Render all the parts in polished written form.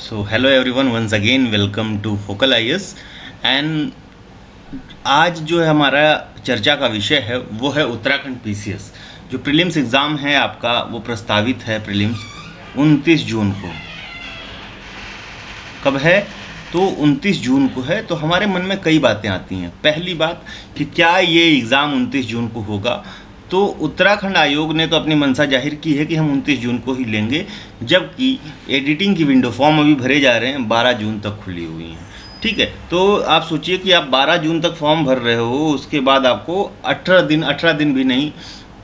So hello everyone, once again welcome to Focal IAS. And आज जो है हमारा चर्चा का विषय है वो है उत्तराखंड पीसीएस। जो प्रीलिम्स एग्ज़ाम है आपका वो प्रस्तावित है प्रीलिम्स 29 जून को। कब है? तो 29 जून को है। तो हमारे मन में कई बातें आती हैं। पहली बात कि क्या ये एग्ज़ाम 29 जून को होगा? तो उत्तराखंड आयोग ने तो अपनी मंशा जाहिर की है कि हम 29 जून को ही लेंगे, जबकि एडिटिंग की विंडो फॉर्म अभी भरे जा रहे हैं, 12 जून तक खुली हुई हैं। ठीक है, तो आप सोचिए कि आप 12 जून तक फॉर्म भर रहे हो, उसके बाद आपको 18 दिन भी नहीं,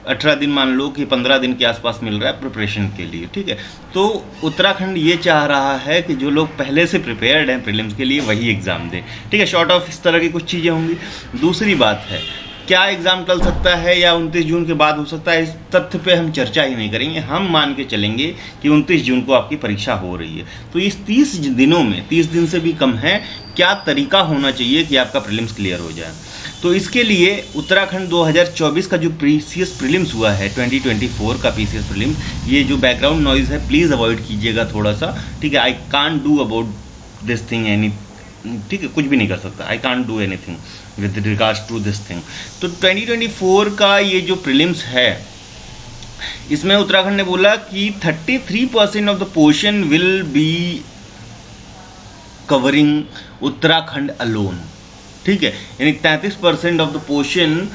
18 दिन मान लो कि 15 दिन के आसपास मिल रहा है प्रिपरेशन के लिए। ठीक है, तो उत्तराखंड ये चाह रहा है कि जो लोग पहले से प्रिपेयर्ड हैं प्रीलिम्स के लिए वही एग्ज़ाम दें। ठीक है, शॉर्ट ऑफ इस तरह की कुछ चीज़ें होंगी। दूसरी बात है, क्या एग्ज़ाम टल सकता है या 29 जून के बाद हो सकता है, इस तथ्य पे हम चर्चा ही नहीं करेंगे। हम मान के चलेंगे कि 29 जून को आपकी परीक्षा हो रही है। तो इस 30 दिनों में, 30 दिन से भी कम है, क्या तरीका होना चाहिए कि आपका प्रीलिम्स क्लियर हो जाए? तो इसके लिए उत्तराखंड 2024 का जो पीसीएस प्रीलिम्स हुआ है, 2024 का पीसीएस प्रीलिम्स, ये जो बैकग्राउंड नॉइज़ है प्लीज़ अवॉइड कीजिएगा थोड़ा सा। ठीक है, I can't do about this thing any. ठीक है, कुछ भी नहीं कर सकता, I can't do anything with regards to this thing. तो 2024 का ये जो प्रीलिम्स है, इसमें उत्तराखंड ने बोला कि 33% of the portion will be covering Uttarakhand alone. ठीक है, यानी 33% of the portion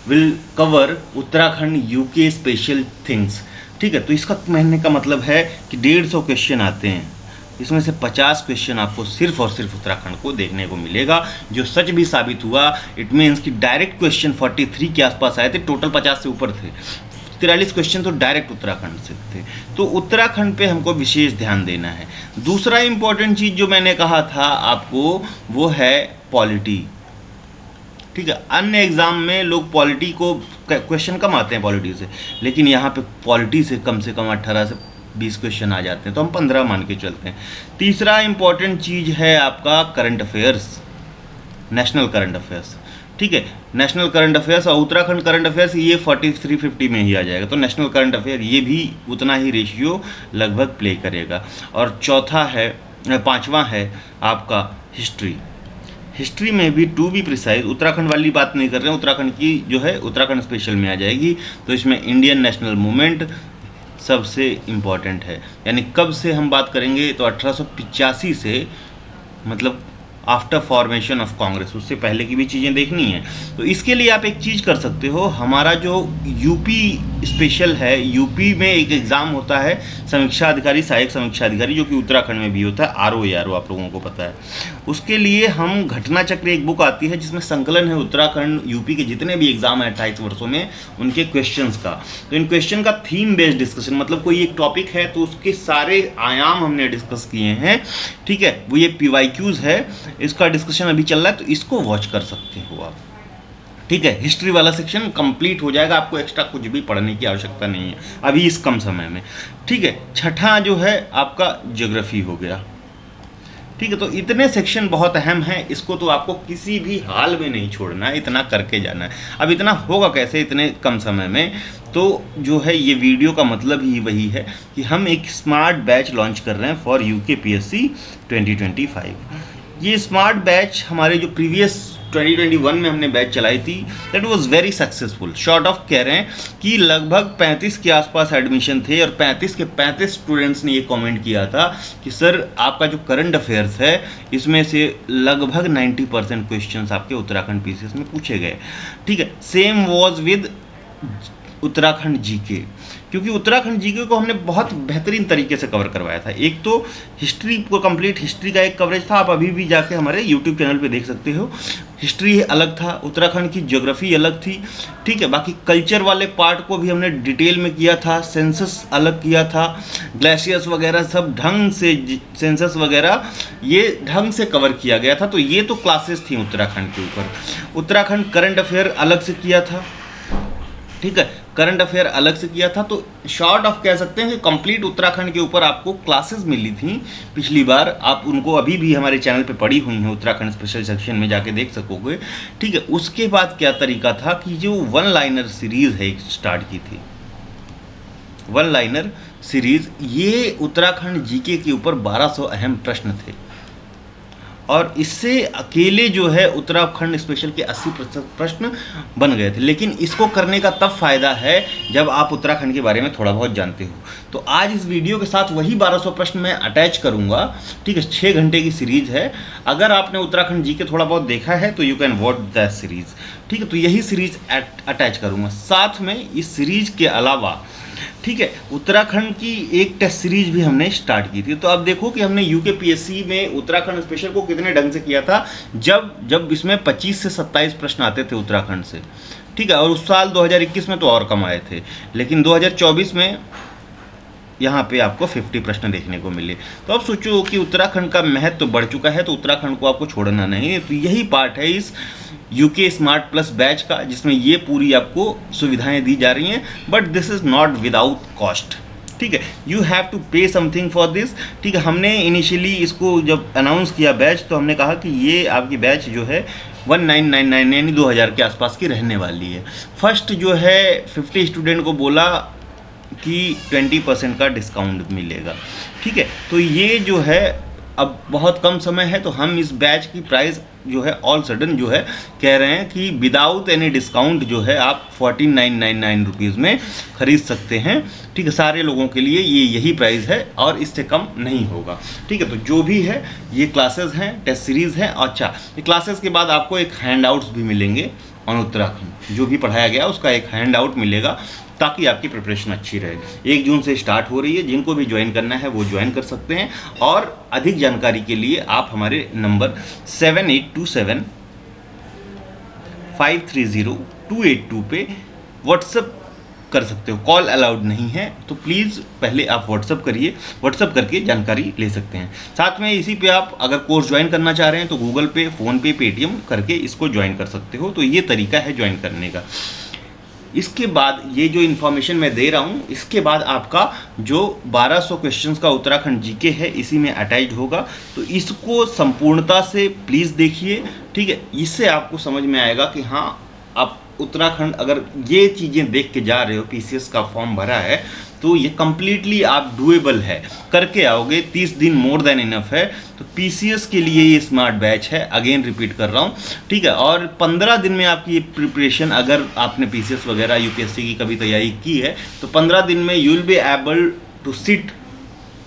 will cover Uttarakhand UK special things. ठीक है, तो इसका कहने का मतलब है कि 150 क्वेश्चन आते हैं, इसमें से 50 क्वेश्चन आपको सिर्फ और सिर्फ उत्तराखंड को देखने को मिलेगा, जो सच भी साबित हुआ। इट मीन्स कि डायरेक्ट क्वेश्चन 43 के आसपास आए थे, टोटल 50 से ऊपर थे। 43 क्वेश्चन तो डायरेक्ट उत्तराखंड से थे। तो उत्तराखंड पे हमको विशेष ध्यान देना है। दूसरा इंपॉर्टेंट चीज़ जो मैंने कहा था आपको, वो है पॉलिटी। ठीक है, अन्य एग्जाम में लोग पॉलिटी को क्वेश्चन कम आते हैं पॉलिटी से, लेकिन यहाँ पे पॉलिटी से कम 18 से 20 क्वेश्चन आ जाते हैं, तो हम 15 मान के चलते हैं। तीसरा इंपॉर्टेंट चीज़ है आपका current affairs, national current affairs. ठीक है, नेशनल करंट अफेयर्स और उत्तराखंड करंट अफेयर्स ये 4350 में ही आ जाएगा। तो नेशनल करंट अफेयर ये भी उतना ही रेशियो लगभग प्ले करेगा। और पांचवा है आपका हिस्ट्री। हिस्ट्री में भी टू बी प्रिसाइज, उत्तराखंड वाली बात नहीं कर रहे हैं, उत्तराखंड की जो है उत्तराखंड स्पेशल में आ जाएगी। तो इसमें इंडियन नेशनल मूवमेंट सबसे इम्पॉर्टेंट है, यानी कब से हम बात करेंगे तो 1885 से, मतलब आफ्टर फॉर्मेशन ऑफ कांग्रेस, उससे पहले की भी चीज़ें देखनी है। तो इसके लिए आप एक चीज़ कर सकते हो, हमारा जो यूपी स्पेशल है, यूपी में एक एग्ज़ाम होता है समीक्षा अधिकारी, सहायक समीक्षा अधिकारी, जो कि उत्तराखंड में भी होता है, आरओ आप लोगों को पता है। उसके लिए हम घटना चक्र, एक बुक आती है जिसमें संकलन है उत्तराखंड यूपी के जितने भी एग्जाम है 28 वर्षों में, उनके क्वेश्चंस का। तो इन क्वेश्चन का थीम बेस्ड डिस्कशन, मतलब कोई एक टॉपिक है तो उसके सारे आयाम हमने डिस्कस किए हैं। ठीक है, वो ये PYQs है, इसका डिस्कशन अभी चल रहा है, तो इसको वॉच कर सकते हो आप। ठीक है, हिस्ट्री वाला सेक्शन कंप्लीट हो जाएगा, आपको एक्स्ट्रा कुछ भी पढ़ने की आवश्यकता नहीं है अभी इस कम समय में। ठीक है, छठा जो है आपका ज्योग्राफी हो गया। ठीक है, तो इतने सेक्शन बहुत अहम हैं, इसको तो आपको किसी भी हाल में नहीं छोड़ना है, इतना करके जाना है। अब इतना होगा कैसे इतने कम समय में? तो जो है ये वीडियो का मतलब ही वही है कि हम एक स्मार्ट बैच लॉन्च कर रहे हैं फॉर UKPSC 2025। ये स्मार्ट बैच हमारे जो प्रीवियस 2021 में हमने बैच चलाई थी, that was very successful. Short of कह रहे हैं कि लगभग 35 के आसपास एडमिशन थे, और 35 के 35 स्टूडेंट्स ने ये कमेंट किया था कि सर आपका जो करंट अफेयर्स है, इसमें से लगभग 90% क्वेश्चंस आपके उत्तराखंड पीसीएस में पूछे गए। ठीक है, same was with Uttarakhand GK, क्योंकि उत्तराखंड जीके को हमने बहुत बेहतरीन तरीके से कवर करवाया था। एक तो हिस्ट्री को, कंप्लीट हिस्ट्री का एक कवरेज था, आप अभी भी जाके हमारे यूट्यूब चैनल पे देख सकते हो। हिस्ट्री अलग था, उत्तराखंड की ज्योग्राफी अलग थी। ठीक है, बाकी कल्चर वाले पार्ट को भी हमने डिटेल में किया था, सेंसस अलग किया था, ग्लेशियर्स वगैरह सब ढंग से, सेंसस वगैरह ये ढंग से कवर किया गया था। तो ये तो क्लासेस थी उत्तराखंड के ऊपर। उत्तराखंड करंट अफेयर अलग से किया था। ठीक है, करंट अफेयर अलग से किया था। तो शॉर्ट ऑफ कह सकते हैं कि कंप्लीट उत्तराखंड के ऊपर आपको क्लासेस मिली थी पिछली बार, आप उनको अभी भी हमारे चैनल पे पड़ी हुई हैं, उत्तराखंड स्पेशल सेक्शन में जाके देख सकोगे। ठीक है, उसके बाद क्या तरीका था कि जो वन लाइनर सीरीज़ है एक स्टार्ट की थी, वन लाइनर सीरीज, ये उत्तराखंड जीके के ऊपर 1200 अहम प्रश्न थे और इससे अकेले जो है उत्तराखंड स्पेशल के 80% प्रश्न बन गए थे। लेकिन इसको करने का तब फायदा है जब आप उत्तराखंड के बारे में थोड़ा बहुत जानते हो। तो आज इस वीडियो के साथ वही 1200 प्रश्न मैं अटैच करूंगा, ठीक है। 6 घंटे की सीरीज है। अगर आपने उत्तराखंड जी के थोड़ा बहुत देखा है तो you can watch that series, ठीक है। तो यही सीरीज अटैच करूंगा। साथ में इस सीरीज के अलावा, ठीक है, उत्तराखंड की एक टेस्ट सीरीज भी हमने स्टार्ट की थी। तो अब देखो कि हमने यूके पीएससी में उत्तराखंड स्पेशल को कितने ढंग से किया था, जब इसमें 25 से 27 प्रश्न आते थे उत्तराखंड से, ठीक है। और उस साल 2021 में तो और कम आए थे, लेकिन 2024 में यहाँ पे आपको 50 प्रश्न देखने को मिले। तो अब सोचो कि उत्तराखंड का महत्व तो बढ़ चुका है, तो उत्तराखंड को आपको छोड़ना नहीं है। तो यही पार्ट है इस यूके स्मार्ट प्लस बैच का, जिसमें ये पूरी आपको सुविधाएं दी जा रही हैं, but this is not without cost, ठीक है। यू हैव टू पे समथिंग फॉर दिस, ठीक है। हमने इनिशियली इसको जब अनाउंस किया बैच, तो हमने कहा कि ये आपकी बैच जो है 1999 यानी 2000 के आसपास की रहने वाली है। फर्स्ट जो है 50 स्टूडेंट को बोला कि 20% का डिस्काउंट मिलेगा, ठीक है। तो ये जो है अब बहुत कम समय है, तो हम इस बैच की प्राइस जो है ऑल सडन जो है कह रहे हैं कि विदाउट एनी डिस्काउंट जो है आप 4999 रुपीज़ में खरीद सकते हैं, ठीक है। सारे लोगों के लिए ये यही प्राइस है और इससे कम नहीं होगा, ठीक है। तो जो भी है ये क्लासेस हैं, टेस्ट सीरीज़ है। अच्छा, ये क्लासेस के बाद आपको एक हैंड आउट्स भी मिलेंगे ऑन उत्तराखंड, जो भी पढ़ाया गया उसका एक हैंड आउट मिलेगा, ताकि आपकी प्रिपरेशन अच्छी रहे। 1 जून से स्टार्ट हो रही है, जिनको भी ज्वाइन करना है वो ज्वाइन कर सकते हैं। और अधिक जानकारी के लिए आप हमारे नंबर 7827530282 पे व्हाट्सएप कर सकते हो। कॉल अलाउड नहीं है, तो प्लीज़ पहले आप व्हाट्सएप करिए, व्हाट्सएप करके जानकारी ले सकते हैं। साथ में इसी पे आप अगर कोर्स ज्वाइन करना चाह रहे हैं तो गूगल पे, फ़ोनपे, पेटीएम करके इसको ज्वाइन कर सकते हो। तो ये तरीका है ज्वाइन करने का। इसके बाद ये जो इन्फॉर्मेशन मैं दे रहा हूँ, इसके बाद आपका जो 1200 क्वेश्चंस का उत्तराखंड जीके है इसी में अटैच्ड होगा। तो इसको संपूर्णता से प्लीज़ देखिए, ठीक है। इससे आपको समझ में आएगा कि हाँ, आप उत्तराखंड अगर ये चीज़ें देख के जा रहे हो, पीसीएस का फॉर्म भरा है, तो ये कम्प्लीटली आप डुएबल है, करके आओगे। 30 दिन मोर देन इनफ है। तो पीसीएस के लिए ये स्मार्ट बैच है, अगेन रिपीट कर रहा हूँ, ठीक है। और 15 दिन में आपकी ये प्रिपरेशन, अगर आपने पीसीएस वगैरह यूपीएससी की कभी तैयारी की है, तो 15 दिन में you will be able to sit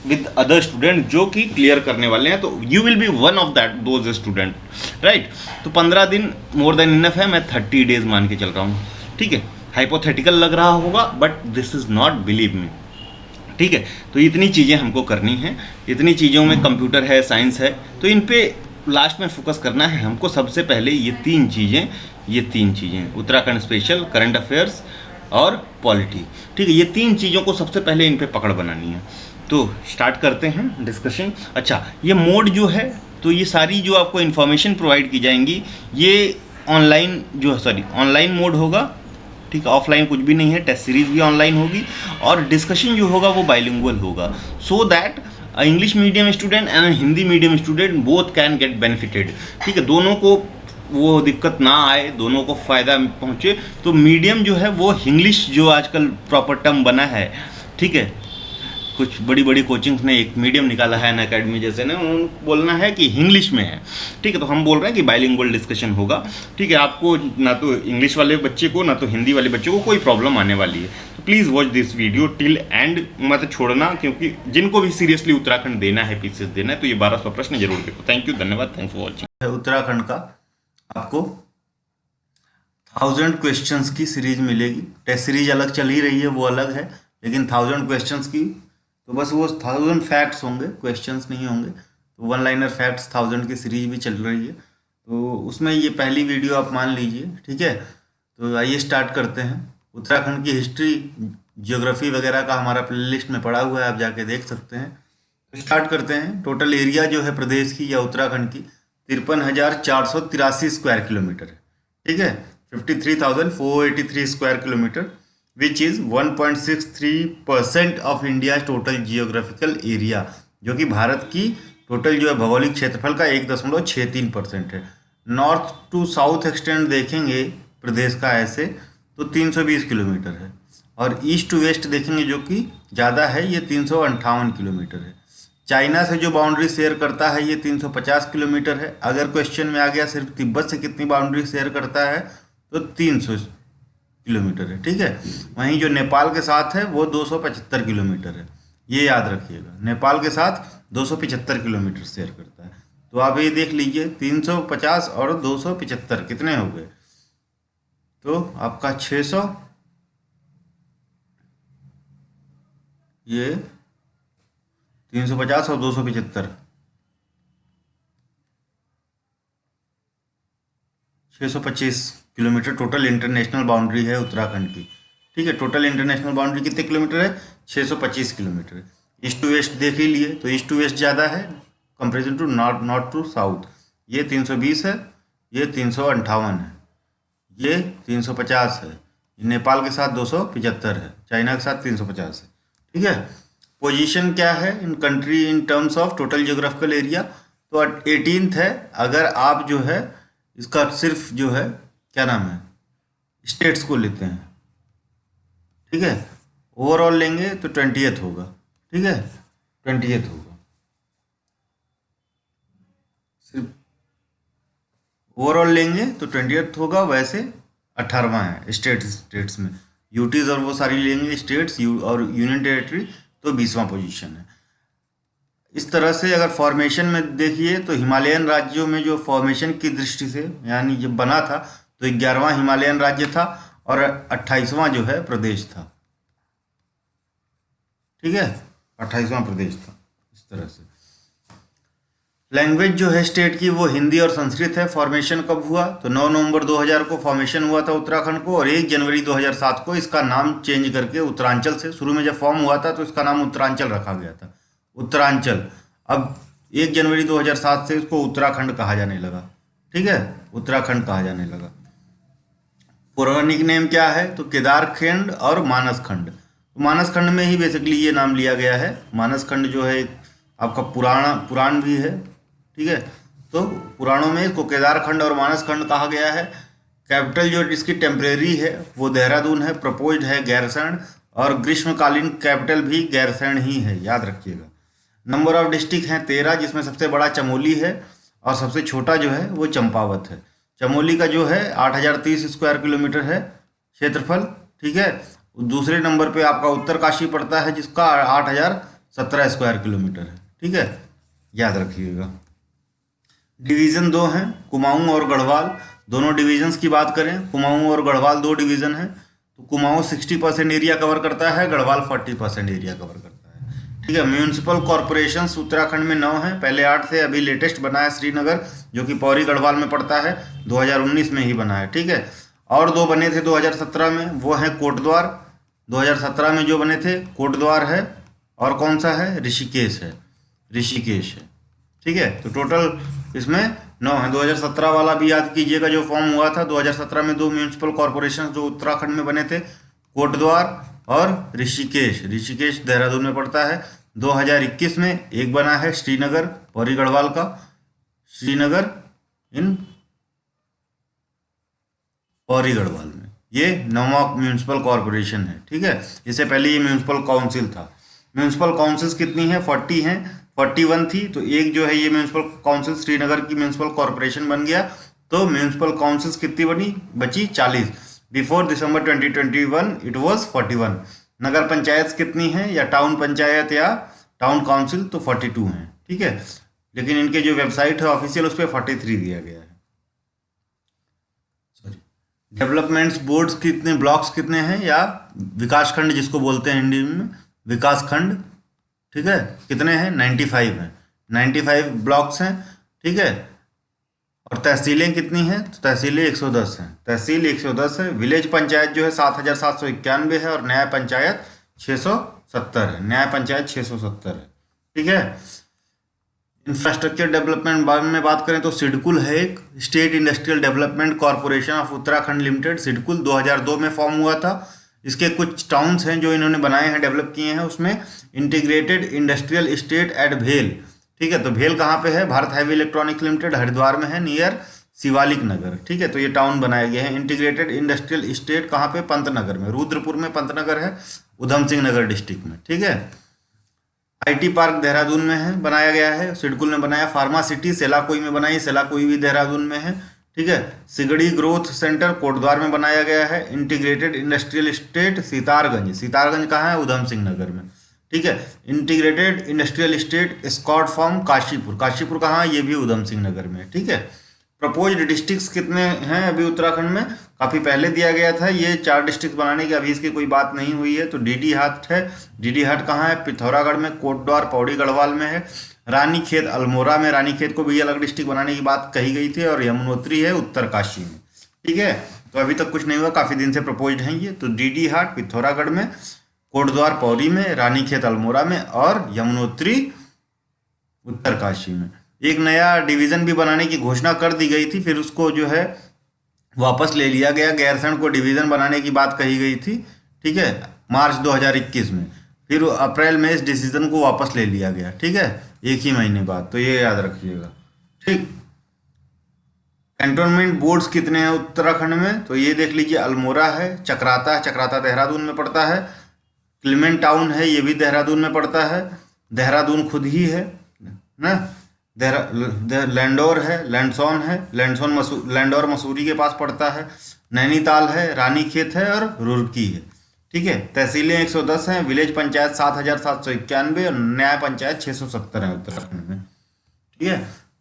with other student जो कि क्लियर करने वाले हैं। तो you will be one of that those student, right. तो 15 दिन मोर देन इनफ है, मैं 30 डेज मान के चल रहा हूँ, ठीक है। हाइपोथेटिकल लग रहा होगा, but this is not, believe me, ठीक है। तो इतनी चीज़ें हमको करनी हैं, इतनी चीज़ों में कंप्यूटर है, साइंस है, तो इन पे लास्ट में फोकस करना है हमको। सबसे पहले ये तीन चीज़ें उत्तराखंड स्पेशल, करंट अफेयर्स और पॉलिटी, ठीक है। ये 3 चीज़ों को सबसे पहले इन पे पकड़ बनानी है। तो स्टार्ट करते हैं डिस्कशन। अच्छा, ये मोड जो है, तो ये सारी जो आपको इन्फॉर्मेशन प्रोवाइड की जाएंगी, ये ऑनलाइन मोड होगा, ठीक है। ऑफलाइन कुछ भी नहीं है। टेस्ट सीरीज भी ऑनलाइन होगी और डिस्कशन जो होगा वो बाइलिंगुअल होगा, so that English medium student and Hindi medium student both can get benefited, ठीक है। दोनों को वो दिक्कत ना आए, दोनों को फ़ायदा पहुँचे। तो मीडियम जो है वो इंग्लिश, जो आजकल प्रॉपर टर्म बना है, ठीक है। कुछ बड़ी बड़ी कोचिंग्स ने एक मीडियम निकाला है ना, अकेडमी जैसे ने, उनको बोलना है कि इंग्लिश में है, ठीक है। तो हम बोल रहे हैं कि बाइलिंगुअल डिस्कशन होगा, ठीक है। आपको ना तो इंग्लिश वाले बच्चे को ना तो हिंदी वाले बच्चे को कोई प्रॉब्लम आने वाली है। तो please watch this video till and, मत छोड़ना, क्योंकि जिनको भी सीरियसली उत्तराखंड देना है, पीसीएस देना है, तो ये 1200 प्रश्न जरूर देखो। थैंक यू, धन्यवाद, थैंक्स फॉर वॉचिंग। उत्तराखंड का आपको 1000 क्वेश्चंस की सीरीज मिलेगी। टेस्ट सीरीज अलग चल ही रही है, वो अलग है, लेकिन 1000 क्वेश्चंस की, तो बस वो 1000 फैक्ट्स होंगे, क्वेश्चंस नहीं होंगे। तो 1 लाइनर फैक्ट्स 1000 की सीरीज भी चल रही है, तो उसमें ये पहली वीडियो आप मान लीजिए, ठीक है। तो आइए स्टार्ट करते हैं। उत्तराखंड की हिस्ट्री, जियोग्राफी वगैरह का हमारा प्लेलिस्ट में पड़ा हुआ है, आप जाके देख सकते हैं। तो स्टार्ट करते हैं। टोटल एरिया जो है प्रदेश की या उत्तराखंड की 53,483 स्क्वायर किलोमीटर है, ठीक है। 53,483 square kilometre, which is 1.63% of India total geographical area, जो कि भारत की टोटल जो है भौगोलिक क्षेत्रफल का 1.63% है। नॉर्थ टू साउथ एक्सटेंड देखेंगे प्रदेश का ऐसे, तो 320 किलोमीटर है। और ईस्ट टू वेस्ट देखेंगे जो कि ज़्यादा है, ये 358 किलोमीटर है। चाइना से जो बाउंड्री शेयर करता है ये 350 किलोमीटर है। अगर क्वेश्चन में आ गया सिर्फ तिब्बत से कितनी बाउंड्री शेयर करता है तो 300 किलोमीटर है, ठीक है। वहीं जो नेपाल के साथ है वो 275 किलोमीटर है, ये याद रखिएगा। नेपाल के साथ 275 किलोमीटर शेयर करता है। तो आप ये देख लीजिए 350 और 275 कितने हो गए, तो आपका 600, ये 350 और 275, 625 किलोमीटर टोटल इंटरनेशनल बाउंड्री है उत्तराखंड की, ठीक है। टोटल इंटरनेशनल बाउंड्री कितने किलोमीटर है, 625 किलोमीटर। ईस्ट टू वेस्ट देख ही लिए, तो ईस्ट टू वेस्ट ज़्यादा है comparison to north to south. ये 320 है, ये 358 है, ये 350 है। नेपाल के साथ 275 है, चाइना के साथ 350 है, ठीक है। पोजीशन क्या है in country in terms of total geographical area, तो 18th है। अगर आप जो है इसका सिर्फ जो है क्या नाम है स्टेट्स को लेते हैं, ठीक है, ओवरऑल लेंगे तो 20th होगा, ठीक है, 20th होगा। सिर्फ ओवरऑल लेंगे तो 20th होगा, वैसे 18वां है स्टेट्स में। यूटीज और वो सारी लेंगे स्टेट्स और यूनियन टेरिटरी तो 20वां पोजीशन है। इस तरह से अगर फॉर्मेशन में देखिए तो हिमालयन राज्यों में जो फॉर्मेशन की दृष्टि से यानी जब बना था तो 11वां हिमालयन राज्य था और 28वां जो है प्रदेश था, ठीक है, 28वां प्रदेश था। इस तरह से लैंग्वेज जो है स्टेट की वो हिंदी और संस्कृत है। फॉर्मेशन कब हुआ, तो 9 नवंबर 2000 को फॉर्मेशन हुआ था उत्तराखंड को, और 1 जनवरी 2007 को इसका नाम चेंज करके उत्तरांचल से, शुरू में जब फॉर्म हुआ था तो इसका नाम उत्तरांचल रखा गया था, उत्तरांचल। अब 1 जनवरी 2007 से इसको उत्तराखंड कहा जाने लगा, ठीक है, उत्तराखंड कहा जाने लगा। पौराणिक नेम क्या है, तो केदारखंड और मानसखंड। मानसखंड में ही बेसिकली ये नाम लिया गया है। मानसखंड जो है आपका पुराण भी है, ठीक है, तो पुराणों में इसको केदारखंड और मानसखंड कहा गया है। कैपिटल जो इसकी टेम्परेरी है वो देहरादून है, प्रपोज्ड है गैरसैंण, और ग्रीष्मकालीन कैपिटल भी गैरसैंण ही है, याद रखिएगा। नंबर ऑफ डिस्ट्रिक्ट हैं 13, जिसमें सबसे बड़ा चमोली है और सबसे छोटा जो है वो चंपावत है। चमोली का जो है 8030 स्क्वायर किलोमीटर है क्षेत्रफल, ठीक है। दूसरे नंबर पे आपका उत्तरकाशी पड़ता है जिसका 8017 स्क्वायर किलोमीटर है, ठीक है, याद रखिएगा। डिवीज़न 2 हैं, कुमाऊं और गढ़वाल। दोनों डिवीजन्स की बात करें, कुमाऊं और गढ़वाल 2 डिवीज़न हैं, तो कुमाऊं 60% एरिया कवर करता है, गढ़वाल 40% एरिया कवर करता है, ठीक है। म्यूनिसिपल कॉरपोरेशंस उत्तराखंड में 9 हैं, पहले 8 थे, अभी लेटेस्ट बना है श्रीनगर जो कि पौरी गढ़वाल में पड़ता है, 2019 में ही बना है, ठीक है। और 2 बने थे 2017 में, वो हैं कोटद्वार। 2017 में जो बने थे कोटद्वार है, और कौन सा है, ऋषिकेश है, ठीक है। तो टोटल इसमें 9 है। 2017 वाला भी याद कीजिएगा जो फॉर्म हुआ था। 2017 में 2 म्यूनिसिपल कॉरपोरेशन जो उत्तराखंड में बने थे, कोटद्वार और ऋषिकेश देहरादून में पड़ता है। 2021 में एक बना है श्रीनगर, पौरी गढ़वाल का, श्रीनगर इन पौरी गढ़वाल में, ये 9वां म्यूनिसिपल कॉरपोरेशन है, ठीक है। इससे पहले ये म्यूनिसिपल काउंसिल था। म्यूनिसिपल काउंसिल्स कितनी हैं, 40 हैं, 41 थी, तो एक जो है ये म्यूनिसिपल काउंसिल श्रीनगर की म्यूनिसिपल कॉरपोरेशन बन गया, तो म्यूनिसिपल काउंसिल्स कितनी बची 40। Before December 2021 it was 41। नगर पंचायत कितनी हैं, या टाउन पंचायत या टाउन काउंसिल, तो 42 हैं, ठीक है। लेकिन इनके जो वेबसाइट है ऑफिशियल उस पर 43 दिया गया है। डेवलपमेंट्स बोर्ड्स कितने, ब्लॉक्स कितने हैं, या विकासखंड जिसको बोलते हैं हिंदी में, विकासखंड, ठीक है, कितने हैं, 95 हैं, 95 ब्लॉक्स हैं, ठीक है। और तहसीलें कितनी हैं, तो तहसीलें 110 हैं, तहसील 110 है। विलेज पंचायत जो है 7791 है, और न्याय पंचायत 670 है, न्याय पंचायत 670 है, ठीक है। इंफ्रास्ट्रक्चर डेवलपमेंट में बात करें तो सिडकुल है एक, state industrial development corporation of Uttarakhand limited, SIDCUL 2002 में फॉर्म हुआ था। इसके कुछ टाउन्स हैं जो इन्होंने बनाए हैं, डेवलप किए हैं, उसमें इंटीग्रेटेड इंडस्ट्रियल एस्टेट एट भेल, ठीक है। तो भेल कहाँ पे है, Bharat heavy electronics limited Haridwar में है, नियर शिवालिक नगर, ठीक है। तो ये टाउन बनाया गया है। इंटीग्रेटेड इंडस्ट्रियल स्टेट कहाँ पे? पंतनगर में, रुद्रपुर में पंतनगर है, उधम सिंह नगर डिस्ट्रिक्ट में, ठीक है। आईटी पार्क देहरादून में है, बनाया गया है, सिडकुल में बनाया। फार्मा सिटी सेलाकोई में बनाई, सेलाकोई भी देहरादून में है, ठीक है। सिगड़ी ग्रोथ सेंटर कोटद्वार में बनाया गया है। Integrated industrial state Sitarganj, Sitarganj कहाँ है? उधम सिंह नगर में, ठीक है। Integrated industrial state Scott farm Kashipur, Kashipur कहाँ है? ये भी उधम सिंह नगर में, ठीक है। प्रपोज्ड डिस्ट्रिक्ट्स कितने हैं अभी उत्तराखंड में? काफ़ी पहले दिया गया था ये 4 डिस्ट्रिक्ट बनाने की, अभी इसकी कोई बात नहीं हुई है। तो डीडी हाट है, डीडी हाट कहाँ है? पिथौरागढ़ में, कोटद्वार पौड़ी गढ़वाल में है। रानीखेत अल्मोड़ा में, रानीखेत को भी अलग डिस्ट्रिक्ट बनाने की बात कही गई थी। और यमुनोत्री है उत्तरकाशी में, ठीक है। तो अभी तक कुछ नहीं हुआ, काफ़ी दिन से प्रपोज्ड हैं ये। तो डीडी हाट पिथौरागढ़ में, कोटद्वार पौड़ी में, रानीखेत अल्मोड़ा में और यमुनोत्री उत्तरकाशी में। एक नया डिवीज़न भी बनाने की घोषणा कर दी गई थी, फिर उसको जो है वापस ले लिया गया। गैरसैंण को डिवीज़न बनाने की बात कही गई थी, ठीक है, मार्च 2021 में। फिर अप्रैल में इस डिसीजन को वापस ले लिया गया, ठीक है, एक ही महीने बाद। तो ये याद रखिएगा, ठीक। कैंटोनमेंट बोर्ड्स कितने हैं उत्तराखंड में? तो ये देख लीजिए, अल्मोड़ा है, चक्राता है, चक्राता देहरादून में पड़ता है। क्लिमेंट टाउन है, ये भी देहरादून में पड़ता है। देहरादून खुद ही है ना। लैंडौर है, लैंडसौन है, लैंडौर मसूरी के पास पड़ता है। नैनीताल है, रानीखेत है और रुड़की है, ठीक है। तहसीलें 110 हैं, विलेज पंचायत 7,791 और न्याय पंचायत 670 है उत्तराखंड में, ठीक है।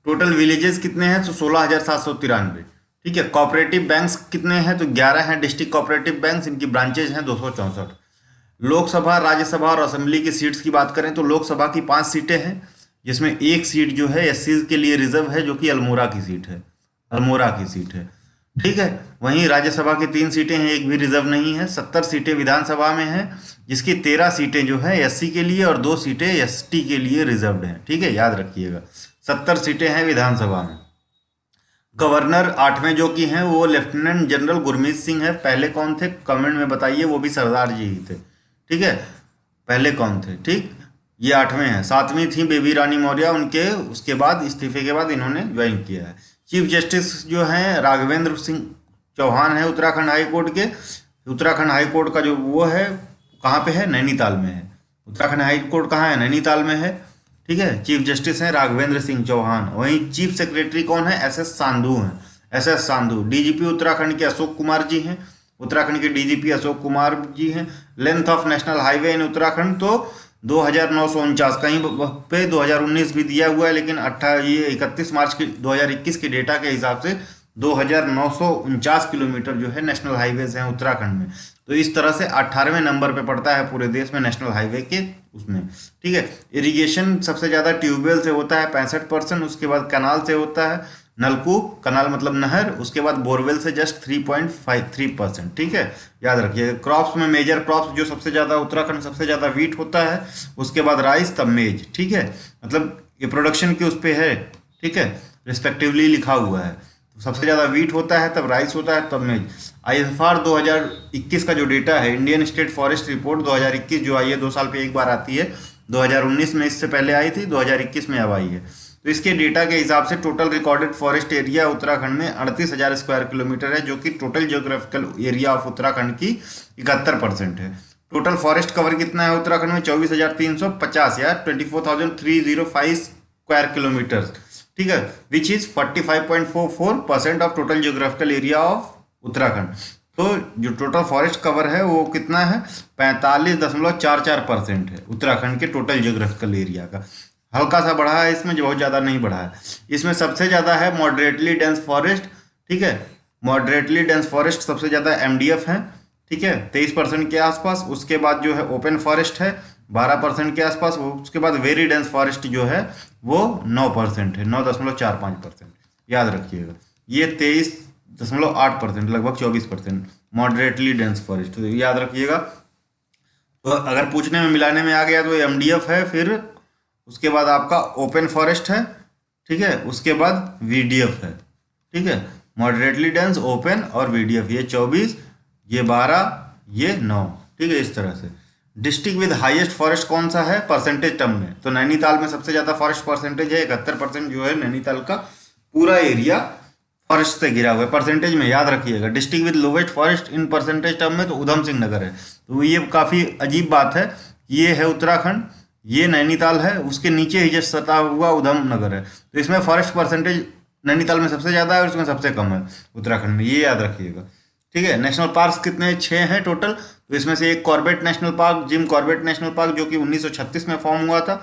टोटल विलेजेस कितने हैं? तो 16,793, ठीक है। कोऑपरेटिव बैंक्स कितने हैं? तो 11 हैं डिस्ट्रिक्ट कोऑपरेटिव बैंक्स, इनकी ब्रांचेज हैं 264। लोकसभा, राज्यसभा और असेंबली की सीट्स की बात करें तो लोकसभा की 5 सीटें हैं, जिसमें एक सीट जो है एससी के लिए रिजर्व है, जो कि अल्मोड़ा की सीट है, अल्मोड़ा की सीट है, ठीक है। वहीं राज्यसभा की 3 सीटें हैं, एक भी रिजर्व नहीं है। 70 सीटें विधानसभा में हैं, जिसकी 13 सीटें जो है एससी के लिए और 2 सीटें एसटी के लिए रिजर्व्ड हैं, ठीक है, याद रखिएगा। 70 सीटें हैं विधानसभा में। गवर्नर 8वें जो की हैं वो लेफ्टिनेंट जनरल गुरमीत सिंह है। पहले कौन थे कमेंट में बताइए, वो भी सरदार जी ही थे, ठीक है। पहले कौन थे, ठीक, ये 8वें हैं। 7वीं थी बेबी रानी मौर्य, उनके उसके बाद इस्तीफे के बाद इन्होंने ज्वाइन किया है। चीफ जस्टिस जो हैं राघवेंद्र सिंह चौहान है उत्तराखंड हाई कोर्ट के। उत्तराखंड हाई कोर्ट का जो वो है कहाँ पे है? नैनीताल में है। उत्तराखंड हाई कोर्ट कहाँ है? नैनीताल में है, ठीक है। चीफ जस्टिस हैं राघवेंद्र सिंह चौहान। वहीं चीफ सेक्रेटरी कौन है? एसएस सांधू हैं, एसएस सांधू। डीजीपी उत्तराखंड के अशोक कुमार जी हैं, उत्तराखंड के डीजीपी अशोक कुमार जी हैं। Length of national highway in Uttarakhand तो 2,949, कहीं पे 2019 भी दिया हुआ है, लेकिन 31 मार्च की 2021 के डेटा के हिसाब से 2,949 किलोमीटर जो है नेशनल हाईवेज हैं उत्तराखंड में। तो इस तरह से 18वें नंबर पे पड़ता है पूरे देश में नेशनल हाईवे के उसमें, ठीक है। इरिगेशन सबसे ज़्यादा ट्यूबवेल से होता है 65%, उसके बाद कनाल से होता है, नलकूप, कनाल मतलब नहर, उसके बाद बोरवेल से जस्ट 3.53%, ठीक है, याद रखिए। क्रॉप्स में मेजर क्रॉप्स जो सबसे ज़्यादा उत्तराखंड सबसे ज़्यादा वीट होता है, उसके बाद राइस, तब मेज, ठीक है, मतलब ये प्रोडक्शन के उस पर है, ठीक है, रिस्पेक्टिवली लिखा हुआ है। तो सबसे ज़्यादा वीट होता है, तब राइस होता है, तब मेज। आईएफआर 2021 का जो डेटा है, इंडियन स्टेट फॉरेस्ट रिपोर्ट 2021 जो आई है, 2 साल पे एक बार आती है, 2019 में इससे पहले आई थी, 2021 में अब आई है। तो इसके डेटा के हिसाब से total recorded forest area Uttarakhand में 38,000 स्क्वायर किलोमीटर है, जो कि total geographical area of Uttarakhand की 71% है। टोटल फॉरेस्ट कवर कितना है उत्तराखंड में? 24,350 या 24,305 स्क्वायर किलोमीटर, ठीक है, which is 45.44% of total geographical area of Uttarakhand. तो जो टोटल फॉरेस्ट कवर है वो कितना है? 45.44% है उत्तराखंड के टोटल जियोग्राफिकल एरिया का। हल्का सा बढ़ा है इसमें, जो बहुत ज़्यादा नहीं बढ़ा है। इसमें सबसे ज़्यादा है मॉडरेटली डेंस फॉरेस्ट, ठीक है, मॉडरेटली डेंस फॉरेस्ट सबसे ज़्यादा एमडीएफ है, ठीक है, 23% के आसपास। उसके बाद जो है ओपन फॉरेस्ट है 12% के आसपास। उसके बाद वेरी डेंस फॉरेस्ट जो है वो 9% है, 9.45%, याद रखिएगा। ये 23.8%, लगभग 24% मॉडरेटली डेंस फॉरेस्ट, तो याद रखिएगा। तो अगर पूछने में मिलाने में आ गया तो एमडीएफ है, फिर उसके बाद आपका ओपन फॉरेस्ट है, ठीक है, उसके बाद वीडीएफ है, ठीक है, मॉडरेटली डेंस, ओपन और वीडीएफ, ये 24, ये 12, ये 9, ठीक है, इस तरह से। डिस्ट्रिक्ट विद हाईएस्ट फॉरेस्ट कौन सा है परसेंटेज टर्म में? तो नैनीताल में सबसे ज़्यादा फॉरेस्ट परसेंटेज है, 71% जो है नैनीताल का पूरा एरिया फॉरेस्ट से घिरा हुआ है, परसेंटेज में याद रखिएगा। District with lowest forest in percentage term में तो उधम सिंह नगर है। तो ये काफ़ी अजीब बात है। ये है उत्तराखंड, ये नैनीताल है, उसके नीचे ही जस्ट सटा हुआ उधम नगर है। तो इसमें फॉरेस्ट परसेंटेज नैनीताल में सबसे ज़्यादा है और इसमें सबसे कम है उत्तराखंड में, ये याद रखिएगा। ठीक है। नेशनल पार्क कितने, 6 हैं टोटल। तो इसमें से एक Corbett national park, Jim Corbett national park, जो कि 1936 में फॉर्म हुआ था।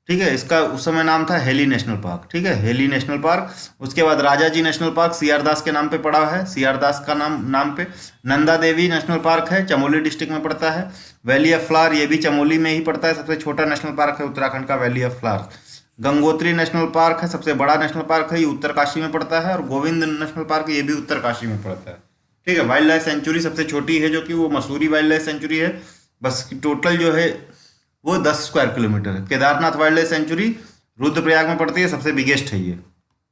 ठीक है। इसका उस समय नाम था हेली नेशनल पार्क। ठीक है, हेली नेशनल पार्क। उसके बाद राजाजी नेशनल पार्क सीआर दास के नाम पे पड़ा है, सीआर दास का नाम पे। नंदा देवी नेशनल पार्क है, चमोली डिस्ट्रिक्ट में पड़ता है। वैली ऑफ फ्लावर, ये भी चमोली में ही पड़ता है, सबसे छोटा नेशनल पार्क है उत्तराखंड का valley of flower. Gangotri national park है, सबसे बड़ा नेशनल पार्क है, ये उत्तरकाशी में पड़ता है। और गोविंद नेशनल पार्क, ये भी उत्तरकाशी में पड़ता है। ठीक है। वाइल्ड लाइफ सेंचुरी सबसे छोटी है, जो कि वो मसूरी वाइल्ड लाइफ सेंचुरी है। बस टोटल जो है वो 10 स्क्वायर किलोमीटर है। Kedarnath wild life sanctuary Rudraprayag में पड़ती है, सबसे बिगेस्ट है, ये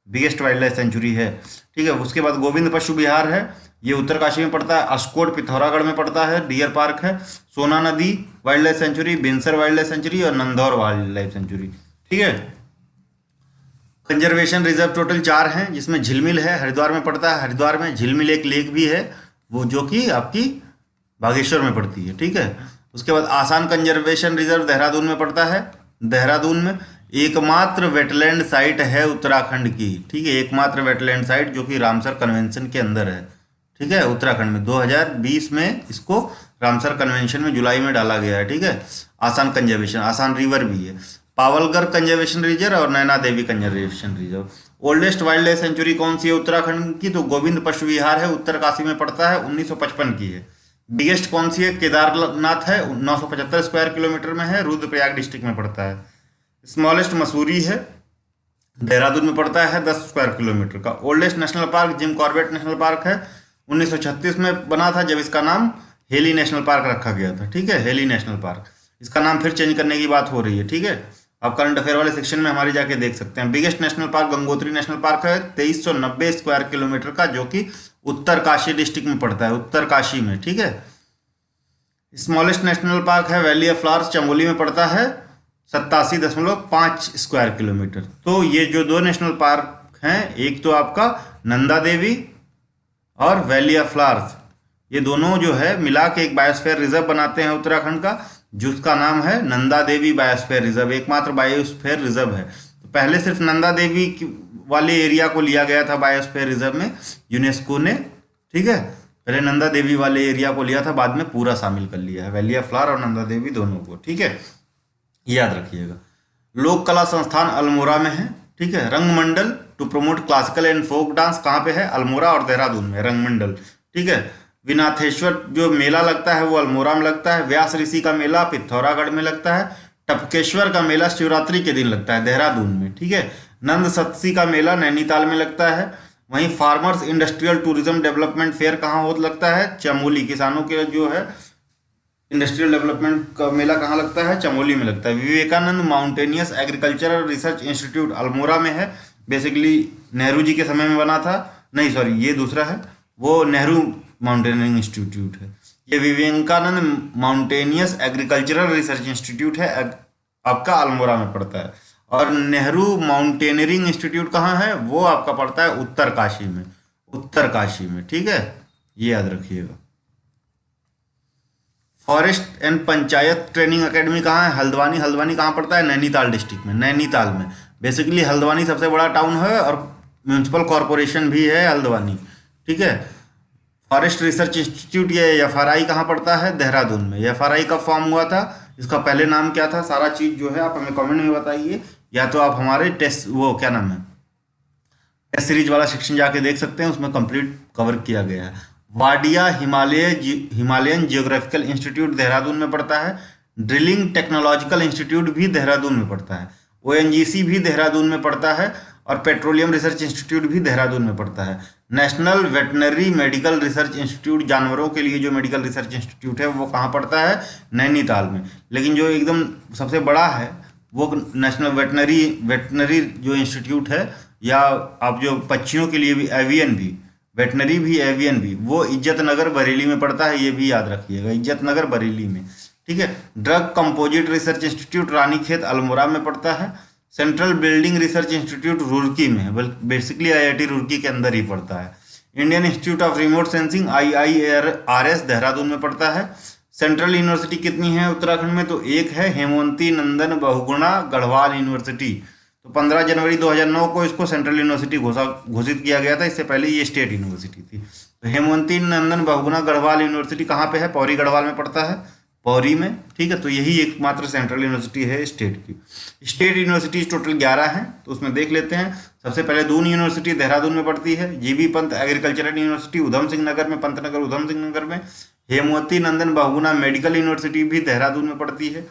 बिगेस्ट वाइल्ड लाइफ सेंचुरी है। ठीक है। उसके बाद गोविंद पशु विहार है, ये उत्तरकाशी में पड़ता है। अस्कोट पिथौरागढ़ में पड़ता है, डियर पार्क है। Sona Nadi wildlife sanctuary, Binsar wildlife sanctuary और नंदौर वाइल्ड लाइफ सेंचुरी। ठीक है। कंजर्वेशन रिजर्व टोटल 4 हैं, जिसमें झिलमिल है, हरिद्वार में पड़ता है। हरिद्वार में झिलमिल एक लेक भी है, वो जो कि आपकी बागेश्वर में पड़ती है। ठीक है। उसके बाद आसान कंजर्वेशन रिजर्व देहरादून में पड़ता है। देहरादून में एकमात्र वेटलैंड साइट है उत्तराखंड की। ठीक है, एकमात्र वेटलैंड साइट जो कि रामसर कन्वेंशन के अंदर है। ठीक है। उत्तराखंड में 2020 में इसको रामसर कन्वेंशन में जुलाई में डाला गया है। ठीक है। आसान कंजर्वेशन, आसान रिवर भी है। पावलगर कंजर्वेशन रिजर्व और Naina Devi conservation reserve. Oldest wildlife sanctuary कौन सी है उत्तराखंड की? तो गोविंद पशु विहार है, उत्तरकाशी में पड़ता है, 1955 की है। बिगेस्ट कौन सी है? केदारनाथ है, 975 स्क्वायर किलोमीटर में है, रुद्रप्रयाग डिस्ट्रिक्ट में पड़ता है। स्मॉलेस्ट मसूरी है, देहरादून में पड़ता है, 10 स्क्वायर किलोमीटर का। Oldest national park Jim Corbett national park है, 1936 में बना था, जब इसका नाम हेली नेशनल पार्क रखा गया था। ठीक है, हेली नेशनल पार्क। इसका नाम फिर चेंज करने की बात हो रही है। ठीक है, आप करंट अफेयर वाले सेक्शन में हमारे जाके देख सकते हैं। Biggest national park Gangotri national park है, 2390 स्क्वायर किलोमीटर का, जो कि उत्तरकाशी डिस्ट्रिक्ट में पड़ता है, उत्तरकाशी में। ठीक है। स्मॉलेस्ट नेशनल पार्क है वैली ऑफ फ्लावर्स, चमोली में पड़ता है, 87.5 स्क्वायर किलोमीटर। तो ये जो 2 नेशनल पार्क हैं, एक तो आपका नंदा देवी और वैली ऑफ फ्लावर्स, ये दोनों जो है मिला के एक बायोस्फीयर रिजर्व बनाते हैं उत्तराखंड का, जिसका नाम है नंदा देवी बायोस्फीयर रिजर्व, एकमात्र बायोस्फीयर रिजर्व है। तो पहले सिर्फ नंदा देवी वाले एरिया को लिया गया था बायोस्फीयर रिजर्व में यूनेस्को ने। ठीक है, पहले नंदा देवी वाले एरिया को लिया था, बाद में पूरा शामिल कर लिया है, वैली ऑफ फ्लावर और नंदा देवी दोनों को। ठीक है, याद रखिएगा। लोक कला संस्थान अल्मोड़ा में है। ठीक है। Rangmandal to promote classical and folk dance कहाँ पे है? अल्मोड़ा और देहरादून में रंगमंडल। ठीक है। विनाथेश्वर जो मेला लगता है वो अल्मोड़ा में लगता है। व्यास ऋषि का मेला पिथौरागढ़ में लगता है। टपकेश्वर का मेला शिवरात्रि के दिन लगता है देहरादून में। ठीक है। नंद सत्सी का मेला नैनीताल में लगता है। वहीं farmers industrial tourism development fair कहाँ हो लगता है? चमोली। किसानों के जो है इंडस्ट्रियल डेवलपमेंट का मेला कहाँ लगता है? चमोली में लगता है। Vivekananda mountainous agricultural research institute Almora में है। बेसिकली नेहरू जी के समय में बना था, नहीं सॉरी ये दूसरा है, वो नेहरू माउंटेनियरिंग इंस्टीट्यूट है। ये Vivekananda mountainous agricultural research institute है, आपका अल्मोड़ा में पड़ता है। और नेहरू माउंटेनियरिंग इंस्टीट्यूट कहाँ है? वो आपका पड़ता है उत्तरकाशी में, उत्तरकाशी में। ठीक है, ये याद रखिएगा। Forest and panchayat training academy कहाँ है? हल्द्वानी। हल्द्वानी कहाँ पड़ता है? नैनीताल डिस्ट्रिक्ट में, नैनीताल में। बेसिकली हल्द्वानी सबसे बड़ा टाउन है और म्यूनसिपल कॉरपोरेशन भी है हल्द्वानी। ठीक है। फॉरेस्ट रिसर्च इंस्टीट्यूट ये एफआरआई कहाँ पड़ता है? देहरादून में। एफआरआई कब फॉर्म हुआ था? इसका पहले नाम क्या था? सारा चीज़ जो है आप हमें कमेंट में बताइए, या तो आप हमारे टेस्ट वो क्या नाम है टेस्ट सीरीज वाला सेक्शन जाके देख सकते हैं, उसमें कंप्लीट कवर किया गया है। Wadia Himalayan geographical institute Dehradun में पड़ता है। ड्रिलिंग टेक्नोलॉजिकल इंस्टीट्यूट भी देहरादून में पड़ता है। ओएनजीसी भी देहरादून में पड़ता है और पेट्रोलियम रिसर्च इंस्टीट्यूट भी देहरादून में पड़ता है। National veterinary medical research institute, जानवरों के लिए जो मेडिकल रिसर्च इंस्टीट्यूट है वो कहाँ पड़ता है? नैनीताल में। लेकिन जो एकदम सबसे बड़ा है वो नेशनल वेटनरी जो इंस्टीट्यूट है, या आप जो पक्षियों के लिए भी एवियन भी, वेटनरी भी एवियन भी, वो इज्जत नगर बरेली में पड़ता है, ये भी याद रखिएगा, इज्जत नगर बरेली में। ठीक है। Drug composite research institute Ranikhet Almora में पड़ता है। Central building research institute Roorkee में है, बेसिकली आईआईटी रुड़की के अंदर ही पड़ता है। Indian institute of remote sensing IIRS Dehradun में पड़ता है। सेंट्रल यूनिवर्सिटी कितनी है उत्तराखंड में? तो एक है हेमवंती नंदन बहुगुणा गढ़वाल यूनिवर्सिटी। तो 15 जनवरी 2009 को इसको सेंट्रल यूनिवर्सिटी घोषित किया गया था, इससे पहले ये स्टेट यूनिवर्सिटी थी। तो हेमवंती नंदन बहुगुणा गढ़वाल यूनिवर्सिटी कहाँ पे है? पौरी गढ़वाल में पड़ता है, पौरी में, ठीक है। तो यही एकमात्र सेंट्रल यूनिवर्सिटी है स्टेट की। स्टेट यूनिवर्सिटीज टोटल 11 हैं, तो उसमें देख लेते हैं। सबसे पहले दून यूनिवर्सिटी देहरादून में पड़ती है, जीबी पंत एग्रीकल्चरल यूनिवर्सिटी उधम सिंह नगर में, पंतनगर उधम सिंह नगर में। हेमवती नंदन बहुगुणा मेडिकल यूनिवर्सिटी भी देहरादून में पड़ती है,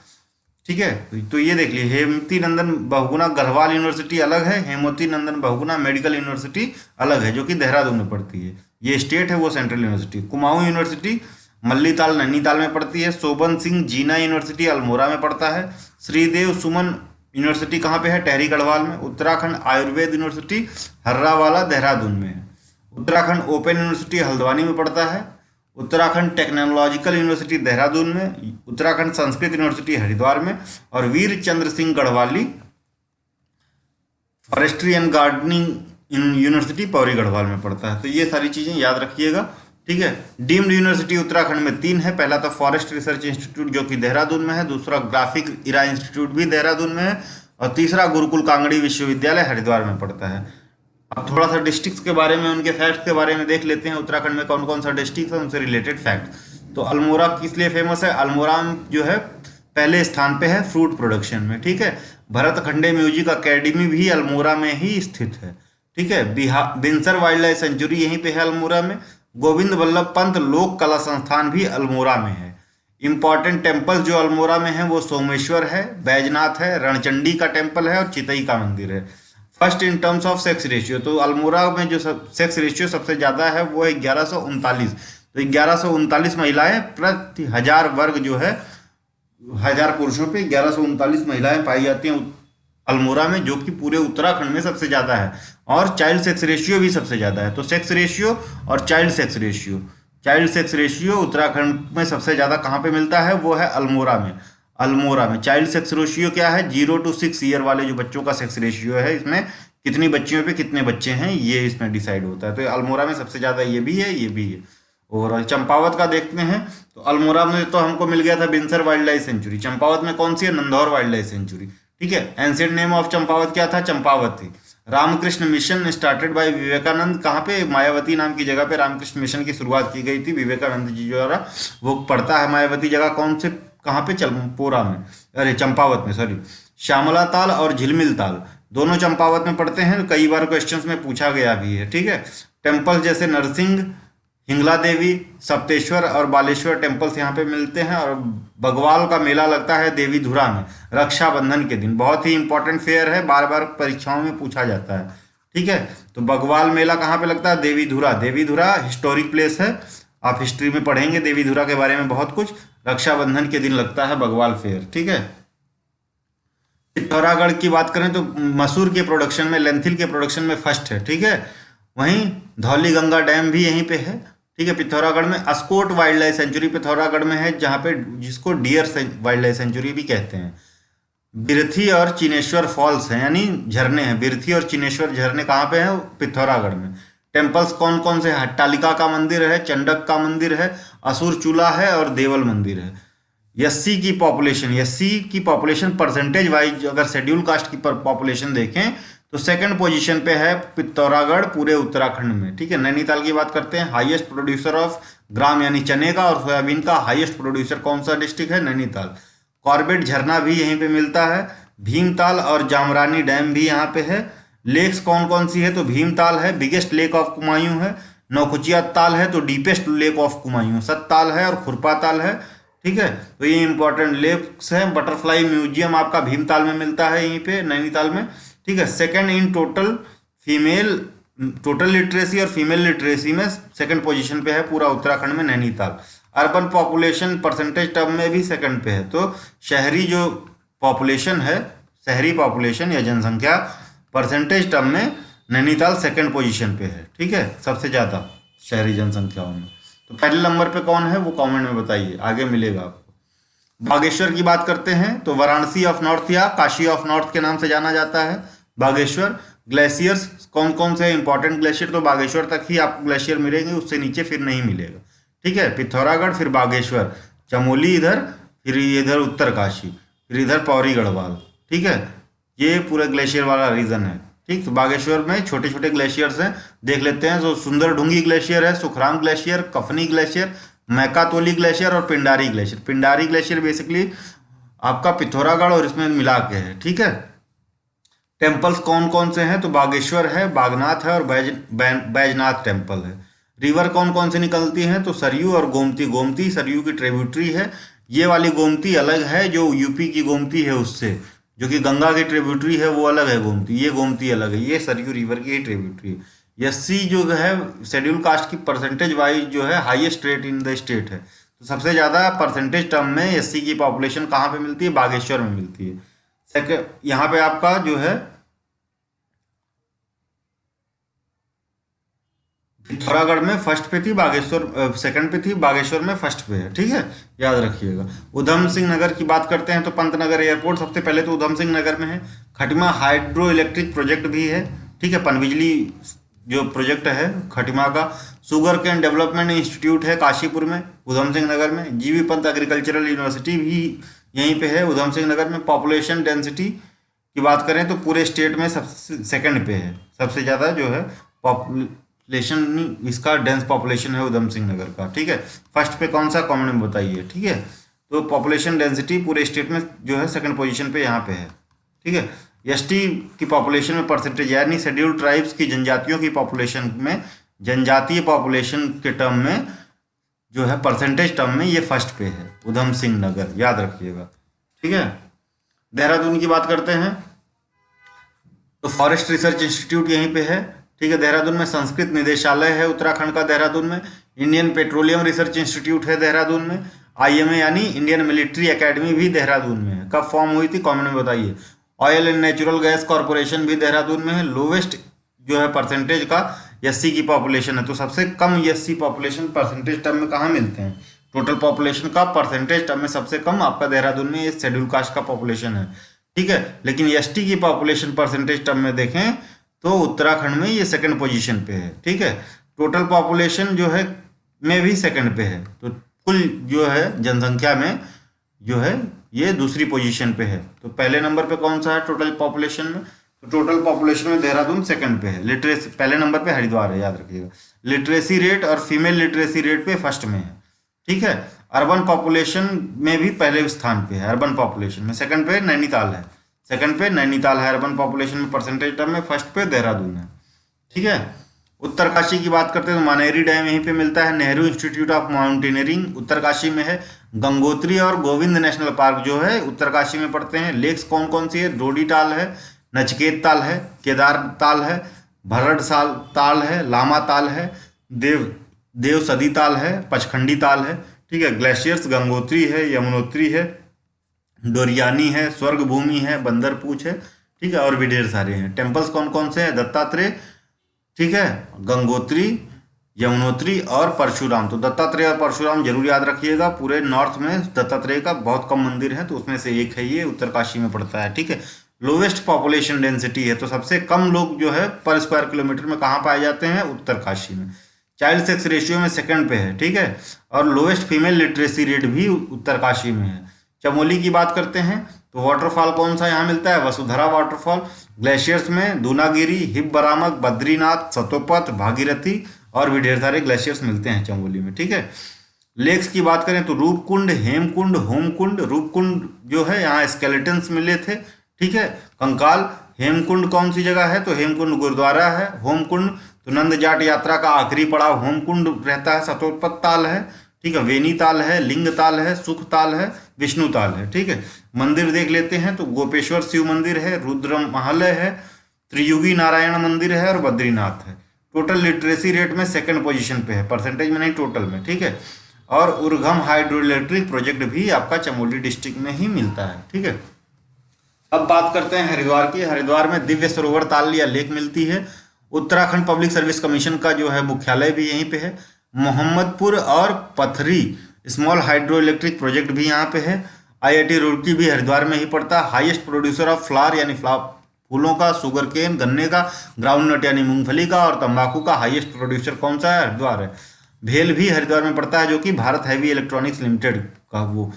ठीक है। तो ये देख लीजिए, हेमवती नंदन बहुगुणा गढ़वाल यूनिवर्सिटी अलग है, हेमवती नंदन बहुगुणा मेडिकल यूनिवर्सिटी अलग है, जो कि देहरादून में पड़ती है। ये स्टेट है, वो central university. Kumaon university Mallital Nainital में पड़ती है। शोभन सिंह जीना यूनिवर्सिटी अल्मोड़ा में पड़ता है। श्रीदेव सुमन यूनिवर्सिटी कहाँ पे है? टेहरी गढ़वाल में। उत्तराखंड आयुर्वेद यूनिवर्सिटी हर्रावाला देहरादून में है। उत्तराखंड ओपन यूनिवर्सिटी हल्द्वानी में पड़ता है। उत्तराखंड टेक्नोलॉजिकल यूनिवर्सिटी देहरादून में। उत्तराखंड संस्कृत यूनिवर्सिटी हरिद्वार में। और Veer Chandra Singh Garhwali forestry and gardening university Pauri Garhwal में पड़ता है। तो ये सारी चीज़ें याद रखिएगा, ठीक है। डीम्ड यूनिवर्सिटी उत्तराखंड में 3 है। पहला तो फॉरेस्ट रिसर्च इंस्टीट्यूट जो कि देहरादून में है, दूसरा ग्राफिक इरा इंस्टीट्यूट भी देहरादून में है, और तीसरा गुरुकुल कांगड़ी विश्वविद्यालय हरिद्वार में पड़ता है। अब थोड़ा सा डिस्ट्रिक्ट्स के बारे में, उनके फैक्ट्स के बारे में देख लेते हैं। उत्तराखंड में कौन कौन सा डिस्ट्रिक्ट है, उनसे रिलेटेड फैक्ट। तो अल्मोड़ा किस लिए फेमस है? अल्मोड़ा जो है पहले स्थान पे है फ्रूट प्रोडक्शन में, ठीक है। भरतखंडे म्यूजिक अकेडमी भी अल्मोड़ा में ही स्थित है, ठीक है। बिनसर वाइल्ड लाइफ सेंचुरी यहीं पे है अल्मोड़ा में। गोविंद वल्लभ पंत लोक कला संस्थान भी अल्मोड़ा में है। इंपॉर्टेंट टेम्पल्स जो अल्मोड़ा में है वो सोमेश्वर है, बैजनाथ है, रणचंडी का टेम्पल है और चितई का मंदिर है। First in terms of sex ratio, तो अल्मोड़ा में जो सेक्स रेशियो सबसे ज़्यादा है वो है 1139। तो 1139 महिलाएं प्रति 1000 वर्ग जो है, 1000 पुरुषों पे 1139 महिलाएं पाई जाती हैं अल्मोड़ा में, जो कि पूरे उत्तराखंड में सबसे ज़्यादा है। और चाइल्ड सेक्स रेशियो भी सबसे ज़्यादा है। तो सेक्स रेशियो और चाइल्ड सेक्स रेशियो उत्तराखंड में सबसे ज़्यादा कहाँ पे मिलता है? वो है अल्मोड़ा में। अल्मोड़ा में चाइल्ड सेक्स रेशियो क्या है? 0 to 6 ईयर वाले जो बच्चों का सेक्स रेशियो है, इसमें कितनी बच्चियों पे कितने बच्चे हैं ये इसमें डिसाइड होता है। तो अल्मोड़ा में सबसे ज़्यादा ये भी है, ये भी है। और चंपावत का देखते हैं, तो अल्मोड़ा में तो हमको मिल गया था बिनसर वाइल्ड लाइफ सेंचुरी। चंपावत में कौन सी है? नंदौर वाइल्ड लाइफ सेंचुरी, ठीक है। एंशिएंट नेम ऑफ चंपावत क्या था? Champawati. Ramakrishna Mission started by Vivekananda, कहाँ पे? मायावती नाम की जगह पे रामकृष्ण मिशन की शुरुआत की गई थी विवेकानंद जी द्वारा। वो पड़ता है मायावती जगह कौन से, कहाँ पे? चंपोरा में, अरे चंपावत में, सॉरी। श्यामला ताल और झिलमिल ताल दोनों चंपावत में पड़ते हैं, कई बार क्वेश्चंस में पूछा गया भी है, ठीक है। टेम्पल्स जैसे नरसिंह, हिंगला देवी, सप्तेश्वर और बालेश्वर टेम्पल्स यहाँ पे मिलते हैं। और बगवाल का मेला लगता है देवी धुरा में रक्षाबंधन के दिन, बहुत ही इंपॉर्टेंट फेयर है, बार बार परीक्षाओं में पूछा जाता है, ठीक है। तो बगवाल मेला कहाँ पे लगता है? देवी धुरा। देवी धुरा हिस्टोरिक प्लेस है, आप हिस्ट्री में पढ़ेंगे देवी धुरा के बारे में बहुत कुछ। रक्षाबंधन के दिन लगता है बगवाल फेयर, ठीक है। पिथौरागढ़ की बात करें तो मसूर के प्रोडक्शन में, लेंथिल के प्रोडक्शन में फर्स्ट है, ठीक है। वहीं धौली गंगा डैम भी यहीं पे है, ठीक है। पिथौरागढ़ में Askot wild life sanctuary Pithoragarh में है, जहाँ पे जिसको डियर वाइल्ड लाइफ सेंचुरी भी कहते हैं। बिरथी और चिनेश्वर फॉल्स हैं, यानी झरने हैं। बिरथी और चिनेश्वर झरने कहाँ पे हैं? पिथौरागढ़ में। टेम्पल्स कौन कौन से? हट्टालिका का मंदिर है, चंडक का मंदिर है, असुर चूल्हा है और देवल मंदिर है। एससी की पॉपुलेशन परसेंटेज वाइज अगर शेड्यूल कास्ट की पॉपुलेशन देखें तो सेकंड पोजीशन पे है पिथौरागढ़ पूरे उत्तराखंड में, ठीक है। नैनीताल की बात करते हैं, हाईएस्ट प्रोड्यूसर ऑफ ग्राम यानी चने का और सोयाबीन का हाईएस्ट प्रोड्यूसर कौन सा डिस्ट्रिक्ट है? नैनीताल। कॉर्बेट झरना भी यहीं पे मिलता है। भीमताल और जामरानी डैम भी यहाँ पे है। लेक्स कौन कौन सी है? तो भीमताल है, बिगेस्ट लेक ऑफ कुमायूं है। नौकुचिया ताल है, तो deepest lake of Kumaon. Sattal है और खुरपा ताल है, ठीक है। तो ये इंपॉर्टेंट लेक्स है। बटरफ्लाई म्यूजियम आपका भीमताल में मिलता है, यहीं पे नैनीताल में, ठीक है। सेकंड इन टोटल लिटरेसी और फीमेल लिटरेसी में सेकंड पोजीशन पे है पूरा उत्तराखंड में Nainital. Urban population percentage term में भी सेकंड पे है। तो शहरी जो पॉपुलेशन है, शहरी पॉपुलेशन या जनसंख्या परसेंटेज टर्म में नैनीताल सेकंड पोजीशन पे है, ठीक है, सबसे ज़्यादा शहरी जनसंख्याओं में। तो पहले नंबर पे कौन है वो कमेंट में बताइए, आगे मिलेगा आपको। बागेश्वर की बात करते हैं तो वाराणसी ऑफ नॉर्थ या काशी ऑफ नॉर्थ के नाम से जाना जाता है बागेश्वर। ग्लेशियर्स कौन कौन से इंपॉर्टेंट ग्लेशियर, तो बागेश्वर तक ही आपको ग्लेशियर मिलेंगे, उससे नीचे फिर नहीं मिलेगा, ठीक है। पिथौरागढ़, फिर बागेश्वर, चमोली इधर, फिर इधर उत्तरकाशी, फिर इधर पौड़ी गढ़वाल, ठीक है। ये पूरा ग्लेशियर वाला रीजन है, ठीक। तो बागेश्वर में छोटे छोटे ग्लेशियर्स हैं, देख लेते हैं। तो सुंदरढुंगी ग्लेशियर है, Sukhram glacier, Kafni glacier, Maiktoli glacier और Pindari glacier. Pindari glacier basically आपका पिथौरागढ़ और इसमें मिला के है, ठीक है। टेम्पल्स कौन कौन से हैं, तो बागेश्वर है, बागनाथ है और बैजनाथ टेम्पल है। रिवर कौन कौन से निकलती हैं, तो सरयू और गोमती। गोमती सरयू की ट्रिब्यूटरी है। ये वाली गोमती अलग है, जो यूपी की गोमती है उससे, जो कि गंगा की ट्रिब्यूटरी है वो अलग है गोमती, ये गोमती अलग है, ये सरयू रिवर की ही ट्रिब्यूटरी है। एससी जो है शेड्यूल कास्ट की परसेंटेज वाइज जो है highest rate in the state है। तो सबसे ज़्यादा परसेंटेज टर्म में एससी की पॉपुलेशन कहाँ पे मिलती है, बागेश्वर में मिलती है। सेकेंड यहाँ पे आपका जो है पिथौरागढ़ में फर्स्ट पे थी, बागेश्वर सेकंड पे थी, बागेश्वर में फर्स्ट पे है, ठीक है, याद रखिएगा। उधम सिंह नगर की बात करते हैं तो पंतनगर एयरपोर्ट सबसे पहले तो उधम सिंह नगर में है। खटिमा हाइड्रो इलेक्ट्रिक प्रोजेक्ट भी है, ठीक है, पनबिजली जो प्रोजेक्ट है खटिमा का। शुगर कैन डेवलपमेंट इंस्टीट्यूट है काशीपुर में, उधम सिंह नगर में। जीवी पंत एग्रीकल्चरल यूनिवर्सिटी भी यहीं पे है उधम सिंह नगर में। पॉपुलेशन डेंसिटी की बात करें तो पूरे स्टेट में सबसे सेकंड पे है, सबसे ज़्यादा जो है पॉपुलेशन इसका डेंस पॉपुलेशन है उधम सिंह नगर का, ठीक है। फर्स्ट पे कौन सा कॉमन में बताइए, ठीक है। तो पॉपुलेशन डेंसिटी पूरे स्टेट में जो है सेकंड पोजीशन पे यहाँ पे है, ठीक है। एसटी की पॉपुलेशन में परसेंटेज यानी शेड्यूल्ड ट्राइब्स की जनजातियों की पॉपुलेशन में, जनजातीय पॉपुलेशन के टर्म में जो है परसेंटेज टर्म में ये फर्स्ट पे है उधम सिंह नगर, याद रखिएगा, ठीक है। देहरादून की बात करते हैं तो फॉरेस्ट रिसर्च इंस्टीट्यूट यहीं पे है, ठीक है। देहरादून में संस्कृत निदेशालय है उत्तराखंड का देहरादून में। इंडियन पेट्रोलियम रिसर्च इंस्टीट्यूट है देहरादून में। आईएमए यानी इंडियन मिलिट्री एकेडमी भी देहरादून में है। कब फॉर्म हुई थी कॉमन में बताइए। Oil and natural gas corporation भी देहरादून में है। लोवेस्ट जो है परसेंटेज का एससी की पॉपुलेशन है, तो सबसे कम एससी पॉपुलेशन परसेंटेज टर्म में कहाँ मिलते हैं, टोटल पॉपुलेशन का परसेंटेज टर्म में सबसे कम आपका देहरादून में ये शेड्यूल कास्ट का पॉपुलेशन है, ठीक है। लेकिन एसटी की पॉपुलेशन परसेंटेज टर्म में देखें तो उत्तराखंड में ये सेकंड पोजीशन पे है, ठीक है। टोटल पॉपुलेशन जो है में भी सेकंड पे है, तो कुल जो है जनसंख्या में जो है ये दूसरी पोजीशन पे है। तो पहले नंबर पे कौन सा है टोटल पॉपुलेशन में, तो टोटल पॉपुलेशन में देहरादून सेकंड पे है। लिटरेसी पहले नंबर पे हरिद्वार है, याद रखिएगा। लिटरेसी रेट और फीमेल लिटरेसी रेट पे फर्स्ट में है, ठीक है। अर्बन पॉपुलेशन में भी पहले स्थान पे है, अर्बन पॉपुलेशन में। सेकंड पे नैनीताल है, सेकंड पे नैनीताल है अर्बन पॉपुलेशन में परसेंटेज टर्म में। फर्स्ट पे देहरादून है, ठीक है। उत्तरकाशी की बात करते हैं तो मानेरी डैम यहीं पे मिलता है। Nehru institute of mountaineering Uttarkashi में है। गंगोत्री और गोविंद नेशनल पार्क जो है उत्तरकाशी में पड़ते हैं। लेक्स कौन कौन सी है, डोडी ताल है, नचकेत ताल है, केदार ताल है, भरड़ साल ताल है, लामा ताल है, देव सदी ताल है, पचखंडी ताल है, ठीक है। ग्लेशियर्स गंगोत्री है, यमुनोत्री है, डोरियानी है, स्वर्ग भूमि है, बंदरपूछ है, ठीक है, और भी ढेर सारे हैं। टेम्पल्स कौन कौन से हैं, दत्तात्रेय, ठीक है, गंगोत्री, यमुनोत्री और परशुराम। तो दत्तात्रेय और परशुराम जरूर याद रखिएगा। पूरे नॉर्थ में दत्तात्रेय का बहुत कम मंदिर है, तो उसमें से एक है, ये उत्तरकाशी में पड़ता है, ठीक है। लोवेस्ट पॉपुलेशन डेंसिटी है, तो सबसे कम लोग जो है पर स्क्वायर किलोमीटर में कहाँ पाए जाते हैं, उत्तरकाशी में। चाइल्ड सेक्स रेशियो में सेकंड पे है, ठीक है। और लोवेस्ट फीमेल लिटरेसी रेट भी उत्तरकाशी में है। चमोली की बात करते हैं तो वाटरफॉल कौन सा यहाँ मिलता है, वसुधरा वाटरफॉल। ग्लेशियर्स में दूनागिरी, हिब बरामक, बद्रीनाथ, सतोपथ, भागीरथी और भी ढेर सारे ग्लेशियर्स मिलते हैं चमोली में, ठीक है। लेक्स की बात करें तो रूपकुंड, हेमकुंड, होमकुंड। रूपकुंड जो है यहाँ स्केलेटन्स मिले थे, ठीक है। कंकाल। हेमकुंड कौन सी जगह है, तो हेमकुंड गुरुद्वारा है। होमकुंड तो नंद जाट यात्रा का आखिरी पड़ाव होमकुंड रहता है। सतोपथ ताल है, ठीक है। वेनी ताल है, लिंग ताल है, सुख ताल है, विष्णु ताल है, ठीक है। मंदिर देख लेते हैं तो गोपेश्वर शिव मंदिर है, रुद्र महल है, त्रियुगी नारायण मंदिर है और बद्रीनाथ है। टोटल लिटरेसी रेट में सेकंड पोजीशन पे है, परसेंटेज में नहीं, टोटल में, ठीक है। और उर्गम हाइड्रो इलेक्ट्रिक प्रोजेक्ट भी आपका चमोली डिस्ट्रिक्ट में ही मिलता है, ठीक है। अब बात करते हैं हरिद्वार की। हरिद्वार में दिव्य सरोवर ताल या लेक मिलती है। उत्तराखंड पब्लिक सर्विस कमीशन का जो है मुख्यालय भी यहीं पे है। मोहम्मदपुर और पथरी स्मॉल हाइड्रो इलेक्ट्रिक प्रोजेक्ट भी यहाँ पे है। IIT रुड़की भी हरिद्वार में ही पड़ता है। हाईएस्ट प्रोड्यूसर ऑफ फ्लावर यानी फूलों का, शुगर केन गन्ने का, ग्राउंड नट यानी मूंगफली का, और तंबाकू का हाईएस्ट प्रोड्यूसर कौन सा है? हरिद्वार है। भेल भी हरिद्वार में पड़ता है, जो कि भारत हैवी इलेक्ट्रॉनिक्स लिमिटेड का वो।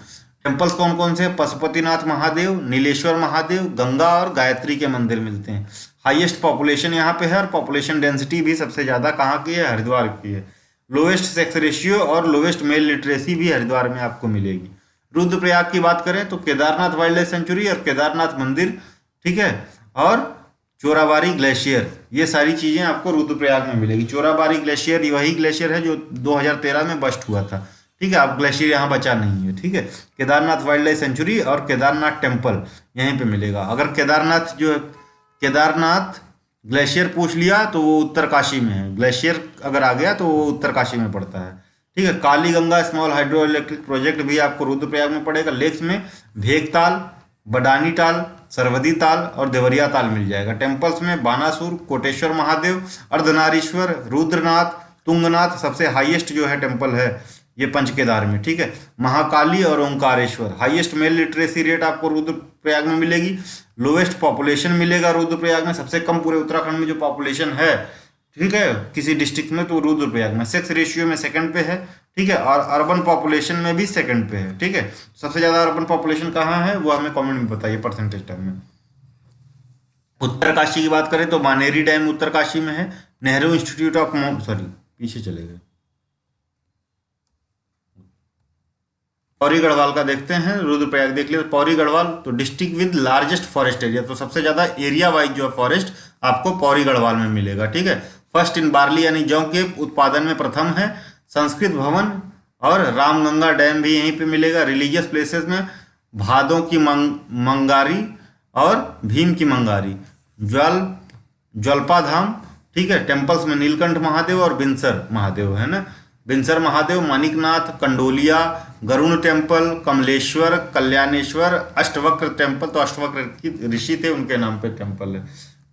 टेम्पल्स कौन कौन से? पशुपतिनाथ महादेव, नीलेश्वर महादेव, गंगा और गायत्री के मंदिर मिलते हैं। हाईएस्ट पॉपुलेशन यहाँ पे है, और पॉपुलेशन डेंसिटी भी सबसे ज़्यादा कहाँ की है? हरिद्वार की है। लोवेस्ट सेक्स रेशियो और लोवेस्ट मेल लिटरेसी भी हरिद्वार में आपको मिलेगी। रुद्रप्रयाग की बात करें तो केदारनाथ वाइल्ड लाइफ सेंचुरी और केदारनाथ मंदिर, ठीक है, और चोराबारी ग्लेशियर, ये सारी चीज़ें आपको रुद्रप्रयाग में मिलेगी। चोराबारी ग्लेशियर वही ग्लेशियर है जो 2013 में बस्ट हुआ था, ठीक है। अब ग्लेशियर यहाँ बचा नहीं है, ठीक है। केदारनाथ वाइल्ड लाइफ सेंचुरी और केदारनाथ टेम्पल यहीं पे मिलेगा। अगर केदारनाथ ग्लेशियर पूछ लिया तो वो उत्तरकाशी में है। ग्लेशियर अगर आ गया तो वो उत्तरकाशी में पड़ता है, ठीक है। Kali Ganga small hydro electric project भी आपको रुद्रप्रयाग में पड़ेगा। लेक्स में भेगताल, बडानी ताल, सरवदी ताल और देवरिया ताल मिल जाएगा। टेम्पल्स में बानासुर, कोटेश्वर महादेव, अर्धनारीश्वर, रुद्रनाथ, तुंगनाथ, सबसे हाईएस्ट जो है टेम्पल है ये पंचकेदार में, ठीक है। महाकाली और Omkareshwar. Highest mail literacy rate आपको रुद्रप्रयाग में मिलेगी। लोवेस्ट पॉपुलेशन मिलेगा रुद्रप्रयाग में, सबसे कम पूरे उत्तराखंड में जो पॉपुलेशन है, ठीक है, किसी डिस्ट्रिक्ट में, तो रुद्रप्रयाग में। सेक्स रेशियो में सेकंड पे है, ठीक है, और अर्बन पॉपुलेशन में भी सेकंड पे है, ठीक है। सबसे ज्यादा अर्बन पॉपुलेशन कहाँ है वो हमें कमेंट में बताइए परसेंटेज टर्म में। उत्तरकाशी की बात करें तो मानेरी डैम उत्तरकाशी में है। नेहरू इंस्टीट्यूट ऑफ पीछे चले गए। पौरी गढ़वाल का देखते हैं, रुद्रप्रयाग देख लिया। पौरी गढ़वाल तो district with largest forest area, तो सबसे ज्यादा एरिया वाइज जो है फॉरेस्ट आपको पौरी गढ़वाल में मिलेगा, ठीक है। फर्स्ट इन बार्ली यानी जौ के उत्पादन में प्रथम है। संस्कृत भवन और रामगंगा डैम भी यहीं पे मिलेगा। रिलीजियस प्लेसेस में भादों की मंगारी और भीम की मंगारी, ज्वल्पा धाम, ठीक है। टेम्पल्स में नीलकंठ महादेव और बिनसर महादेव है ना। बिनसर महादेव, मानिकनाथ, कंडोलिया, गरुण टेम्पल, कमलेश्वर, कल्याणेश्वर, अष्टवक्र टेम्पल, तो अष्टवक्र ऋषि थे उनके नाम पे टेम्पल है।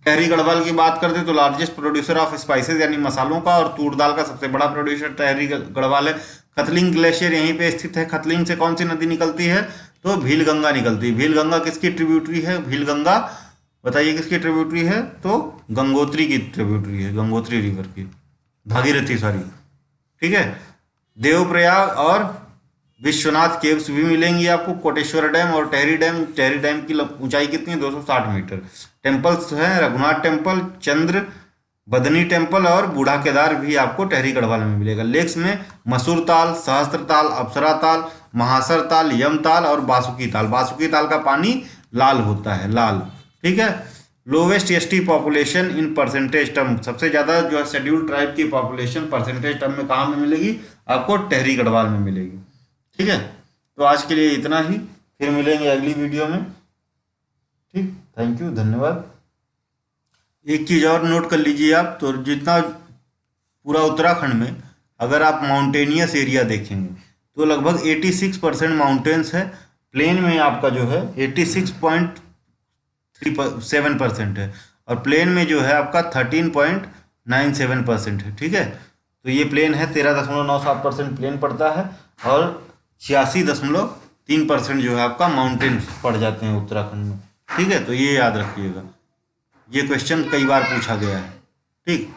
टहरी गढ़वाल की बात करते तो लार्जेस्ट प्रोड्यूसर ऑफ स्पाइसेस यानी मसालों का और तूर दाल का सबसे बड़ा प्रोड्यूसर टहरी गढ़वाल है। खतलिंग ग्लेशियर यहीं पे स्थित है। खतलिंग से कौन सी नदी निकलती है? तो भीलगंगा निकलती है। भीलगंगा किसकी ट्रिब्यूटरी है? भीलगंगा बताइए किसकी ट्रिब्यूटरी है? तो गंगोत्री की ट्रिब्यूटरी है, गंगोत्री रिवर की, भागीरथी सॉरी, ठीक है। देवप्रयाग और विश्वनाथ केव्स भी मिलेंगी आपको। कोटेश्वर डैम और टहरी डैम की ऊंचाई कितनी है? 260 मीटर। टेम्पल्स हैं रघुनाथ टेम्पल, चंद्र बदनी टेम्पल और बूढ़ा केदार भी आपको टहरी गढ़वाल में मिलेगा। लेक्स में मसूर ताल, सहस्त्र ताल, अप्सरा ताल, महासर ताल, यम ताल और बासुकी ताल। बासुकी ताल का पानी लाल होता है, लाल, ठीक है। Lowest ST population in percentage term, सबसे ज़्यादा जो है शेड्यूल्ड ट्राइब की पॉपुलेशन परसेंटेज टर्म में कहाँ में मिलेगी? आपको टहरी गढ़वाल में मिलेगी, ठीक है। तो आज के लिए इतना ही, फिर मिलेंगे अगली वीडियो में, ठीक। थैंक यू, धन्यवाद। एक चीज़ और नोट कर लीजिए आप, तो जितना पूरा उत्तराखंड में अगर आप माउंटेनियस एरिया देखेंगे तो लगभग 86% माउंटेन्स है। प्लेन में आपका जो है 86.37% है, और प्लेन में जो है आपका 13.97% है, ठीक है। तो ये प्लेन है, 13.97% प्लेन पड़ता है, और 86.3% जो है आपका माउंटेन्स पड़ जाते हैं उत्तराखंड में, ठीक है। तो ये याद रखिएगा, ये क्वेश्चन कई बार पूछा गया है, ठीक।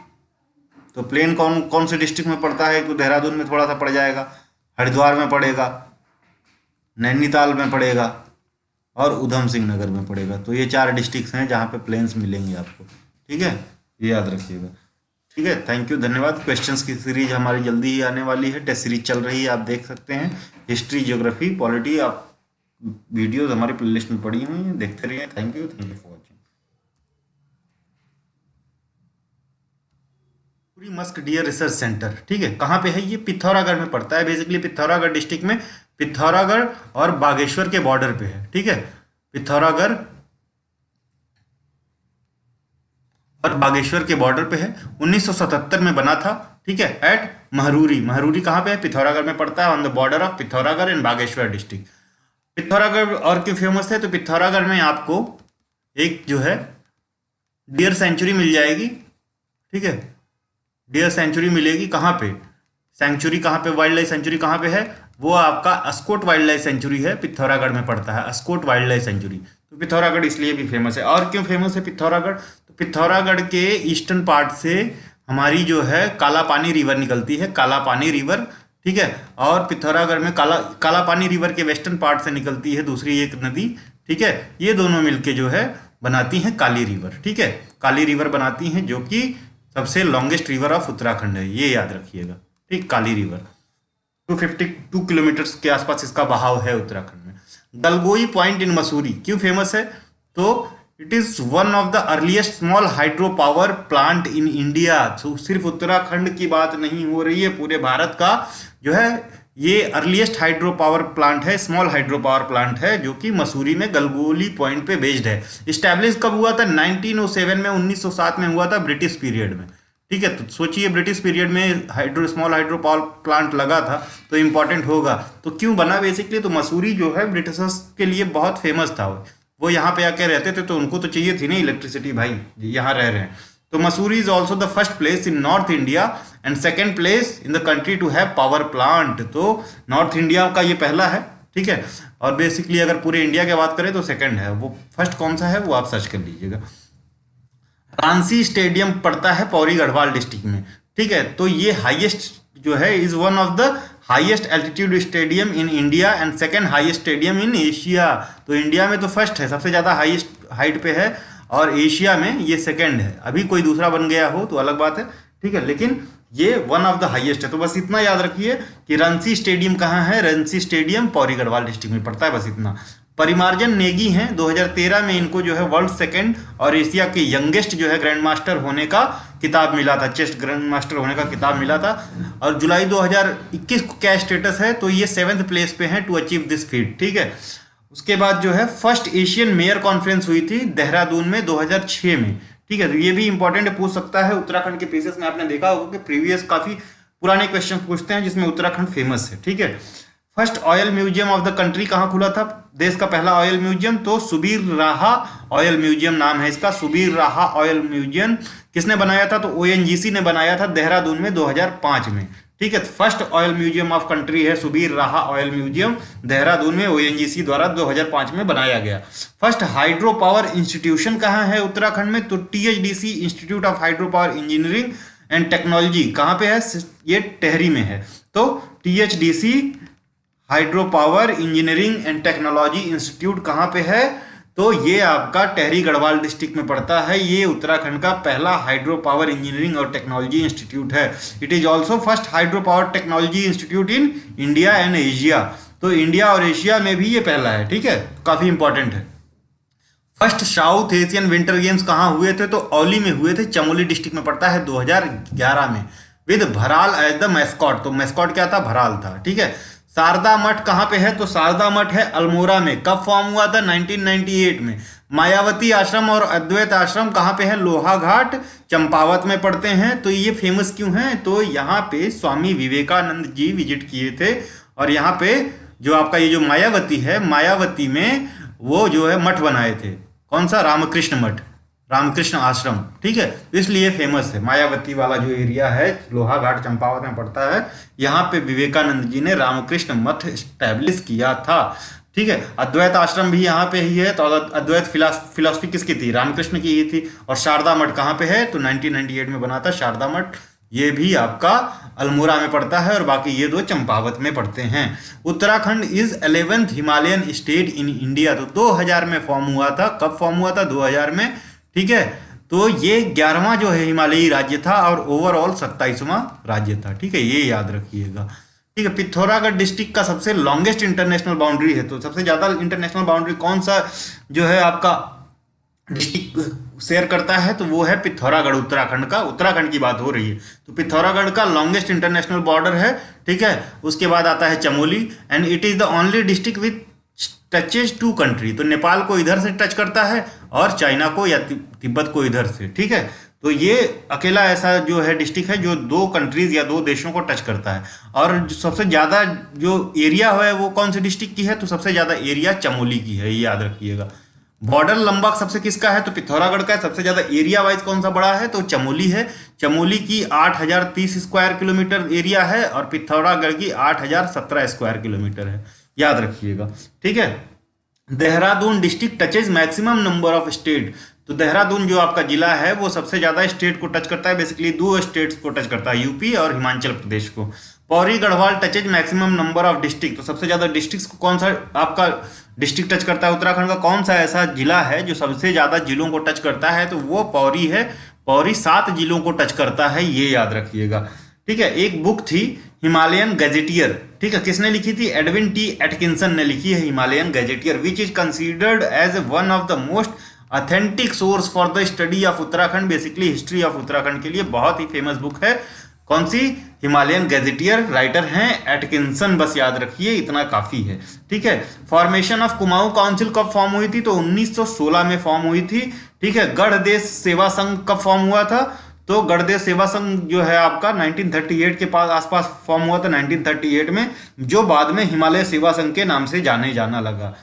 तो प्लेन कौन कौन से डिस्ट्रिक्ट में पड़ता है? तो देहरादून में थोड़ा सा पड़ जाएगा, हरिद्वार में पड़ेगा, नैनीताल में पड़ेगा और उधम सिंह नगर में पड़ेगा। तो ये 4 डिस्ट्रिक्ट्स हैं जहाँ पे प्लेन्स मिलेंगे आपको, ठीक है, ये याद रखिएगा, ठीक है। थैंक यू, धन्यवाद। क्वेश्चंस की सीरीज हमारी जल्दी ही आने वाली है, टेस्ट सीरीज चल रही है, आप देख सकते हैं। हिस्ट्री, ज्योग्राफी, पॉलिटी, आप वीडियोज हमारी प्लेलिस्ट में पड़ी हुई हैं, देखते रहिए। Thank you for watching. पूरी मस्क डियर रिसर्च सेंटर, ठीक है, कहाँ पे है? ये पिथौरागढ़ में पड़ता है। बेसिकली पिथौरागढ़ डिस्ट्रिक्ट में, पिथौरागढ़ और बागेश्वर के बॉर्डर पे है, ठीक है। पिथौरागढ़ और बागेश्वर के बॉर्डर पे है। 1977 में बना था, ठीक है, एट महरूरी। महरूरी कहाँ पे है? पिथौरागढ़ में पड़ता है, on the border of Pithoragarh and Bageshwar district. Pithoragarh और क्यों फेमस है? तो पिथौरागढ़ में आपको एक जो है डियर सेंचुरी मिल जाएगी, ठीक है। डियर सेंचुरी मिलेगी कहाँ पे? सेंचुरी कहाँ पे? वाइल्ड लाइफ सेंचुरी कहाँ पे है? वो आपका अस्कोट वाइल्ड लाइफ सेंचुरी है, पिथौरागढ़ में पड़ता है, अस्कोट वाइल्ड लाइफ सेंचुरी। तो पिथौरागढ़ इसलिए भी फेमस है। और क्यों फेमस है पिथौरागढ़? तो पिथौरागढ़ के ईस्टर्न पार्ट से हमारी जो है काला पानी रिवर निकलती है, काला पानी रिवर, ठीक है। और पिथौरागढ़ में काला पानी रिवर के वेस्टर्न पार्ट से निकलती है दूसरी एक नदी, ठीक है। ये दोनों मिलके जो है बनाती हैं काली रिवर, ठीक है। काली रिवर बनाती हैं, जो कि सबसे लॉन्गेस्ट रिवर ऑफ उत्तराखंड है, ये याद रखिएगा, ठीक। काली रिवर 252 किलोमीटर के आसपास इसका बहाव है उत्तराखंड में। गलगोई पॉइंट इन मसूरी क्यों फेमस है? तो it is one of the earliest small hydro power plant in India. तो सिर्फ उत्तराखंड की बात नहीं हो रही है, पूरे भारत का जो है ये अर्लीस्ट हाइड्रो पावर प्लांट है, स्मॉल हाइड्रो पावर प्लांट है, जो कि मसूरी में गलगोली पॉइंट पे बेस्ड है। इस्टेब्लिश कब हुआ था? 1907 में, 1907 में हुआ था, ब्रिटिश पीरियड में, ठीक है। तो सोचिए ब्रिटिश पीरियड में स्मॉल हाइड्रो पावर प्लांट लगा था, तो इंपॉर्टेंट होगा। तो क्यों बना बेसिकली? तो मसूरी जो है ब्रिटिशर्स के लिए बहुत फेमस था। वो यहाँ पे आके रहते थे, तो उनको तो चाहिए थी ना इलेक्ट्रिसिटी, भाई यहाँ रह रहे हैं। तो Mussoorie is also the first place in north India and second place in the country to have power plant. तो नॉर्थ इंडिया का ये पहला है, ठीक है। और बेसिकली अगर पूरे इंडिया की बात करें तो सेकंड है। वो फर्स्ट कौन सा है वो आप सर्च कर लीजिएगा। रांसी स्टेडियम पड़ता है पौड़ी गढ़वाल डिस्ट्रिक्ट में, ठीक है। तो ये हाईएस्ट जो है is one of the highest altitude stadium in India and second highest stadium in Asia. तो इंडिया में तो फर्स्ट है, सबसे ज़्यादा हाईएस्ट हाइट पे है, और एशिया में ये सेकंड है। अभी कोई दूसरा बन गया हो तो अलग बात है, ठीक है, लेकिन ये वन ऑफ द हाईएस्ट है। तो बस इतना याद रखिए कि रंसी स्टेडियम कहाँ है। रंसी स्टेडियम पौड़ी गढ़वाल डिस्ट्रिक्ट में पड़ता है, बस इतना। परिमार्जन नेगी हैं, 2013 में इनको जो है वर्ल्ड सेकंड और एशिया के यंगेस्ट जो है ग्रैंड मास्टर होने का किताब मिला था, चेस्ट ग्रैंड मास्टर होने का किताब मिला था। और जुलाई 2021 को क्या स्टेटस है? तो ये 7th प्लेस पे हैं टू अचीव दिस फीट, ठीक है। उसके बाद जो है फर्स्ट एशियन मेयर कॉन्फ्रेंस हुई थी देहरादून में 2006 में, ठीक है। तो ये भी इंपॉर्टेंट पूछ सकता है उत्तराखंड के पीसेस में। आपने देखा होगा कि प्रीवियस काफी पुराने क्वेश्चन पूछते हैं जिसमें उत्तराखंड फेमस है, ठीक है। First oil museum of the country कहाँ खुला था? देश का पहला ऑयल म्यूजियम तो सुबीर राहा ऑयल म्यूजियम नाम है इसका। सुबीर राहा ऑयल म्यूजियम किसने बनाया था? तो ONGC ने बनाया था देहरादून में 2005 में, ठीक है। First oil museum of country है सुबीर राहा ऑयल म्यूजियम, देहरादून में ONGC द्वारा 2005 में बनाया गया। फर्स्ट हाइड्रो पावर इंस्टीट्यूशन कहाँ है उत्तराखंड में? तो THDC institute of hydro power engineering and technology कहाँ पे है? ये टेहरी में है। तो THDC hydro power engineering and technology institute कहाँ पे है? तो ये आपका टेहरी गढ़वाल डिस्ट्रिक्ट में पड़ता है। ये उत्तराखंड का पहला हाइड्रो पावर इंजीनियरिंग और टेक्नोलॉजी इंस्टीट्यूट है। It is also first hydro power technology institute in India and Asia. तो इंडिया और एशिया में भी ये पहला है, ठीक है, काफी इंपॉर्टेंट है। First south Asian winter games कहाँ हुए थे? तो औली में हुए थे, चमोली डिस्ट्रिक्ट में पड़ता है, 2011 में, with bharal as the mascot. तो मैस्कॉट क्या था? भराल था, ठीक है। शारदा मठ कहाँ पे है? तो शारदा मठ है अल्मोड़ा में। कब फॉर्म हुआ था? 1998 में। मायावती आश्रम और अद्वैत आश्रम कहाँ पे है? लोहाघाट चंपावत में पड़ते हैं। तो ये फेमस क्यों हैं? तो यहाँ पे स्वामी विवेकानंद जी विजिट किए थे, और यहाँ पे जो आपका ये जो मायावती है, मायावती में वो जो है मठ बनाए थे। कौन सा? रामकृष्ण मठ, रामकृष्ण आश्रम, ठीक है। इसलिए फेमस है। मायावती वाला जो एरिया है लोहाघाट चंपावत में पड़ता है, यहाँ पे विवेकानंद जी ने रामकृष्ण मठ स्टैब्लिश किया था, ठीक है। अद्वैत आश्रम भी यहाँ पे ही है। तो अद्वैत फिलॉसफी किसकी थी? रामकृष्ण की ही थी। और शारदा मठ कहाँ पे है? तो 1998 में बना था शारदा मठ। ये भी आपका अल्मोड़ा में पड़ता है, और बाकी ये दो चंपावत में पड़ते हैं। Uttarakhand is 11th Himalayan state in India. तो 2000 में फॉर्म हुआ था। कब फॉर्म हुआ था? 2000 में, ठीक है। तो ये 11वां जो है हिमालयी राज्य था, और ओवरऑल 27वां राज्य था, ठीक है, ये याद रखिएगा, ठीक है। पिथौरागढ़ डिस्ट्रिक्ट का सबसे लॉन्गेस्ट इंटरनेशनल बाउंड्री है। तो सबसे ज्यादा इंटरनेशनल बाउंड्री कौन सा जो है आपका डिस्ट्रिक्ट शेयर करता है? तो वो है पिथौरागढ़, उत्तराखंड का। उत्तराखंड की बात हो रही है तो पिथौरागढ़ का लॉन्गेस्ट इंटरनेशनल बॉर्डर है, ठीक है। उसके बाद आता है Chamoli, and it is the only district with touches 2 country. तो नेपाल को इधर से टच करता है और चाइना को या तिब्बत को इधर से, ठीक है। तो ये अकेला ऐसा जो है डिस्ट्रिक्ट है जो 2 कंट्रीज या 2 देशों को टच करता है। और जो सबसे ज़्यादा जो एरिया है वो कौन से डिस्ट्रिक्ट की है? तो सबसे ज़्यादा एरिया चमोली की है, ये याद रखिएगा। बॉर्डर लंबा सबसे किसका है? तो पिथौरागढ़ का है। सबसे ज्यादा एरिया वाइज कौन सा बड़ा है? तो चमोली है। चमोली की 8030 स्क्वायर किलोमीटर एरिया है और पिथौरागढ़ की 8017 स्क्वायर किलोमीटर है, याद रखिएगा, ठीक है। Dehradun district touches maximum number of state, तो देहरादून जो आपका जिला है वो सबसे ज्यादा स्टेट को टच करता है, बेसिकली 2 स्टेट्स को टच करता है, यूपी और हिमाचल प्रदेश को। Pauri Garhwal touches maximum number of district, तो सबसे ज्यादा डिस्ट्रिक्ट को कौन सा आपका डिस्ट्रिक्ट टच करता है? उत्तराखंड का कौन सा ऐसा जिला है जो सबसे ज्यादा जिलों को टच करता है? तो वो पौड़ी है। पौड़ी 7 जिलों को टच करता है, ये याद रखिएगा, ठीक है। एक बुक थी हिमालयन गैजेटियर, ठीक है, किसने लिखी थी? एडविन टी एटकिंसन ने लिखी है Himalayan Gazetteer, which is considered as one of the most authentic source for the study of Uttarakhand, basically history of Uttarakhand के लिए बहुत ही फेमस बुक है। कौन सी? हिमालयन गैजेटियर, राइटर हैं एटकिंसन, बस याद रखिए, इतना काफी है, ठीक है। फॉर्मेशन ऑफ कुमाऊं काउंसिल कब फॉर्म हुई थी? तो 1916 में फॉर्म हुई थी, ठीक है। गढ़देश सेवा संघ कब फॉर्म हुआ था? तो गढ़देश सेवा संघ जो है आपका 1938 के पास आसपास फॉर्म हुआ था, 1938 में, जो बाद में हिमालय सेवा संघ के नाम से जाना लगा,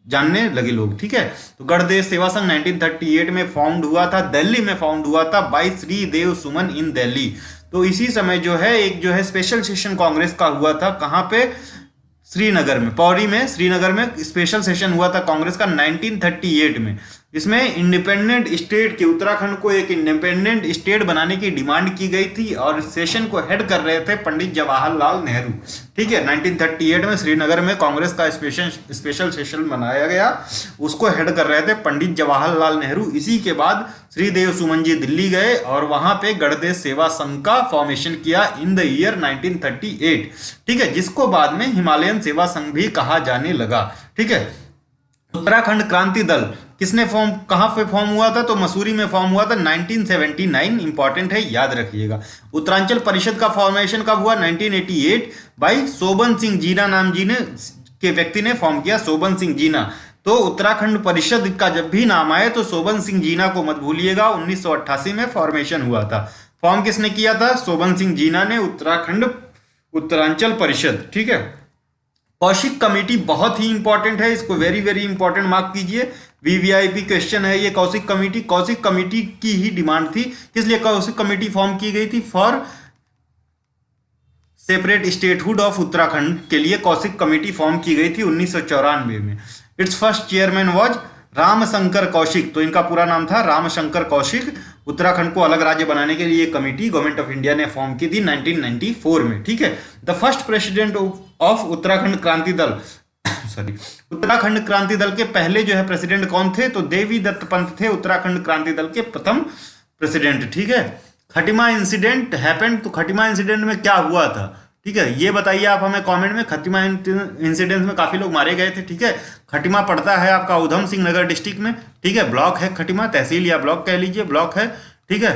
जानने लगे लोग, ठीक है। तो गढ़देश सेवा संघ 1938 में फॉर्म्ड हुआ था, दिल्ली में फॉर्म्ड हुआ था बाय श्री देव सुमन इन दिल्ली। तो इसी समय जो है एक जो है स्पेशल सेशन कांग्रेस का हुआ था, कहां पे? श्रीनगर में, पौड़ी में, श्रीनगर में स्पेशल सेशन हुआ था कांग्रेस का 1938 में। इसमें इंडिपेंडेंट स्टेट के उत्तराखंड को एक इंडिपेंडेंट स्टेट बनाने की डिमांड की गई थी और सेशन को हेड कर रहे थे पंडित जवाहरलाल नेहरू, ठीक है। 1938 में श्रीनगर में कांग्रेस का स्पेशल सेशन बनाया गया, उसको हेड कर रहे थे पंडित जवाहरलाल नेहरू। इसी के बाद श्रीदेव सुमन जी दिल्ली गए और वहां पे गढ़देश सेवा संघ का फॉर्मेशन किया इन द ईयर 1938, ठीक है, जिसको बाद में हिमालयन सेवा संघ भी कहा जाने लगा, ठीक है। उत्तराखंड क्रांति दल किसने कहां पे फॉर्म हुआ था? तो मसूरी में फॉर्म हुआ था 1979, इंपॉर्टेंट है, याद रखिएगा। उत्तरांचल परिषद का फॉर्मेशन कब हुआ? 1988 बाई सोबन सिंह जीना नाम जी ने के व्यक्ति ने फॉर्म किया, सोबन सिंह जीना। तो उत्तराखंड परिषद का जब भी नाम आए तो सोबन सिंह जीना को मत भूलिएगा। 1988 में फॉर्मेशन हुआ था। फॉर्म किसने किया था? सोबन सिंह जीना ने उत्तरांचल परिषद, ठीक है। कौशिक कमेटी बहुत ही इंपॉर्टेंट है, इसको वेरी वेरी इंपॉर्टेंट मार्क कीजिए, वीवीआईपी क्वेश्चन है ये। कौशिक कमेटी की ही डिमांड थी। किस लिए कौशिक कमेटी फॉर्म की गई थी? For separate statehood of Uttarakhand के लिए कौशिक कमेटी फॉर्म की गई थी 1994 में। It's first chairman was Ramshankar Kaushik, तो इनका पूरा नाम था रामशंकर कौशिक। उत्तराखंड को अलग राज्य बनाने के लिए कमेटी गवर्नमेंट ऑफ इंडिया ने फॉर्म की थी 1994 में, ठीक है। The first president of Uttarakhand Kranti Dal sorry Uttarakhand Kranti Dal के पहले जो है प्रेसिडेंट कौन थे? तो देवी दत्त पंत थे उत्तराखंड क्रांति दल के प्रथम प्रेसिडेंट, ठीक है। खटिमा इंसिडेंट हैपेंड, तो खटिमा इंसिडेंट में क्या हुआ था, ठीक है, ये बताइए आप हमें कमेंट में। खटिमा इंसिडेंट में काफी लोग मारे गए थे, ठीक है। खटिमा पड़ता है आपका उधम सिंह नगर डिस्ट्रिक्ट में, ठीक है। ब्लॉक है खटिमा, तहसील या ब्लॉक कह लीजिए, ब्लॉक है, ठीक है।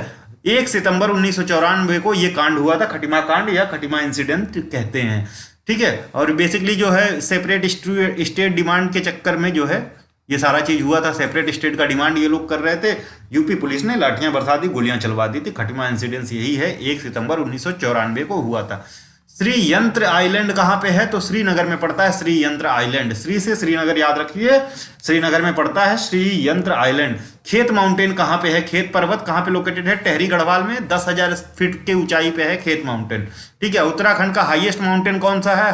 1 सितंबर 1994 को ये कांड हुआ था, खटिमा कांड या खटिमा इंसिडेंट कहते हैं, ठीक है। और बेसिकली जो है सेपरेट स्टेट डिमांड के चक्कर में जो है ये सारा चीज हुआ था। सेपरेट स्टेट का डिमांड ये लोग कर रहे थे, यूपी पुलिस ने लाठियां बरसा दी, गोलियां चलवा दी थी। खटिमा इंसिडेंस यही है, 1 सितंबर 1994 को हुआ था। श्री यंत्र आइलैंड कहाँ पे है? तो श्रीनगर में पड़ता है श्री यंत्र आइलैंड। श्री से श्रीनगर याद रखिए, श्रीनगर में पड़ता है श्री यंत्र आइलैंड। खेत माउंटेन कहाँ पे है? खेत पर्वत कहाँ पे लोकेटेड है? टेहरी गढ़वाल में 10,000 फीट के ऊंचाई पे है खेत माउंटेन, ठीक है। उत्तराखंड का हाईएस्ट माउंटेन कौन सा है?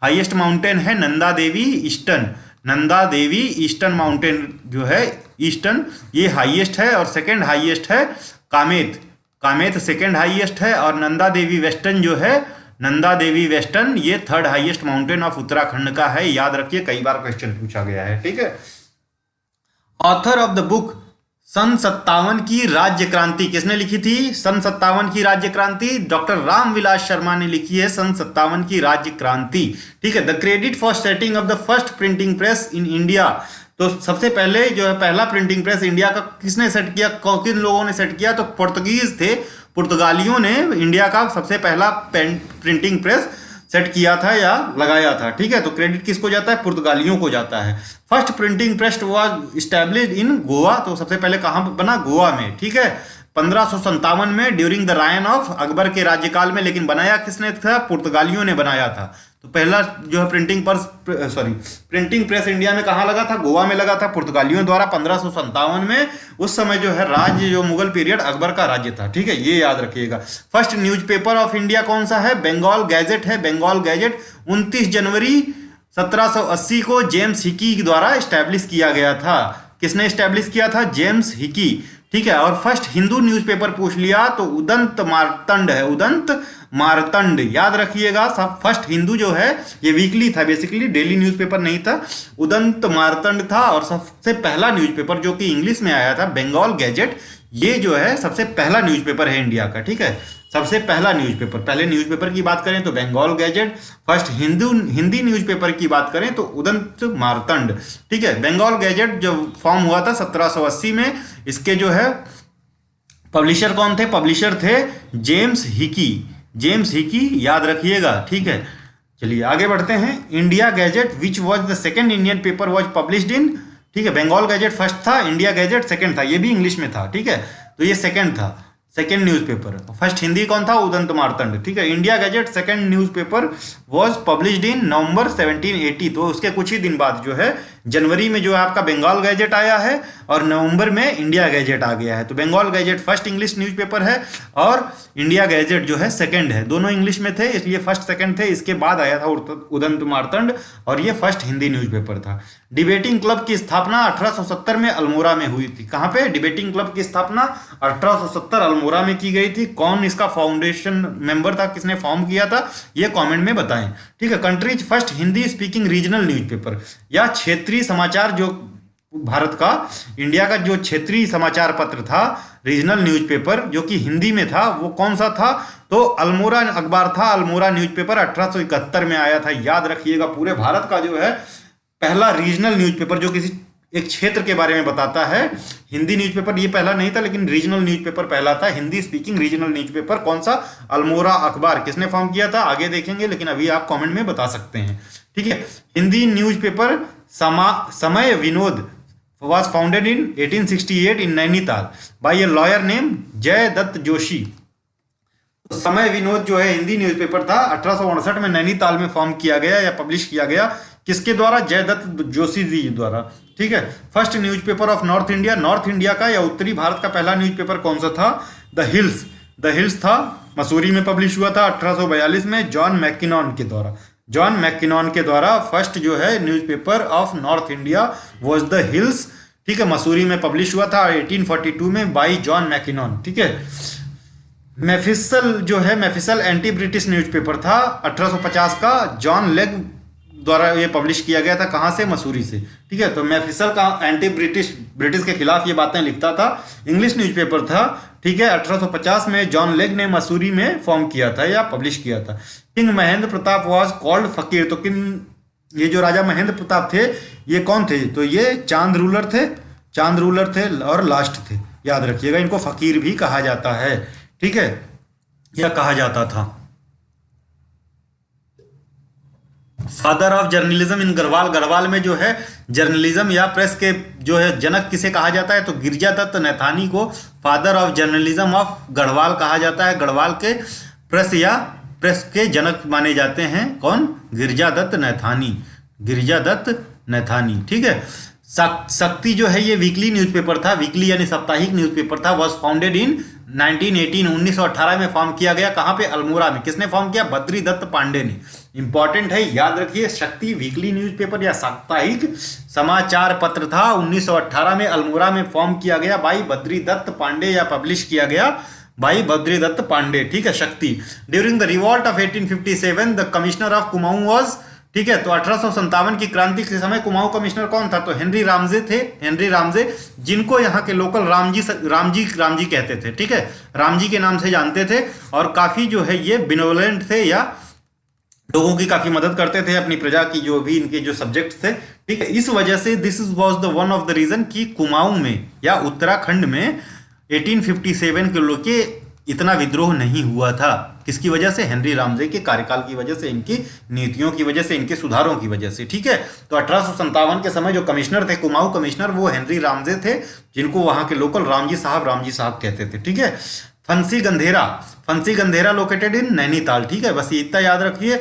हाईएस्ट माउंटेन है Nanda Devi eastern. Nanda Devi eastern mountain जो है ईस्टर्न, ये हाईएस्ट है। और सेकेंड हाईएस्ट है कामेत सेकेंड हाईएस्ट है। और नंदा देवी वेस्टर्न जो है, नंदा देवी वेस्टर्न, ये third highest mountain of Uttarakhand का है, याद रखिए, कई बार क्वेश्चन पूछा गया है, ठीक है। ऑथर ऑफ द बुक सन 57 की राज्य क्रांति किसने लिखी थी? सन 57 की राज्य क्रांति डॉक्टर रामविलास शर्मा ने लिखी है, सन 57 की राज्य क्रांति, ठीक है। The credit for setting of the first printing press in India, तो सबसे पहले जो है पहला प्रिंटिंग प्रेस इंडिया का किसने सेट किया? किन लोगों ने सेट किया? तो पुर्तगीज थे, पुर्तगालियों ने इंडिया का सबसे पहला प्रिंटिंग प्रेस सेट किया था या लगाया था, ठीक है। तो क्रेडिट किसको जाता है? पुर्तगालियों को जाता है। First printing press was established in Goa, तो सबसे पहले कहां बना? गोवा में, ठीक है। 1557 में during the reign of Akbar के राज्यकाल में, लेकिन बनाया किसने था? पुर्तगालियों ने बनाया था। तो तो पहला जो है प्रिंटिंग प्रेस इंडिया में कहाँ लगा था? गोवा में लगा था, पुर्तगालियों द्वारा 1557 में। उस समय जो है राज्य, जो मुगल पीरियड अकबर का राज्य था, ठीक है, ये याद रखिएगा। फर्स्ट न्यूज़पेपर ऑफ इंडिया कौन सा है? बंगाल गैजेट है। बंगाल गैजेट 29 जनवरी 1780 को जेम्स हिकी द्वारा स्टैब्लिश किया गया था। किसने स्टैब्लिश किया था? जेम्स हिकी, ठीक है। और फर्स्ट हिंदू न्यूज़पेपर पूछ लिया तो उदंत मार्तंड है, उदंत मार्तंड, याद रखिएगा। सब फर्स्ट हिंदू जो है ये वीकली था, बेसिकली डेली न्यूज़पेपर नहीं था, उदंत मार्तंड था। और सबसे पहला न्यूज़पेपर जो कि इंग्लिश में आया था, बंगाल गैजेट, ये जो है सबसे पहला न्यूज़पेपर है इंडिया का, ठीक है, सबसे पहला न्यूज़पेपर। पहले न्यूज़पेपर की बात करें तो Bengal Gazette, first Hindi newspaper की बात करें तो उदंत मार्तंड, ठीक है। बंगाल गैजेट जो फॉर्म हुआ था 1780 में, इसके जो है पब्लिशर कौन थे? पब्लिशर थे जेम्स हिकी, जेम्स हिकी, याद रखिएगा, ठीक है। चलिए आगे बढ़ते हैं। India gadget which was the second Indian paper was published in, ठीक है, बंगाल गैजेट फर्स्ट था, इंडिया गैजेट सेकंड था, ये भी इंग्लिश में था, ठीक है, तो ये सेकंड था, सेकंड न्यूज़पेपर। फर्स्ट हिंदी कौन था? उदंत मार्तंड, ठीक है। India gazette second newspaper was published in November 1780, तो उसके कुछ ही दिन बाद जो है जनवरी में जो है आपका बंगाल गैजेट आया है और नवंबर में इंडिया गैजेट आ गया है। तो Bengal Gazette first English newspaper है और इंडिया गैजेट जो है सेकंड है, दोनों इंग्लिश में थे इसलिए फर्स्ट सेकंड थे। इसके बाद आया था उदंत मार्तंड और ये फर्स्ट हिंदी न्यूज़पेपर था। डिबेटिंग क्लब की स्थापना 1870 में अल्मोड़ा में हुई थी। कहाँ पे? डिबेटिंग क्लब की स्थापना 1870 अल्मोड़ा में की गई थी। कौन इसका फाउंडेशन मेंबर था, किसने फॉर्म किया था, ये कमेंट में बताएं, ठीक है। Countries first Hindi speaking regional newspaper या क्षेत्रीय समाचार, जो भारत का, इंडिया का जो क्षेत्रीय समाचार पत्र था, रीजनल न्यूज़पेपर जो कि हिंदी में था, वो कौन सा था? तो अल्मोड़ा अखबार था। अल्मोड़ा न्यूज़पेपर 1871 में आया था, याद रखिएगा। पूरे भारत का जो है पहला रीजनल न्यूज़पेपर जो किसी एक क्षेत्र के बारे में बताता है, हिंदी न्यूज़पेपर ये पहला नहीं था, लेकिन रीजनल न्यूज़पेपर पहला था। हिंदी स्पीकिंग रीजनल न्यूज़पेपर कौन सा? अल्मोड़ा अखबार। किसने फॉर्म किया था आगे देखेंगे, लेकिन अभी आप कमेंट में बता सकते हैं, ठीक है। हिंदी न्यूज़पेपर समय Vinod was founded in 1868 in Nainital by a lawyer named जय दत्त जोशी। तो समय विनोद जो है हिंदी न्यूज़पेपर था, 1859 में नैनीताल में फॉर्म किया गया या पब्लिश किया गया। किसके द्वारा? जय दत्त जोशी जी द्वारा, ठीक है। First newspaper of north India, north India का या उत्तरी भारत का पहला न्यूज़पेपर कौन सा था? द हिल्स था, मसूरी में पब्लिश हुआ था 1842 में जॉन मैकिनॉन के द्वारा। जॉन मैकिनॉन के द्वारा फर्स्ट जो है newspaper of north India was the hills, ठीक है, मसूरी में पब्लिश हुआ था 1842 में बाई जॉन मैकिनॉन, ठीक है। मैफिसल जो है, मैफिसल एंटी ब्रिटिश न्यूज़पेपर था 1850 का, जॉन लेग द्वारा ये पब्लिश किया गया था। कहाँ से? मसूरी से, ठीक है। तो मैफिसल का एंटी ब्रिटिश के खिलाफ ये बातें लिखता था, इंग्लिश न्यूज़पेपर था, ठीक है। 1850 में जॉन लेग ने मसूरी में फॉर्म किया था या पब्लिश किया था। King Mahendra Pratap was called फकीर, तो ये जो राजा महेंद्र प्रताप थे ये कौन थे? तो ये चांद रूलर थे और लास्ट थे, याद रखिएगा। इनको फकीर भी कहा जाता है, ठीक है, या कहा जाता था। Father of journalism in Garhwal में जो है जर्नलिज्म या प्रेस के जो है जनक किसे कहा जाता है? तो गिरजादत्त नैथानी को father of journalism of Garhwal कहा जाता है। गढ़वाल के प्रेस के जनक माने जाते हैं कौन? गिरजादत्त नैथानी, ठीक है। शक्ति जो है ये वीकली न्यूज़पेपर था, वीकली यानी साप्ताहिक न्यूज़पेपर था। वॉज फाउंडेड इन 1918 में फॉर्म किया गया। कहाँ पे? अल्मोड़ा में। किसने फॉर्म किया? बद्री दत्त पांडे ने। इंपॉर्टेंट है, याद रखिए। शक्ति वीकली न्यूज़पेपर या साप्ताहिक समाचार पत्र था, 1918 में अल्मोड़ा में फॉर्म किया गया बाई बद्री दत्त पांडे या पब्लिश किया गया बाई बद्री दत्त पांडे, ठीक है। शक्ति during the revolt of 1857 the commissioner of Kumaon was, ठीक है। तो 1857 की क्रांति के समय कुमाऊं कमिश्नर कौन था? तो हेनरी रामजे थे, हेनरी रामजे, जिनको यहाँ के लोकल रामजी कहते थे, ठीक है, रामजी के नाम से जानते थे। और काफी जो है ये बिनोलेंट थे या लोगों की काफी मदद करते थे, अपनी प्रजा की, जो भी इनके जो सब्जेक्ट थे, ठीक है। इस वजह से this was the one of the reason कि कुमाऊं में या उत्तराखंड में 1857 के लोग के इतना विद्रोह नहीं हुआ था। किसकी वजह से? हेनरी रामजे के कार्यकाल की वजह से, इनकी नीतियों की वजह से, इनके सुधारों की वजह से, ठीक है। तो 1857 के समय जो कमिश्नर थे, कुमाऊं कमिश्नर, वो हेनरी रामजे थे, जिनको वहां के लोकल रामजी साहब कहते थे, ठीक है। फंसी गंधेरा लोकेटेड इन नैनीताल, ठीक है। बस इतना याद रखिए।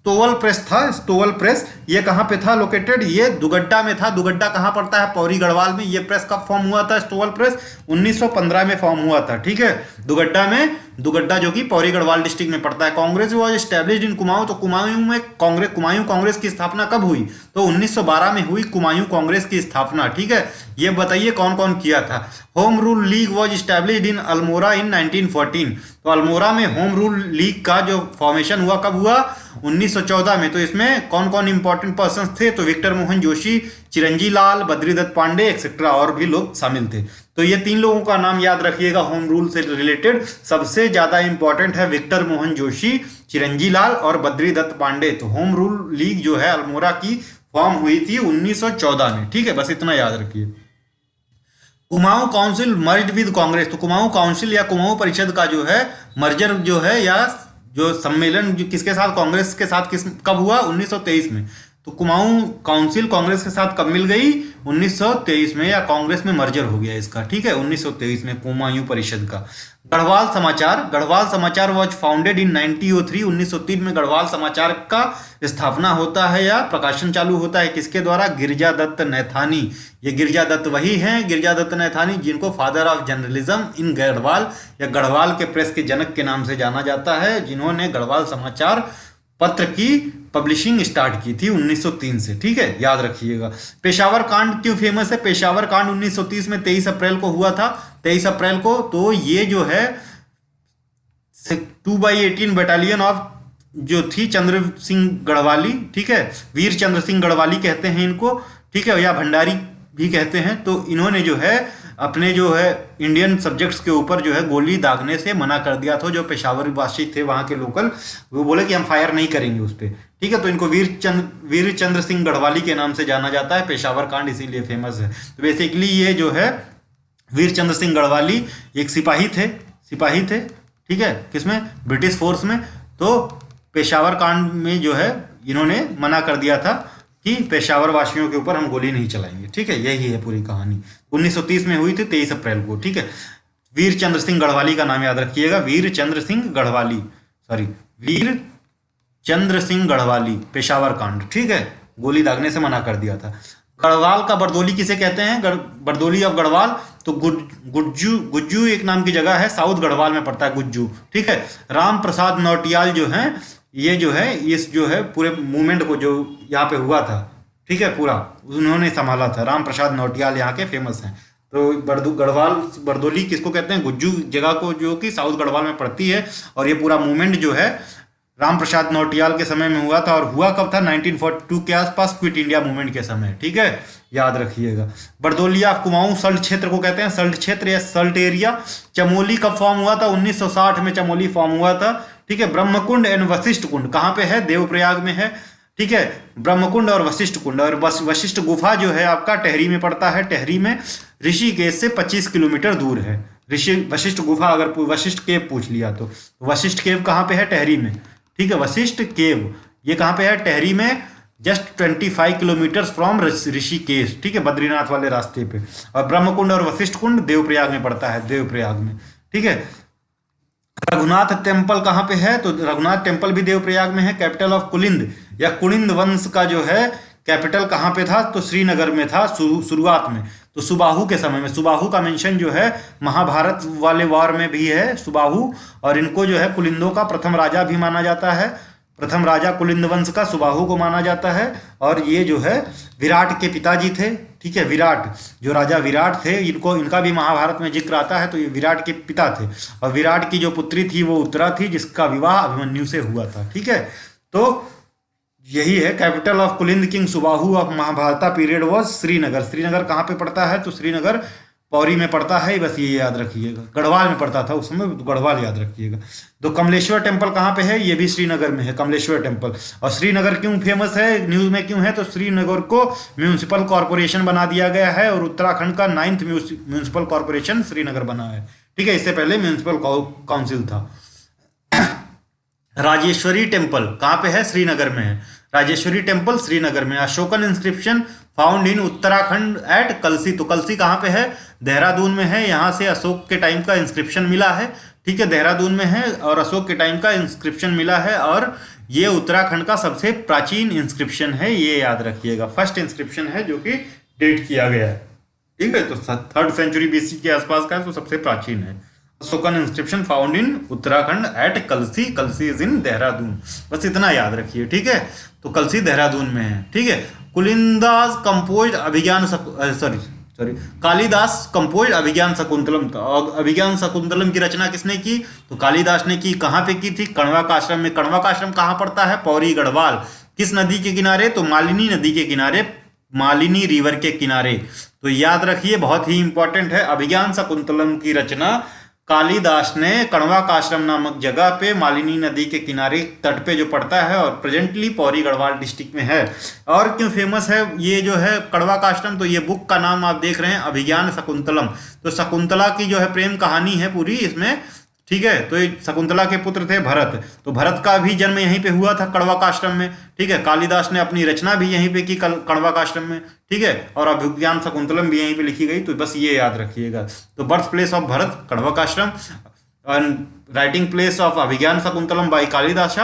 स्तोवल प्रेस था, स्तोवल प्रेस। ये कहाँ पे था लोकेटेड? ये दुगड्डा में था। दुगड्डा कहाँ पड़ता है? पौरी गढ़वाल में। ये प्रेस कब फॉर्म हुआ था? स्तोवल प्रेस 1915 में फॉर्म हुआ था, ठीक है, दुगड्डा में। दुगड्डा जो कि पौरी गढ़वाल डिस्ट्रिक्ट में पड़ता है। कांग्रेस वॉज एस्टेब्लिश्ड इन कुमाऊं। तो कुमाऊं में कुमाऊं कांग्रेस की स्थापना कब हुई? तो 1912 में हुई कुमाऊं कांग्रेस की स्थापना, ठीक है। ये बताइए कौन कौन किया था। Home rule league was established in Almora in 1914। तो अल्मोड़ा में होम रूल लीग का जो फॉर्मेशन हुआ कब हुआ? 1914 में। तो इसमें कौन कौन इंपॉर्टेंट पर्सन थे? तो विक्टर मोहन जोशी, चिरंजी लाल, बद्रीदत्त पांडे एक्सेट्रा और भी लोग शामिल थे। तो ये 3 लोगों का नाम याद रखिएगा होम रूल से रिलेटेड। सबसे ज्यादा इंपॉर्टेंट है विक्टर मोहन जोशी, चिरंजी लाल और बद्रीदत्त पांडे। तो होम रूल लीग जो है अल्मोड़ा की फॉर्म हुई थी 1914 में, ठीक है, बस इतना याद रखिए। Kumaon council merged with Congress. तो कुमाऊं काउंसिल या कुमाऊं परिषद का जो है मर्जर जो है या जो सम्मेलन जो किसके साथ? कांग्रेस के साथ कब हुआ? 1923 में। तो कुमाऊं काउंसिल कांग्रेस के साथ कब मिल गई? 1923 में, या कांग्रेस में मर्जर हो गया इसका, ठीक है, 1923 में कुमाऊं परिषद का। गढ़वाल समाचार वॉज फाउंडेड इन 1903। 1903 में गढ़वाल समाचार का स्थापना होता है या प्रकाशन चालू होता है। किसके द्वारा? गिरिजा दत्त नैथानी। ये गिरिजा दत्त वही हैं, गिरिजा दत्त नैथानी, जिनको father of journalism in Garhwal या गढ़वाल के प्रेस के जनक के नाम से जाना जाता है, जिन्होंने गढ़वाल समाचार पत्र की पब्लिशिंग स्टार्ट की थी 1903 से, ठीक है, याद रखिएगा। पेशावर कांड क्यों फेमस है? पेशावर कांड 1930 में 23 अप्रैल को हुआ था, 23 अप्रैल को। तो ये जो है 2/18 बटालियन ऑफ जो थी चंद्र सिंह गढ़वाली, ठीक है, वीर चंद्र सिंह गढ़वाली कहते हैं इनको, ठीक है, या भंडारी भी कहते हैं। तो इन्होंने जो है अपने जो है इंडियन सब्जेक्ट्स के ऊपर जो है गोली दागने से मना कर दिया था। जो पेशावर वासी थे वहाँ के लोकल, वो बोले कि हम फायर नहीं करेंगे उस पर, ठीक है। तो इनको वीर चंद्र सिंह गढ़वाली के नाम से जाना जाता है। पेशावर कांड इसीलिए फेमस है। तो बेसिकली ये जो है वीर चंद्र सिंह गढ़वाली एक सिपाही थे, ठीक है, किसमें? ब्रिटिश फोर्स में। तो पेशावर कांड में जो है इन्होंने मना कर दिया था कि पेशावर वासियों के ऊपर हम गोली नहीं चलाएंगे, ठीक है, यही है पूरी कहानी। 1930 में हुई थी 23 अप्रैल को, ठीक है। वीर चंद्र सिंह गढ़वाली का नाम याद रखिएगा, वीर चंद्र सिंह गढ़वाली, पेशावर कांड, ठीक है, गोली दागने से मना कर दिया था। गढ़वाल का बरदोली किसे कहते हैं? बरदोली ऑफ गढ़वाल। तो गुज्जू एक नाम की जगह है, साउथ गढ़वाल में पड़ता है गुज्जू, ठीक है। राम प्रसाद नौटियाल जो हैं, ये जो है इस जो है पूरे मूवमेंट को जो यहाँ पे हुआ था, ठीक है, पूरा उन्होंने संभाला था। राम प्रसाद नौटियाल यहाँ के फेमस हैं। तो बरदोली किसको कहते हैं? गुज्जू जगह को, जो कि साउथ गढ़वाल में पड़ती है। और ये पूरा मूवमेंट जो है राम प्रसाद नौटियाल के समय में हुआ था। और हुआ कब था? 1942 के आसपास, क्विट इंडिया मूवमेंट के समय, ठीक है, याद रखिएगा। बरदोली ऑफ कुमाऊं सल्ट क्षेत्र को कहते हैं, सल्ट क्षेत्र या सल्ट एरिया। चमोली कब फॉर्म हुआ था? 1960 में चमोली फॉर्म हुआ था, ठीक है। ब्रह्मकुंड एंड वशिष्ठ कुंड कहाँ पे है? देवप्रयाग में है, ठीक है। ब्रह्मकुंड और वशिष्ठ कुंड, और वशिष्ठ गुफा जो है आपका टेहरी में पड़ता है। टेहरी में ऋषिकेश से 25 किलोमीटर दूर है वशिष्ठ गुफा। अगर वशिष्ठ केव पूछ लिया तो वशिष्ठ केव कहाँ पे है? टेहरी में, ठीक है। वशिष्ठ केव ये कहाँ पे है? टेहरी में, जस्ट 25 किलोमीटर फ्रॉम ऋषिकेश, ठीक है, बद्रीनाथ वाले रास्ते पे। और ब्रह्मकुंड और वशिष्ठ कुंड देवप्रयाग में पड़ता है, देवप्रयाग में, ठीक है। रघुनाथ टेम्पल कहाँ पे है? तो रघुनाथ टेम्पल भी देवप्रयाग में है। कैपिटल ऑफ कुलिंद या कुलिंद वंश का जो है कैपिटल कहाँ पे था? तो श्रीनगर में था शुरुआत में। तो सुबाहु के समय में, सुबाहु का मेंशन जो है महाभारत वाले वार में भी है सुबाहु। और इनको जो है कुलिंदों का प्रथम राजा भी माना जाता है। प्रथम राजा कुलिंद वंश का सुबाहु को माना जाता है। और ये जो है विराट के पिताजी थे, ठीक है, विराट, जो राजा विराट थे, इनका भी महाभारत में जिक्र आता है। तो ये विराट के पिता थे। और विराट की जो पुत्री थी वो उत्तरा थी, जिसका विवाह अभिमन्यु से हुआ था, ठीक है। तो यही है capital of Kulinda king Subahu of Mahabharata period was Srinagar. Srinagar कहाँ पे पड़ता है? तो श्रीनगर पौरी में पड़ता है, बस ये याद रखिएगा। गढ़वाल में पड़ता था उस समय, तो गढ़वाल याद रखिएगा। तो कमलेश्वर टेम्पल कहाँ पे है? ये भी श्रीनगर में है, कमलेश्वर टेम्पल। और श्रीनगर क्यों फेमस है, न्यूज़ में क्यों है? तो श्रीनगर को म्यूनिसिपल कॉरपोरेशन बना दिया गया है और उत्तराखंड का 9th म्यूनिसिपल कॉरपोरेशन श्रीनगर बना है, ठीक है। इससे पहले म्यूनिसिपल काउंसिल था। राजेश्वरी टेम्पल कहाँ पे है? श्रीनगर में है। राजेश्वरी टेम्पल श्रीनगर में। Ashokan inscription found in Uttarakhand at Kalsi. तो कलसी कहाँ पे है? देहरादून में है। यहाँ से अशोक के टाइम का इंस्क्रिप्शन मिला है, ठीक है, देहरादून में है और अशोक के टाइम का इंस्क्रिप्शन मिला है। और ये उत्तराखंड का सबसे प्राचीन इंस्क्रिप्शन है, ये याद रखिएगा। फर्स्ट इंस्क्रिप्शन है जो कि डेट किया गया है, ठीक है। तो 3rd सेंचुरी BC के आसपास का है, तो सबसे प्राचीन है। Ashokan inscription found in Uttarakhand at Kalsi, Kalsi is in Dehradun, बस इतना याद रखिए, ठीक है। तो कलसी देहरादून में है, ठीक है। कुलिंदास कंपोज अभिज्ञान सॉरी कालिदास कंपोज अभिज्ञान शकुंतलम। अभिज्ञान शकुंतलम की रचना किसने की? तो कालिदास ने की। कहाँ पे की थी? कण्वा का आश्रम में। कण्वा का आश्रम कहाँ पड़ता है? पौरी गढ़वाल। किस नदी के किनारे? तो मालिनी नदी के किनारे, मालिनी रिवर के किनारे। तो याद रखिए, बहुत ही इंपॉर्टेंट है। अभिज्ञान शकुंतलम की रचना कालिदास ने कण्वा का आश्रम नामक जगह पे, मालिनी नदी के किनारे तट पे जो पड़ता है, और प्रेजेंटली पौरी गढ़वाल डिस्ट्रिक्ट में है। और क्यों फेमस है ये जो है कण्वा का आश्रम? तो ये बुक का नाम आप देख रहे हैं, अभिज्ञान शकुंतलम। तो शकुंतला की जो है प्रेम कहानी है पूरी इसमें, ठीक है। तो ये शकुंतला के पुत्र थे भरत, तो भरत का भी जन्म यहीं पे हुआ था कण्वा का आश्रम में, ठीक है। कालिदास ने अपनी रचना भी यहीं पे की कण्वा का आश्रम में, ठीक है। और अभिज्ञान शकुंतलम भी यहीं पे लिखी गई, तो बस ये याद रखिएगा। तो birth place of Bharat Kanva का आश्रम, और writing place of Abhijnana Shakuntalam by Kalidas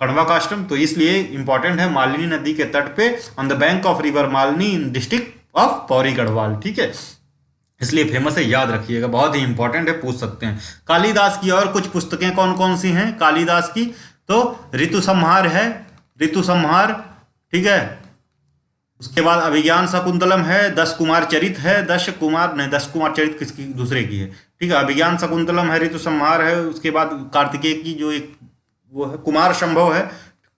Kanva का आश्रम। तो इसलिए इंपॉर्टेंट है, मालिनी नदी के तट पे, on the bank of river Malini in district of Pauri Garhwal, ठीक है। इसलिए फेमस है, याद रखिएगा, बहुत ही इंपॉर्टेंट है, पूछ सकते हैं। कालिदास की और कुछ पुस्तकें कौन कौन सी हैं कालिदास की? तो ऋतु संहार है, ऋतु संहार, ठीक है। उसके बाद अभिज्ञान शकुंतलम है, 10 कुमार चरित है, 10 कुमार चरित किसकी? दूसरे की है, ठीक है। अभिज्ञान शकुंतलम है, ऋतु संहार है, उसके बाद कार्तिकेय की जो एक वो है कुमार संभव है,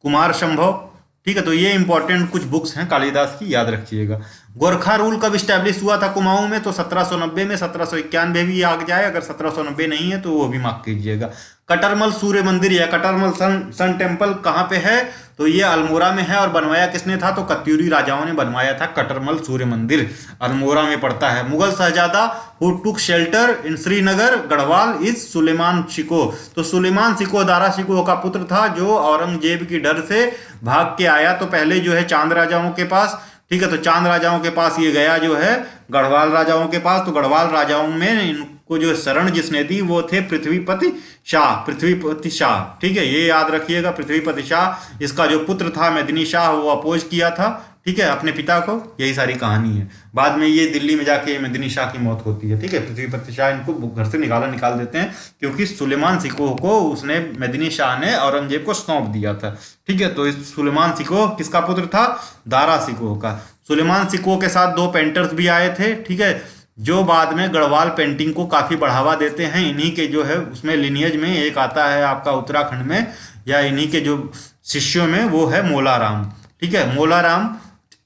कुमार संभव, ठीक है। तो ये इंपॉर्टेंट कुछ बुक्स हैं कालिदास की, याद रखिएगा। गोरखा रूल कब स्टैब्लिश हुआ था कुमाऊं में? तो 1790 में। 1791 भी आ जाए, अगर 1790 नहीं है तो वो भी मार्क कीजिएगा। कटरमल सूर्य मंदिर या कटरमल सन टेम्पल कहाँ पे है? तो ये अल्मोड़ा में है, और बनवाया किसने था? तो कत्यूरी राजाओं ने बनवाया था कटरमल सूर्य मंदिर, अल्मोड़ा में पड़ता है। Mughal shahzada who took shelter in Srinagar Garhwal is Suleman Shikoh. तो सुलेमान शिको दारा शिको का पुत्र था, जो औरंगजेब की डर से भाग के आया। तो पहले जो है चांद राजाओं के पास, ठीक है। तो चांद राजाओं के पास ये गया जो है गढ़वाल राजाओं के पास। तो गढ़वाल राजाओं में इनको जो शरण जिसने दी वो थे पृथ्वीपति शाह, पृथ्वीपति शाह, ठीक है। ये याद रखिएगा, पृथ्वीपति शाह। इसका जो पुत्र था मेदिनी शाह, वो अपोज किया था, ठीक है, अपने पिता को। यही सारी कहानी है। बाद में ये दिल्ली में जाके मेदिनी शाह की मौत होती है, ठीक है। पृथ्वीपति शाह इनको घर से निकाल देते हैं, क्योंकि सुलेमान सिकोह को उसने मेदिनी शाह ने औरंगजेब को सौंप दिया था, ठीक है। तो इस सुलेमान सिकोह किसका पुत्र था? दारा सिकोह का। सुलेमान सिकोह के साथ 2 पेंटर्स भी आए थे, ठीक है, जो बाद में गढ़वाल पेंटिंग को काफ़ी बढ़ावा देते हैं। इन्हीं के जो है उसमें लिनियज में एक आता है आपका उत्तराखंड में, या इन्हीं के जो शिष्यों में, वो है मोलाराम, ठीक है। मोलाराम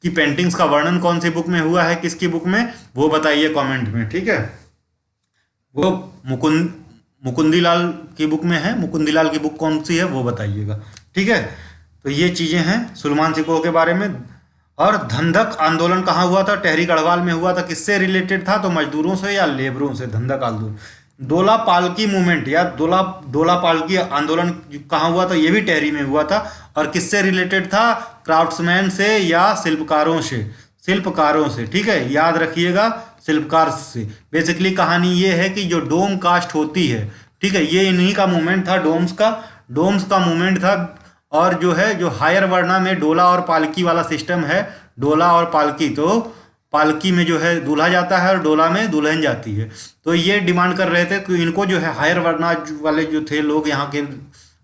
की पेंटिंग्स का वर्णन कौन सी बुक में हुआ है, किसकी बुक में, वो बताइए कमेंट में, ठीक है। वो मुकुंदीलाल की बुक में है। मुकुंदीलाल की बुक कौन सी है वो बताइएगा, ठीक है। तो ये चीज़ें हैं सुलेमान सिकोह के बारे में। और धंधक आंदोलन कहाँ हुआ था? टेहरी गढ़वाल में हुआ था। किससे रिलेटेड था? तो मजदूरों से या लेबरों से। धंधक आंदोलन। दोला पालकी मूवमेंट या दोला पालकी आंदोलन कहाँ हुआ था? ये भी टेहरी में हुआ था। और किससे रिलेटेड था? क्राफ्ट्समैन से या शिल्पकारों से, शिल्पकारों से, ठीक है, याद रखिएगा, शिल्पकार से। बेसिकली कहानी ये है कि जो डोम कास्ट होती है, ठीक है, ये इन्हीं का मूवमेंट था, डोम्स का मूवमेंट था। और जो है जो हायर वर्णा में डोला और पालकी वाला सिस्टम है, डोला और पालकी, तो पालकी में जो है दूल्हा जाता है और डोला में दुल्हन जाती है। तो ये डिमांड कर रहे थे कि इनको जो है हायर वर्णा वाले जो थे लोग, यहाँ के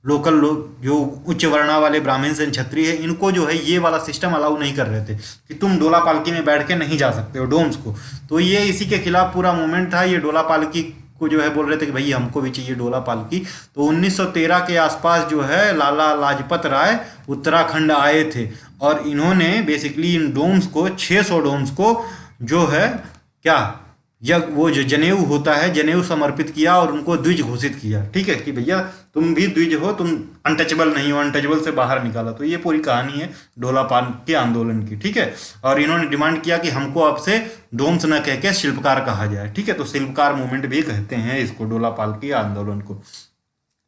लोकल लोग जो उच्च वर्णा वाले ब्राह्मण से क्षत्रिय है, इनको जो है ये वाला सिस्टम अलाउ नहीं कर रहे थे कि तुम डोला पालकी में बैठ के नहीं जा सकते हो डोम्स को। तो ये इसी के खिलाफ पूरा मूवमेंट था। ये डोला पालकी को जो है बोल रहे थे कि भाई हमको भी चाहिए डोला पालकी। तो 1913 के आसपास जो है लाला लाजपत राय उत्तराखंड आए थे, और इन्होंने बेसिकली इन डोम्स को, 600 डोम्स को जो है क्या, वो जो जनेऊ होता है, जनेऊ समर्पित किया और उनको द्विज घोषित किया, ठीक है, कि भैया तुम भी द्विज हो, तुम अनटचेबल नहीं हो, अनटचेबल से बाहर निकाला। तो ये पूरी कहानी है डोला पालकी आंदोलन की, ठीक है। और इन्होंने डिमांड किया कि हमको अब से डोम्स न कह के शिल्पकार कहा जाए, ठीक है। तो शिल्पकार मूवमेंट भी कहते हैं इसको, डोला पालकी आंदोलन को।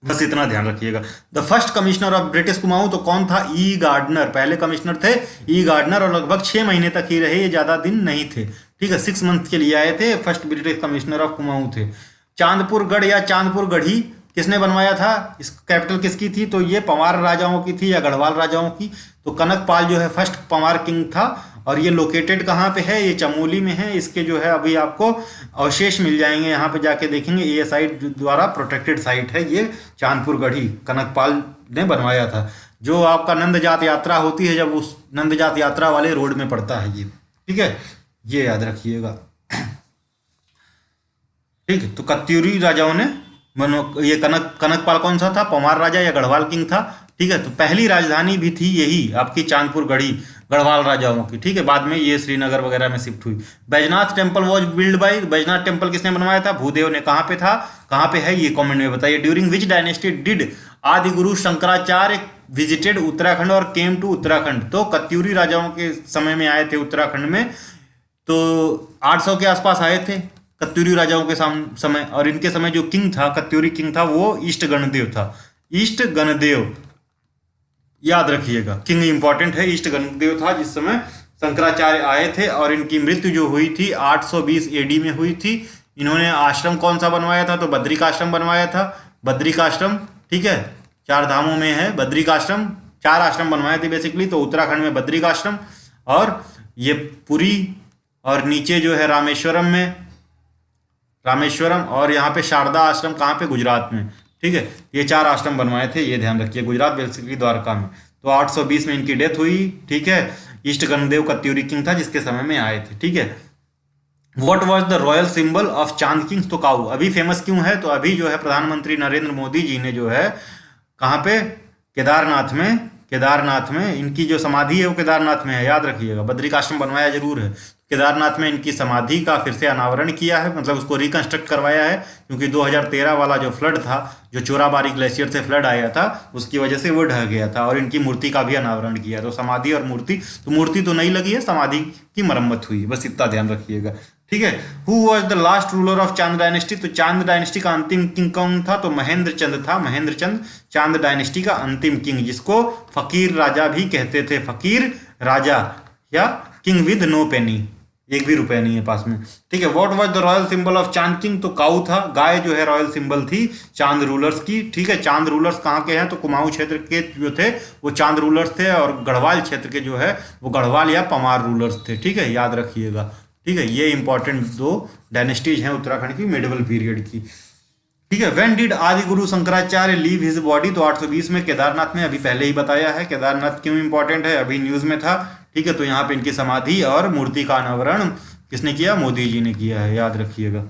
बस इतना ध्यान रखिएगा। The first commissioner of British Kumaon तो कौन था? ई गार्डनर पहले कमिश्नर थे, ई गार्डनर, और लगभग 6 महीने तक ही रहे, ये ज़्यादा दिन नहीं थे, ठीक है। 6 मंथ के लिए आए थे, first British commissioner of Kumaon थे। चांदपुर गढ़ या चांदपुर गढ़ी किसने बनवाया था, इस कैपिटल किसकी थी, तो ये पंवार राजाओं की थी या गढ़वाल राजाओं की। तो कनकपाल जो है फर्स्ट पंवार किंग था, और ये लोकेटेड कहाँ पे है, ये चमोली में है। इसके जो है अभी आपको अवशेष मिल जाएंगे, यहाँ पे जाके देखेंगे, ये साइट द्वारा प्रोटेक्टेड साइट है। ये चांदपुर गढ़ी कनकपाल ने बनवाया था, जो आपका नंद जात यात्रा होती है जब उस नंद जात यात्रा वाले रोड में पड़ता है ये, ठीक है, ये याद रखिएगा। ठीक है, तो कत्यूरी राजाओं ने ये कनकपाल कौन सा था, पंवार राजा या गढ़वाल किंग था। ठीक है, तो पहली राजधानी भी थी यही आपकी चांदपुर गढ़ी, गढ़वाल राजाओं की। ठीक है, बाद में ये श्रीनगर वगैरह में शिफ्ट हुई। Baijnath temple was build by, Baijnath temple किसने बनवाया था, भूदेव ने। कहाँ पे था, कहाँ पे है, ये कमेंट में बताइए। ड्यूरिंग विच डायनेस्टी डिड आदि गुरु शंकराचार्य विजिटेड उत्तराखंड और केम टू उत्तराखंड। तो कत्यूरी राजाओं के समय में आए थे उत्तराखंड में, तो 800 के आसपास आए थे कत्यूरी राजाओं के समय। और इनके समय जो किंग था, कत्यूरी किंग था, वो ईस्ट गणदेव था। ईस्ट गणदेव याद रखिएगा, किंग इंपॉर्टेंट है, ईस्ट गणदेव था जिस समय शंकराचार्य आए थे। और इनकी मृत्यु जो हुई थी 820 एडी में हुई थी। इन्होंने आश्रम कौन सा बनवाया था, तो बद्रिकाश्रम बनवाया था। बद्रिकाश्रम, ठीक है, 4 धामों में है बद्रिकाश्रम। 4 आश्रम बनवाए थे बेसिकली, तो उत्तराखंड में बद्रिकाश्रम, और ये पुरी, और नीचे जो है रामेश्वरम में, रामेश्वरम, और यहाँ पे शारदा आश्रम कहाँ पे, गुजरात में। ठीक है, ये 4 आश्रम बनवाए थे, ये ध्यान रखिए, गुजरात बेसिकली द्वारका में। तो 820 में इनकी डेथ हुई। ठीक है, ईस्ट गणदेव कत्यूरी किंग था जिसके समय में आए थे। ठीक है, what was the royal symbol of चांद किंग्स, तो काऊ। अभी फेमस क्यों है, तो अभी जो है प्रधानमंत्री नरेंद्र मोदी जी ने जो है कहाँ पे, केदारनाथ में इनकी जो समाधि है वो केदारनाथ में है, याद रखिएगा। बद्रिकाश्रम बनवाया जरूर है, केदारनाथ में इनकी समाधि का फिर से अनावरण किया है, मतलब उसको रिकंस्ट्रक्ट करवाया है, क्योंकि 2013 वाला जो फ्लड था, जो चोराबारी ग्लेशियर से फ्लड आया था, उसकी वजह से वो ढह गया था। और इनकी मूर्ति का भी अनावरण किया, तो समाधि और मूर्ति, तो मूर्ति तो नहीं लगी है, समाधि की मरम्मत हुई, बस इतना ध्यान रखिएगा। ठीक है, who was the last ruler of चांद डायनेस्टी, तो चांद डायनेस्टी का अंतिम किंग कौन था, तो महेंद्र चंद था। महेंद्र चंद चांद डायनेस्टी का अंतिम किंग, जिसको फकीर राजा भी कहते थे। फकीर राजा या किंग विद नो पेनी, एक भी रुपए नहीं है पास में। ठीक है, what was the royal symbol of चांद किंग, तो काऊ था। गाय जो है रॉयल सिंबल थी चांद रूलर्स की। ठीक है, चांद रूलर्स कहाँ के हैं, तो कुमाऊं क्षेत्र के जो थे वो चांद रूलर्स थे, और गढ़वाल क्षेत्र के जो है वो गढ़वाल या पंवार रूलर्स थे। ठीक है, याद रखिएगा। ठीक है, ये इंपॉर्टेंट 2 डायनेस्टीज हैं उत्तराखंड की मिडिवल पीरियड की। ठीक है, व्हेन डिड आदि गुरु शंकराचार्य लीव हिज बॉडी, तो 820 में केदारनाथ में, अभी पहले ही बताया है। केदारनाथ क्यों इंपॉर्टेंट है, अभी न्यूज में था। ठीक है, तो यहाँ पे इनकी समाधि और मूर्ति का अनावरण किसने किया, मोदी जी ने किया है, याद रखिएगा।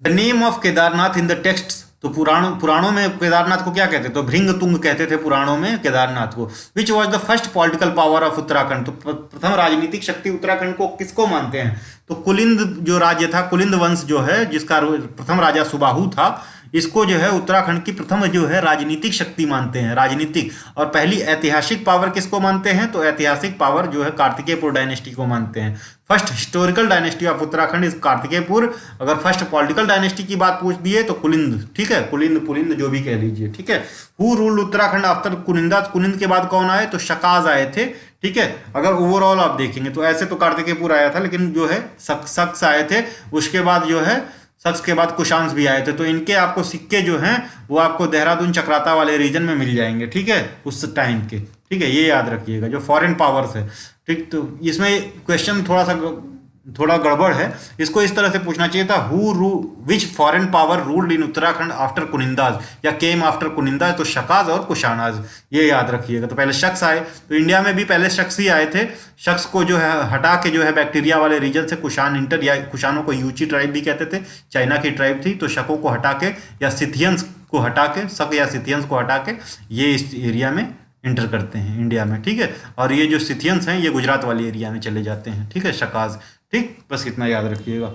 The name of Kedarnath in the text, तो पुराणों में केदारनाथ को क्या कहते, तो भृंग तुंग कहते थे पुराणों में केदारनाथ को। Which was the first political power of Uttarakhand, तो प्रथम राजनीतिक शक्ति उत्तराखंड को किसको मानते हैं, तो कुलिंद जो राज्य था, कुलिंद वंश जो है, जिसका प्रथम राजा सुबाहु था, इसको जो है उत्तराखंड की प्रथम जो है राजनीतिक शक्ति मानते हैं, राजनीतिक। और पहली ऐतिहासिक पावर किसको मानते हैं, तो ऐतिहासिक पावर जो है कार्तिकेयपुर डायनेस्टी को मानते हैं। First historical dynasty of Uttarakhand is Kartikeyapur. अगर फर्स्ट पॉलिटिकल डायनेस्टी की बात पूछ दिए तो कुलिंद। ठीक है, कुलिंद पुलिंद जो भी कह लीजिए। ठीक है, हु रूल्ड उत्तराखंड आफ्टर कुनिंदा, कुनिंद के बाद कौन आए, तो शकाज आए थे। ठीक है, अगर ओवरऑल आप देखेंगे तो ऐसे तो कार्तिकेयपुर आया था, लेकिन जो है शक्स आए थे, उसके बाद जो है शक्स के बाद कुशांश भी आए थे। तो इनके आपको सिक्के जो हैं वो आपको देहरादून चक्राता वाले रीजन में मिल जाएंगे। ठीक है, उस टाइम के। ठीक है, ये याद रखिएगा, जो फॉरेन पावर्स है। ठीक, तो इसमें क्वेश्चन थोड़ा गड़बड़ है, इसको इस तरह से पूछना चाहिए था, which foreign power ruled in Uttarakhand after Kunindas, या केम आफ्टर कुनिंदाज, तो शकाज और कुशानाज, ये याद रखिएगा। तो पहले शक्स आए, तो इंडिया में भी पहले शक्स ही आए थे। शक्स को जो है हटा के जो है बैक्टीरिया वाले रीजन से कुशान इंटर, या कुशानों को यूची ट्राइब भी कहते थे, चाइना की ट्राइब थी, तो शकों को हटा के या सिथियंस को हटा के, शक या सिथियंस को हटा के ये इस एरिया में इंटर करते हैं इंडिया में। ठीक है, और ये जो सिथियंस हैं ये गुजरात वाले एरिया में चले जाते हैं। ठीक है, शकाज। ठीक, बस इतना याद रखिएगा।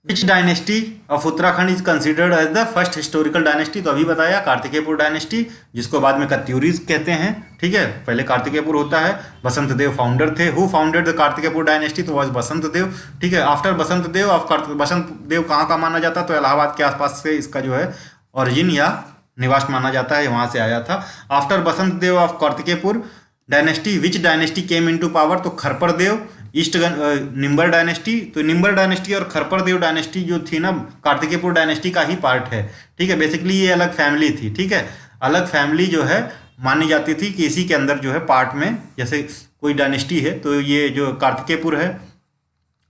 Which dynasty of Uttarakhand is considered as the first historical dynasty, तो अभी बताया कार्तिकेयपुर डायनेस्टी, जिसको बाद में कत्यूरीज कहते हैं। ठीक है, पहले कार्तिकेयपुर होता है। बसंत देव फाउंडर थे। Who founded the Kartikeyapur dynasty, तो वॉज बसंत देव। ठीक है, आफ्टर बसंत देव कहाँ का माना जाता, तो इलाहाबाद के आसपास से इसका जो है ओरिजिन या निवास माना जाता है, वहां से आया था। After Basant Dev of Kartikeyapur dynasty, which dynasty came into power, तो खरपर देव निम्बर डायनेस्टी, तो निम्बर डायनेस्टी और खरपरदेव डायनेस्टी जो थी ना, कार्तिकेयपुर डायनेस्टी का ही पार्ट है। ठीक है, बेसिकली ये अलग फैमिली थी। ठीक है, अलग फैमिली जो है मानी जाती थी कि इसी के अंदर जो है पार्ट में, जैसे कोई डायनेस्टी है तो ये जो कार्तिकेयपुर है,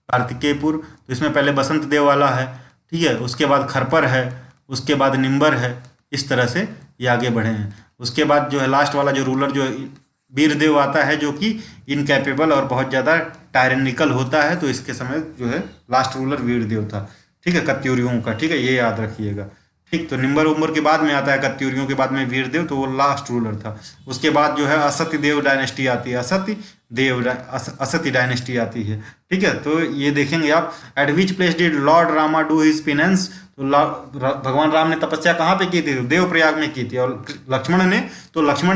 कार्तिकेयपुर, तो इसमें पहले बसंत देव वाला है। ठीक है, उसके बाद खरपर है, उसके बाद निम्बर है, इस तरह से ये आगे बढ़े हैं। उसके बाद जो है लास्ट वाला जो रूलर जो वीरदेव आता है, जो कि इनकैपेबल और बहुत ज़्यादा टायरेनिकल होता है, तो इसके समय जो है लास्ट रूलर वीरदेव था। ठीक है, कत्यूरियों का। ठीक है, ये याद रखिएगा। ठीक, तो निम्बर उम्बर के बाद में आता है कत्यूरियों के बाद में वीरदेव, तो वो लास्ट रूलर था। उसके बाद जो है असत्य देव डायनेस्टी आती है, असत्य डायनेस्टी आती है। ठीक है, तो ये देखेंगे आप। Eight which place did Lord Rama do his penance, तो भगवान राम ने तपस्या कहाँ पे की थी? देवप्रयाग में की थी। और लक्ष्मण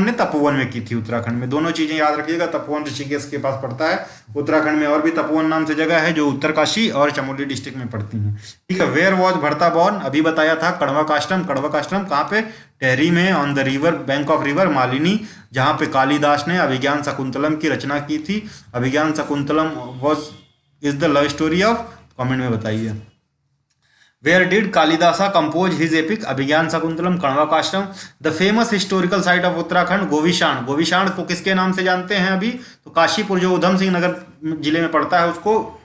ने तपोवन में की थी, उत्तराखंड में। दोनों चीजें याद रखिएगा। तपोवन ऋषिकेश के पास पड़ता है उत्तराखंड में, और भी तपोवन नाम से जगह है जो उत्तरकाशी और चमोली डिस्ट्रिक्ट में पड़ती हैं। ठीक है, वेयर वॉज भरता बॉर्न, अभी बताया था। कड़वा काष्टम कहाँ पे? टेहरी में, on the river, bank of river Malini, जहाँ पे कालिदास ने अभिज्ञान शकुंतलम की रचना की थी। Abhijnana Shakuntalam is the love story of, comment में बताइए। Where did Kalidasa compose his epic? Abhijnana Shakuntalam, Kanva काष्टम। The famous historical site of Uttarakhand, Govishan. Govishan को किसके नाम से जानते हैं अभी? तो काशीपुर जो उधम सिंह नगर जिले में पड़ता है, उसको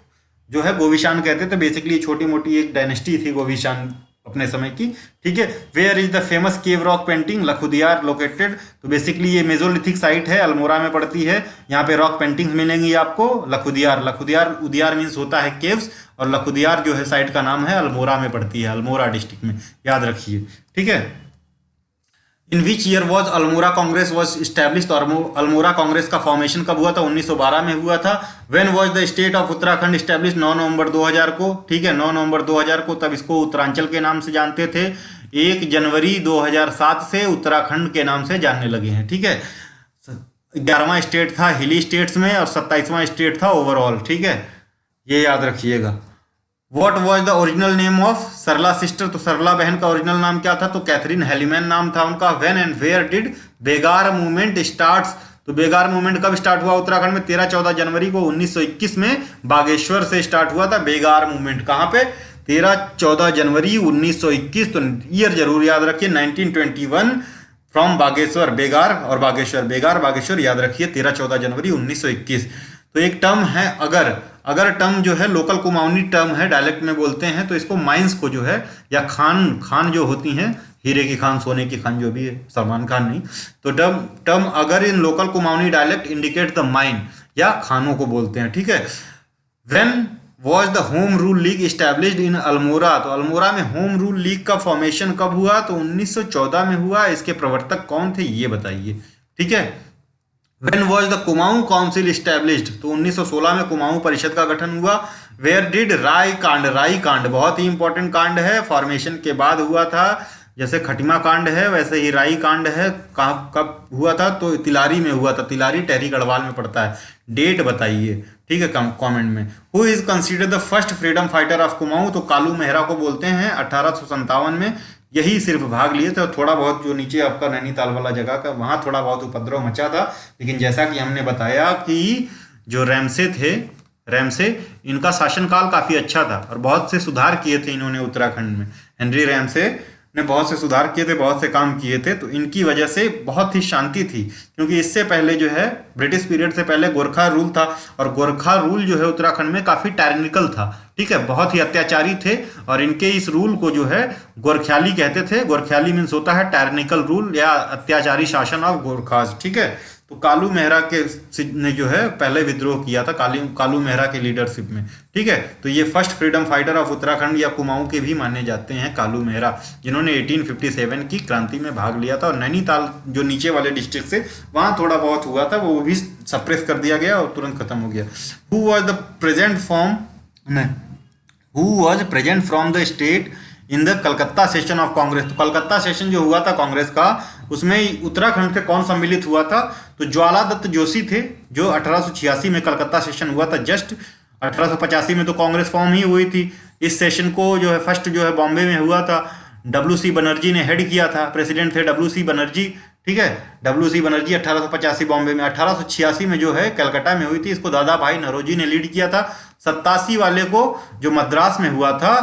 जो है गोविशाण कहते थे। बेसिकली छोटी मोटी एक डायनेस्टी थी गोविशाण अपने समय की। ठीक है, where is the famous cave rock painting? Lakhudiyar located. तो बेसिकली ये मेजोलिथिक साइट है, अल्मोड़ा में पड़ती है। यहाँ पे रॉक पेंटिंग्स मिलेंगी आपको। लखुदियार उदियार मीन्स होता है केव्स, और लखुदियार जो है साइट का नाम है, अल्मोड़ा में पड़ती है, अल्मोड़ा डिस्ट्रिक्ट में, याद रखिए। ठीक है, in which year was Almora Congress was establish? तो अल्मोड़ा कांग्रेस का फॉर्मेशन कब हुआ था? 1912 में हुआ था। When was the state of Uttarakhand establish? 9 नवंबर 2000 को। ठीक है, 9 नवंबर 2000 को। तब इसको उत्तरांचल के नाम से जानते थे। 1 जनवरी 2007 से उत्तराखंड के नाम से जानने लगे हैं। ठीक है, 11वां स्टेट था हिली स्टेट्स में, और 27वां स्टेट था ओवरऑल। ठीक है, ये याद रखिएगा। What was the original name of Sarla sister? तो सरला बहन का ओरिजिनल नाम क्या था? तो कैथरीन हेलीमैन नाम था उनका। When and where did Begar movement starts? तो बेगार मूवमेंट कब स्टार्ट हुआ उत्तराखंड में? 13-14 जनवरी को 1921 में बागेश्वर से स्टार्ट हुआ था बेगार मूवमेंट। कहाँ पे? 13-14 जनवरी 1921। तो ईयर जरूर याद रखिए, 1921 फ्रॉम बागेश्वर। बेगार और बागेश्वर, बेगार बागेश्वर याद रखिए, 13-14 जनवरी 1921। तो एक टर्म है अगर टर्म जो है लोकल कुमाऊनी टर्म है, डायलेक्ट में बोलते हैं, तो इसको माइंस को जो है, या खान जो होती हैं, हीरे की खान, सोने की खान, जो भी है, सलमान खान नहीं, तो term agar in local Kumaoni dialect indicate the mine, या खानों को बोलते हैं। ठीक है, when was the home rule league established in Almora? तो अल्मोड़ा में होम रूल लीग का फॉर्मेशन कब हुआ? तो 1914 में हुआ। इसके प्रवर्तक कौन थे ये बताइए। ठीक है, When was the Kumaon council established? तो 1916 में कुमाऊं परिषद का गठन हुआ। Where did राई कांड बहुत ही इंपॉर्टेंट कांड है, फॉर्मेशन के बाद हुआ था। जैसे खटिमा कांड है वैसे ही राई कांड है। कब हुआ था? तो तिलारी में हुआ था। तिलारी टेहरी गढ़वाल में पड़ता है। डेट बताइए। ठीक है, कमेंट में। Who is considered the first freedom fighter of Kumaon? तो कालू मेहरा को बोलते हैं। 1857 में यही सिर्फ भाग लिए थे, और थोड़ा बहुत जो नीचे आपका नैनीताल वाला जगह का, वहाँ थोड़ा बहुत उपद्रव मचा था। लेकिन जैसा कि हमने बताया कि जो रैमसे इनका शासनकाल काफ़ी अच्छा था, और बहुत से सुधार किए थे इन्होंने उत्तराखंड में। हेनरी रैमसे ने बहुत से सुधार किए थे, बहुत से काम किए थे, तो इनकी वजह से बहुत ही शांति थी। क्योंकि इससे पहले जो है ब्रिटिश पीरियड से पहले गोरखा रूल था, और गोरखा रूल जो है उत्तराखंड में काफ़ी टायरेनिकल था। ठीक है, बहुत ही अत्याचारी थे, और इनके इस रूल को जो है गोरख्याली कहते थे। गोरख्याली मीन्स होता है टायरेनिकल रूल या अत्याचारी शासन ऑफ गोरखाज। ठीक है, तो कालू मेहरा ने जो है पहले विद्रोह किया था कालू मेहरा के लीडरशिप में। ठीक है, तो ये first freedom fighter of Uttarakhand या कुमाऊं के भी माने जाते हैं कालू मेहरा, जिन्होंने 1857 की क्रांति में भाग लिया था। और नैनीताल जो नीचे वाले डिस्ट्रिक्ट से वहाँ थोड़ा बहुत हुआ था, वो भी सप्रेस कर दिया गया और तुरंत खत्म हो गया। Who was present from the state in the Calcutta session of Congress? तो कलकत्ता सेशन जो हुआ था कांग्रेस का, उसमें उत्तराखंड से कौन सम्मिलित हुआ था? तो ज्वाला दत्त जोशी थे, जो 1886 में कलकत्ता सेशन हुआ था। जस्ट 1885 में तो कांग्रेस फॉर्म ही हुई थी। इस सेशन को जो है फर्स्ट जो है बॉम्बे में हुआ था। WC बनर्जी ने हेड किया था, प्रेसिडेंट थे WC बनर्जी। ठीक है। WC बनर्जी 1885 बॉम्बे में, 1886 में जो है कलकत्ता में हुई थी, इसको दादा भाई नौरोजी ने लीड किया था। 87 वाले को जो मद्रास में हुआ था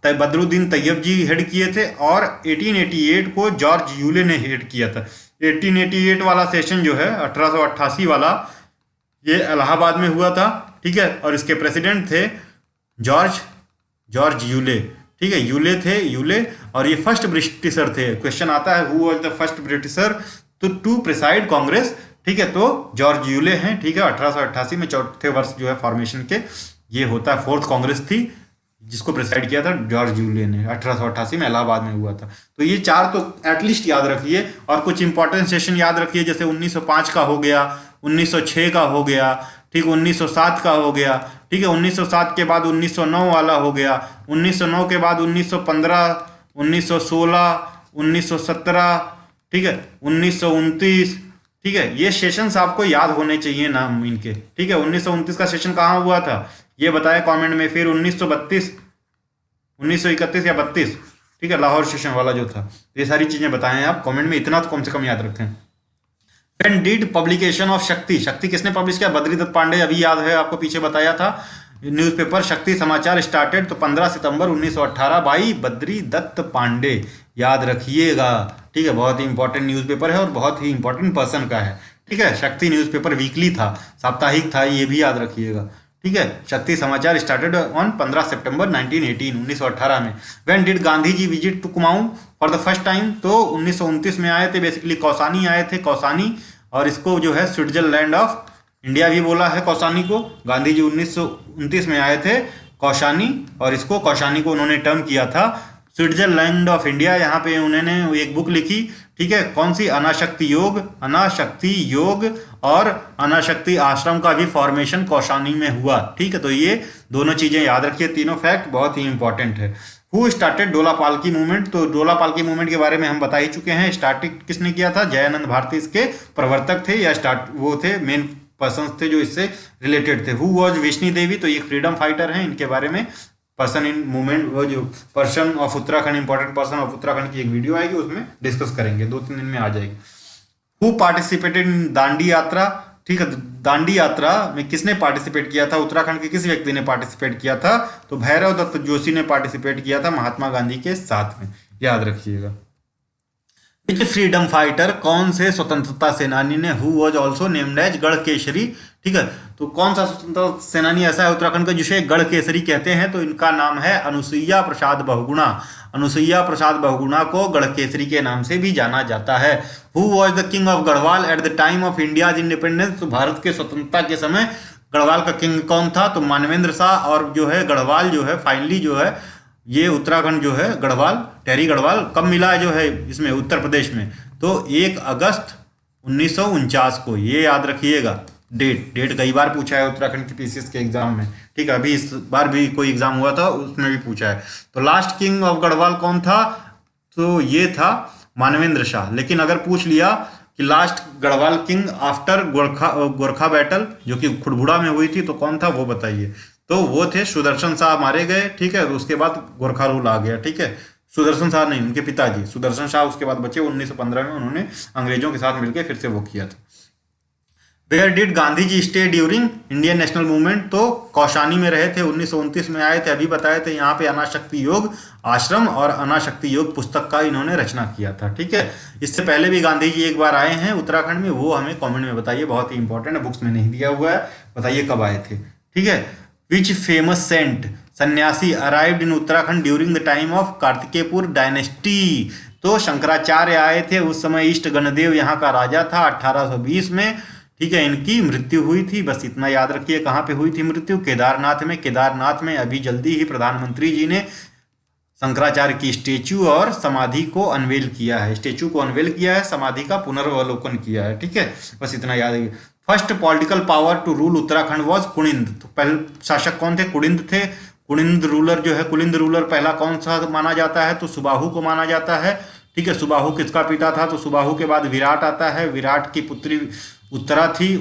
बदरुद्दीन तैयब जी हेड किए थे, और 1888 को जॉर्ज यूले ने हेड किया था। 1888 वाला सेशन जो है 1888 वाला, ये इलाहाबाद में हुआ था, ठीक है। और इसके प्रेसिडेंट थे जॉर्ज यूले, ठीक है, यूले। और ये फर्स्ट ब्रिटिशर थे। क्वेश्चन आता है who was the first Britisher to preside Congress, ठीक है, तो जॉर्ज यूले हैं, ठीक है। 1888 में चौथे वर्ष जो है फॉर्मेशन के ये होता है, फोर्थ कांग्रेस थी जिसको प्रिसाइड किया था जॉर्ज यूले ने, 1888 में इलाहाबाद में हुआ था। तो ये चार तो एटलीस्ट याद रखिए, और कुछ इंपॉर्टेंट सेशन याद रखिए, जैसे 1905 का हो गया, 1906 का हो गया, ठीक, 1907 का हो गया, ठीक है। 1907 के बाद 1909 वाला हो गया, 1909 के बाद 1915, 1916, 1917, ठीक है, 1929, ठीक है। ये सेशंस आपको याद होने चाहिए नाम इनके, ठीक है। 1929 का सेशन कहाँ हुआ था ये बताएं कमेंट में। फिर 1932, 1931 या 32, ठीक है, लाहौर सेशन वाला जो था। ये सारी चीजें बताएं आप कमेंट में, इतना तो कम से कम याद रखें। When did publication of शक्ति किसने पब्लिश किया? बद्रीदत्त पांडे, अभी याद है आपको, पीछे बताया था। न्यूज़पेपर शक्ति समाचार स्टार्टेड तो 15 सितंबर 1918 बाई बद्रीदत्त पांडे, याद रखिएगा, ठीक है। बहुत ही इंपॉर्टेंट न्यूज़पेपर है और बहुत ही इंपॉर्टेंट पर्सन का है, ठीक है। शक्ति न्यूज़पेपर वीकली था, साप्ताहिक था, ये भी याद रखिएगा, ठीक है। शक्ति समाचार स्टार्टेड ऑन 15 सितंबर 1918 में। When did Gandhi ji visit to Kumaon for the first time? तो 1929 में आए थे, बेसिकली कौसानी आए थे, कौसानी, और इसको जो है स्विट्जरलैंड ऑफ इंडिया भी बोला है कौसानी को। गांधी जी 1929 में आए थे कौसानी, और इसको कौसानी को उन्होंने टर्म किया था स्विट्जरलैंड ऑफ इंडिया। यहाँ पे उन्होंने एक बुक लिखी, ठीक है, कौन सी? अनाशक्ति योग और अनाशक्ति आश्रम का भी फॉर्मेशन कौसानी में हुआ, ठीक है। तो ये दोनों चीजें याद रखिए, तीनों फैक्ट बहुत ही इंपॉर्टेंट है। हु स्टार्टेड डोला पालकी मूवमेंट? तो डोला पालकी मूवमेंट के बारे में हम बता ही चुके हैं। स्टार्टिंग किसने किया था? जयानंद भारती इसके प्रवर्तक थे, या वो थे मेन पर्सन थे जो इससे रिलेटेड थे। हु वॉज विष्णु देवी? तो ये फ्रीडम फाइटर हैं, इनके बारे में पर्सन इन मूवमेंट, वो जो person of Uttarakhand, important person of Uttarakhand की एक वीडियो आएगी, उसमें डिस्कस करेंगे, 2-3 दिन में आ जाएगी। हु पार्टिसिपेटेड इन दांडी यात्रा? ठीक है, दांडी यात्रा में किसने पार्टिसिपेट किया था? उत्तराखंड के किस व्यक्ति ने पार्टिसिपेट किया था? तो भैरव दत्त जोशी ने पार्टिसिपेट किया था महात्मा गांधी के साथ में, याद रखिएगा। Which freedom fighter? कौन से स्वतंत्रता सेनानी ने? Who was also named as Garh Kesari, ठीक है। तो कौन सा स्वतंत्रता सेनानी ऐसा है उत्तराखंड का जिसे गढ़ केसरी कहते हैं? तो इनका नाम है अनुसुईया प्रसाद बहुगुणा। अनुसुईया प्रसाद बहुगुणा को गढ़ केसरी के नाम से भी जाना जाता है। Who was the king of Garhwal at the time of India's independence? तो भारत के स्वतंत्रता के समय गढ़वाल का किंग कौन था? तो मानवेंद्र शाह। और जो है गढ़वाल जो है फाइनली जो है ये उत्तराखंड जो है गढ़वाल, टेहरी गढ़वाल कब मिला है जो है इसमें उत्तर प्रदेश में? तो 1 अगस्त 1949 को, ये याद रखिएगा। डेट कई बार पूछा है उत्तराखंड की पीसीएस के एग्जाम में, ठीक है। अभी इस बार भी कोई एग्जाम हुआ था उसमें भी पूछा है। तो लास्ट किंग ऑफ गढ़वाल कौन था? तो ये था मानवेंद्र शाह। लेकिन अगर पूछ लिया कि last Garhwal king after Gorkha battle जो कि खुड़बुड़ा में हुई थी, तो कौन था वो बताइए? तो वो थे सुदर्शन शाह, मारे गए, ठीक है। उसके बाद गोरखा रूल आ गया, ठीक है। सुदर्शन शाह नहीं, उनके पिताजी सुदर्शन शाह उसके बाद बचे। 1915 में उन्होंने अंग्रेजों के साथ मिलकर फिर से वो किया था। Where did Gandhi ji stay during Indian national movement? तो कौशानी में रहे थे, 1929 में आए थे, अभी बताए थे। यहाँ पे अनाशक्ति योग आश्रम और अनाशक्ति योग पुस्तक का इन्होंने रचना किया था, ठीक है। इससे पहले भी गांधी जी एक बार आए हैं उत्तराखंड में, वो हमें कमेंट में बताइए, बहुत ही इंपॉर्टेंट है, बुक्स में नहीं दिया हुआ है, बताइए कब आए थे, ठीक है। विच फेमस सेंट सन्यासी arrived in Uttarakhand during the time of Kartikeyapur dynasty? तो शंकराचार्य आए थे, उस समय ईस्ट गणदेव यहाँ का राजा था 1820 में, ठीक है। इनकी मृत्यु हुई थी, बस इतना याद रखिए। कहाँ पे हुई थी मृत्यु? केदारनाथ में। केदारनाथ में अभी जल्दी ही प्रधानमंत्री जी ने शंकराचार्य की स्टेचू और समाधि को अनवेल किया है, स्टेचू को अनवेल किया है, समाधि का पुनर्वलोकन किया है, ठीक है। बस इतना याद है। First political power to rule Uttarakhand was Kuninda. तो पहले शासक कौन थे? कुनिंद थे। कुनिंद रूलर जो है, कुलिंद रूलर पहला कौन सा माना जाता है? तो सुबाहु को माना जाता है, ठीक है। सुबाहु किसका पिता था? तो सुबाहु के बाद विराट आता है, विराट की पुत्री उत्तरा थी,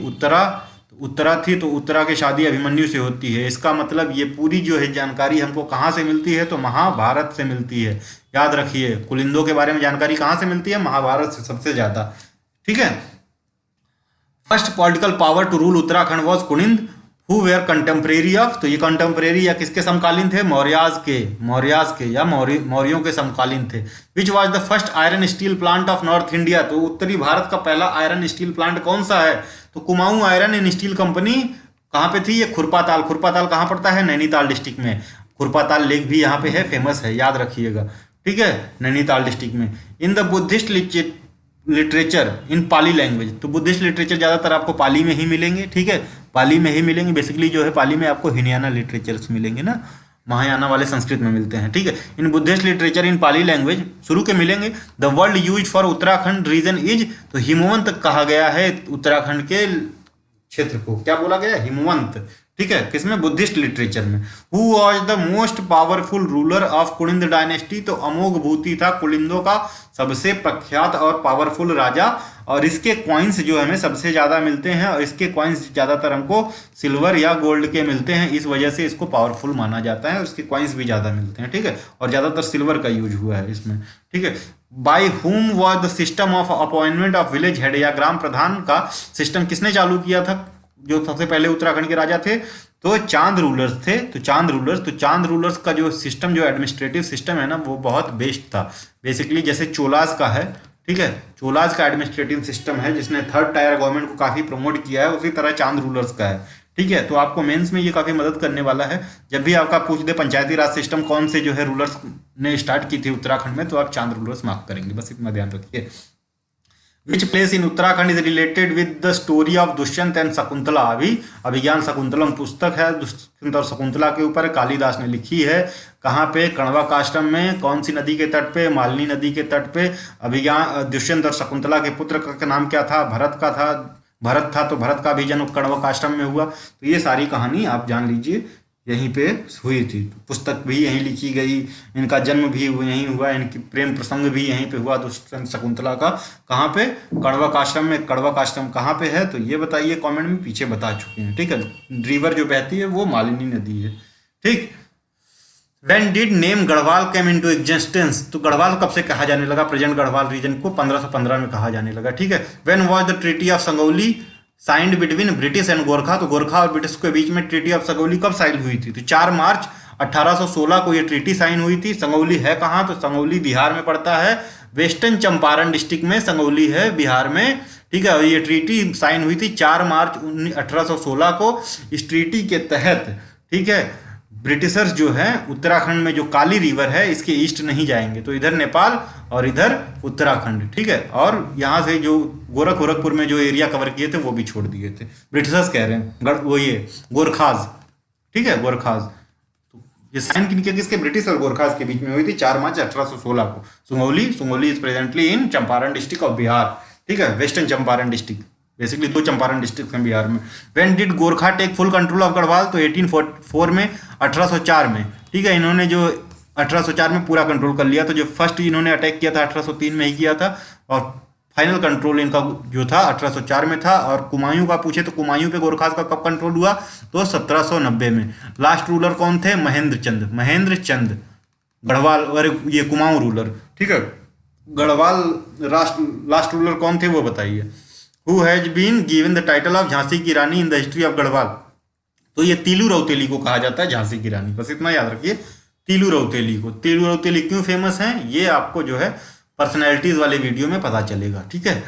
उत्तरा थी, तो उत्तरा की शादी अभिमन्यु से होती है। इसका मतलब ये पूरी जो है जानकारी हमको कहाँ से मिलती है? तो महाभारत से मिलती है, याद रखिए। कुलिंदों के बारे में जानकारी कहाँ से मिलती है? महाभारत से सबसे ज्यादा, ठीक है। First political power to rule Uttarakhand was Kuninda who were contemporary of, तो ये कंटेम्परेरी या किसके समकालीन थे, मौर्याज के या मौर्यों के समकालीन थे। Which was the first iron steel plant of north India, तो उत्तरी भारत का पहला आयरन स्टील प्लांट कौन सा है, तो Kumaon iron and steel company कहाँ पे थी, ये खुरपाताल कहाँ पड़ता है, नैनीताल डिस्ट्रिक्ट में। खुरपाताल लेक भी यहाँ पे है, फेमस है, याद रखिएगा, ठीक है, नैनीताल डिस्ट्रिक्ट में। In the Buddhist literature in Pali language, तो बुद्धिस्ट लिटरेचर ज़्यादातर आपको पाली में ही मिलेंगे, ठीक है, पाली में ही मिलेंगे। बेसिकली जो है पाली में आपको हिनयाना लिटरेचर्स मिलेंगे ना, महायाना वाले संस्कृत में मिलते हैं, ठीक है। In Buddhist literature in Pali language शुरू के मिलेंगे। The world use for Uttarakhand region is, तो हिमवंत कहा गया है उत्तराखंड के क्षेत्र को, क्या बोला गया, हिमवंत, ठीक है, किसमें, बुद्धिस्ट लिटरेचर में। Who was the most powerful ruler of Kulinda dynasty, तो अमोघ भूति था कुलिंदों का सबसे प्रख्यात और पावरफुल राजा, और इसके कॉइन्स जो हमें सबसे ज़्यादा मिलते हैं, और इसके कॉइन्स ज़्यादातर हमको सिल्वर या गोल्ड के मिलते हैं, इस वजह से इसको पावरफुल माना जाता है, और इसके कॉइन्स भी ज़्यादा मिलते हैं, ठीक है, और ज़्यादातर सिल्वर का यूज हुआ है इसमें, ठीक है। By whom was the system of appointment of village head, या ग्राम प्रधान का सिस्टम किसने चालू किया था, जो सबसे पहले उत्तराखंड के राजा थे, तो चांद रूलर्स थे। तो चांद रूलर्स का जो सिस्टम, जो एडमिनिस्ट्रेटिव सिस्टम है ना, वो बहुत बेस्ट था। बेसिकली जैसे चोलाज का है, ठीक है, चोलाज का एडमिनिस्ट्रेटिव सिस्टम है जिसने थर्ड टायर गवर्नमेंट को काफ़ी प्रमोट किया है, उसी तरह चांद रूलर्स का है, ठीक है। तो आपको मेंस में ये काफ़ी मदद करने वाला है। जब भी आपका पूछ दे पंचायती राज सिस्टम कौन से जो है रूलर्स ने स्टार्ट की थी उत्तराखंड में, तो आप चांद रूलर्स मार्क करेंगे, बस इतना ध्यान रखिए। Which place in Uttarakhand is related with the story of Dushyant and Shakuntala, Abhijnana Shakuntalam पुस्तक है, दुष्यंत और शकुंतला के ऊपर कालिदास ने लिखी है। कहाँ पे, कण्वा काष्टम में, कौन सी नदी के तट पे, मालिनी नदी के तट पे। अभिज्ञान दुष्यंत और शकुंतला के पुत्र का नाम क्या था, भरत था, तो भरत का भी जन्म कण्वा काष्टम में हुआ। तो ये सारी कहानी आप जान लीजिए यहीं पे हुई थी, पुस्तक भी यहीं लिखी गई, इनका जन्म भी यहीं हुआ, इनकी प्रेम प्रसंग भी यहीं पे हुआ दुष्यंत शकुंतला का। कहाँ पे, कण्वा काष्टम में। कण्वा काष्टम कहाँ पे है, तो ये बताइए कमेंट में, पीछे बता चुके हैं, ठीक है। रिवर जो बहती है वो मालिनी नदी है, ठीक। When did name Garhwal came into existence, तो गढ़वाल कब से कहा जाने लगा, प्रेजेंट गढ़वाल रीजन को 1515 में कहा जाने लगा, ठीक है। When was the treaty of Sugauli signed between British and Gorkha, तो गोरखा और ब्रिटिश के बीच में ट्रीटी ऑफ संगौली कब साइन हुई थी, तो 4 मार्च 1816 को ये ट्रीटी साइन हुई थी। संगौली है कहाँ, तो संगौली बिहार में पड़ता है, वेस्टर्न चंपारण डिस्ट्रिक्ट में संगौली है बिहार में, ठीक है। और ये ट्रीटी साइन हुई थी 4 मार्च 1816 को। इस ट्रीटी के तहत, ठीक है, ब्रिटिशर्स जो है उत्तराखंड में जो काली रिवर है इसके ईस्ट नहीं जाएंगे, तो इधर नेपाल और इधर उत्तराखंड, ठीक है। और यहाँ से जो गोरखपुर में जो एरिया कवर किए थे वो भी छोड़ दिए थे, ब्रिटिशर्स कह रहे हैं, वो ये गोरखाज, ठीक है, गोरखाज। तो ये साइन किसके, ब्रिटिश और गोरखाज के बीच में हुई थी 4 मार्च 1816 को। Sugauli is presently in Champaran district of Bihar, ठीक है, western Champaran district, basically 2 Champaran district हैं बिहार में। When did Gorkha take full control of Garhwal, तो 1844 में, 1804 में, ठीक है। इन्होंने जो 1804 में पूरा कंट्रोल कर लिया, तो जो फर्स्ट इन्होंने अटैक किया था 1803 में ही किया था, और फाइनल कंट्रोल इनका जो था 1804 में था। और कुमायूं का पूछे तो कुमायूं पे गोरखास का कब कंट्रोल हुआ, तो 1790 में। लास्ट रूलर कौन थे, महेंद्र चंद गढ़वाल, और ये कुमाऊं रूलर, ठीक है। गढ़वाल लास्ट रूलर कौन थे वो बताइए। Who has been given the title of Jhansi की Rani in the history of Garhwal, तो ये तीलू रौतेली को कहा जाता है झांसी की रानी, बस इतना याद रखिए, तीलू रौतेली क्यों फेमस हैं, ये आपको जो है पर्सनैलिटीज वाले वीडियो में पता चलेगा, ठीक है।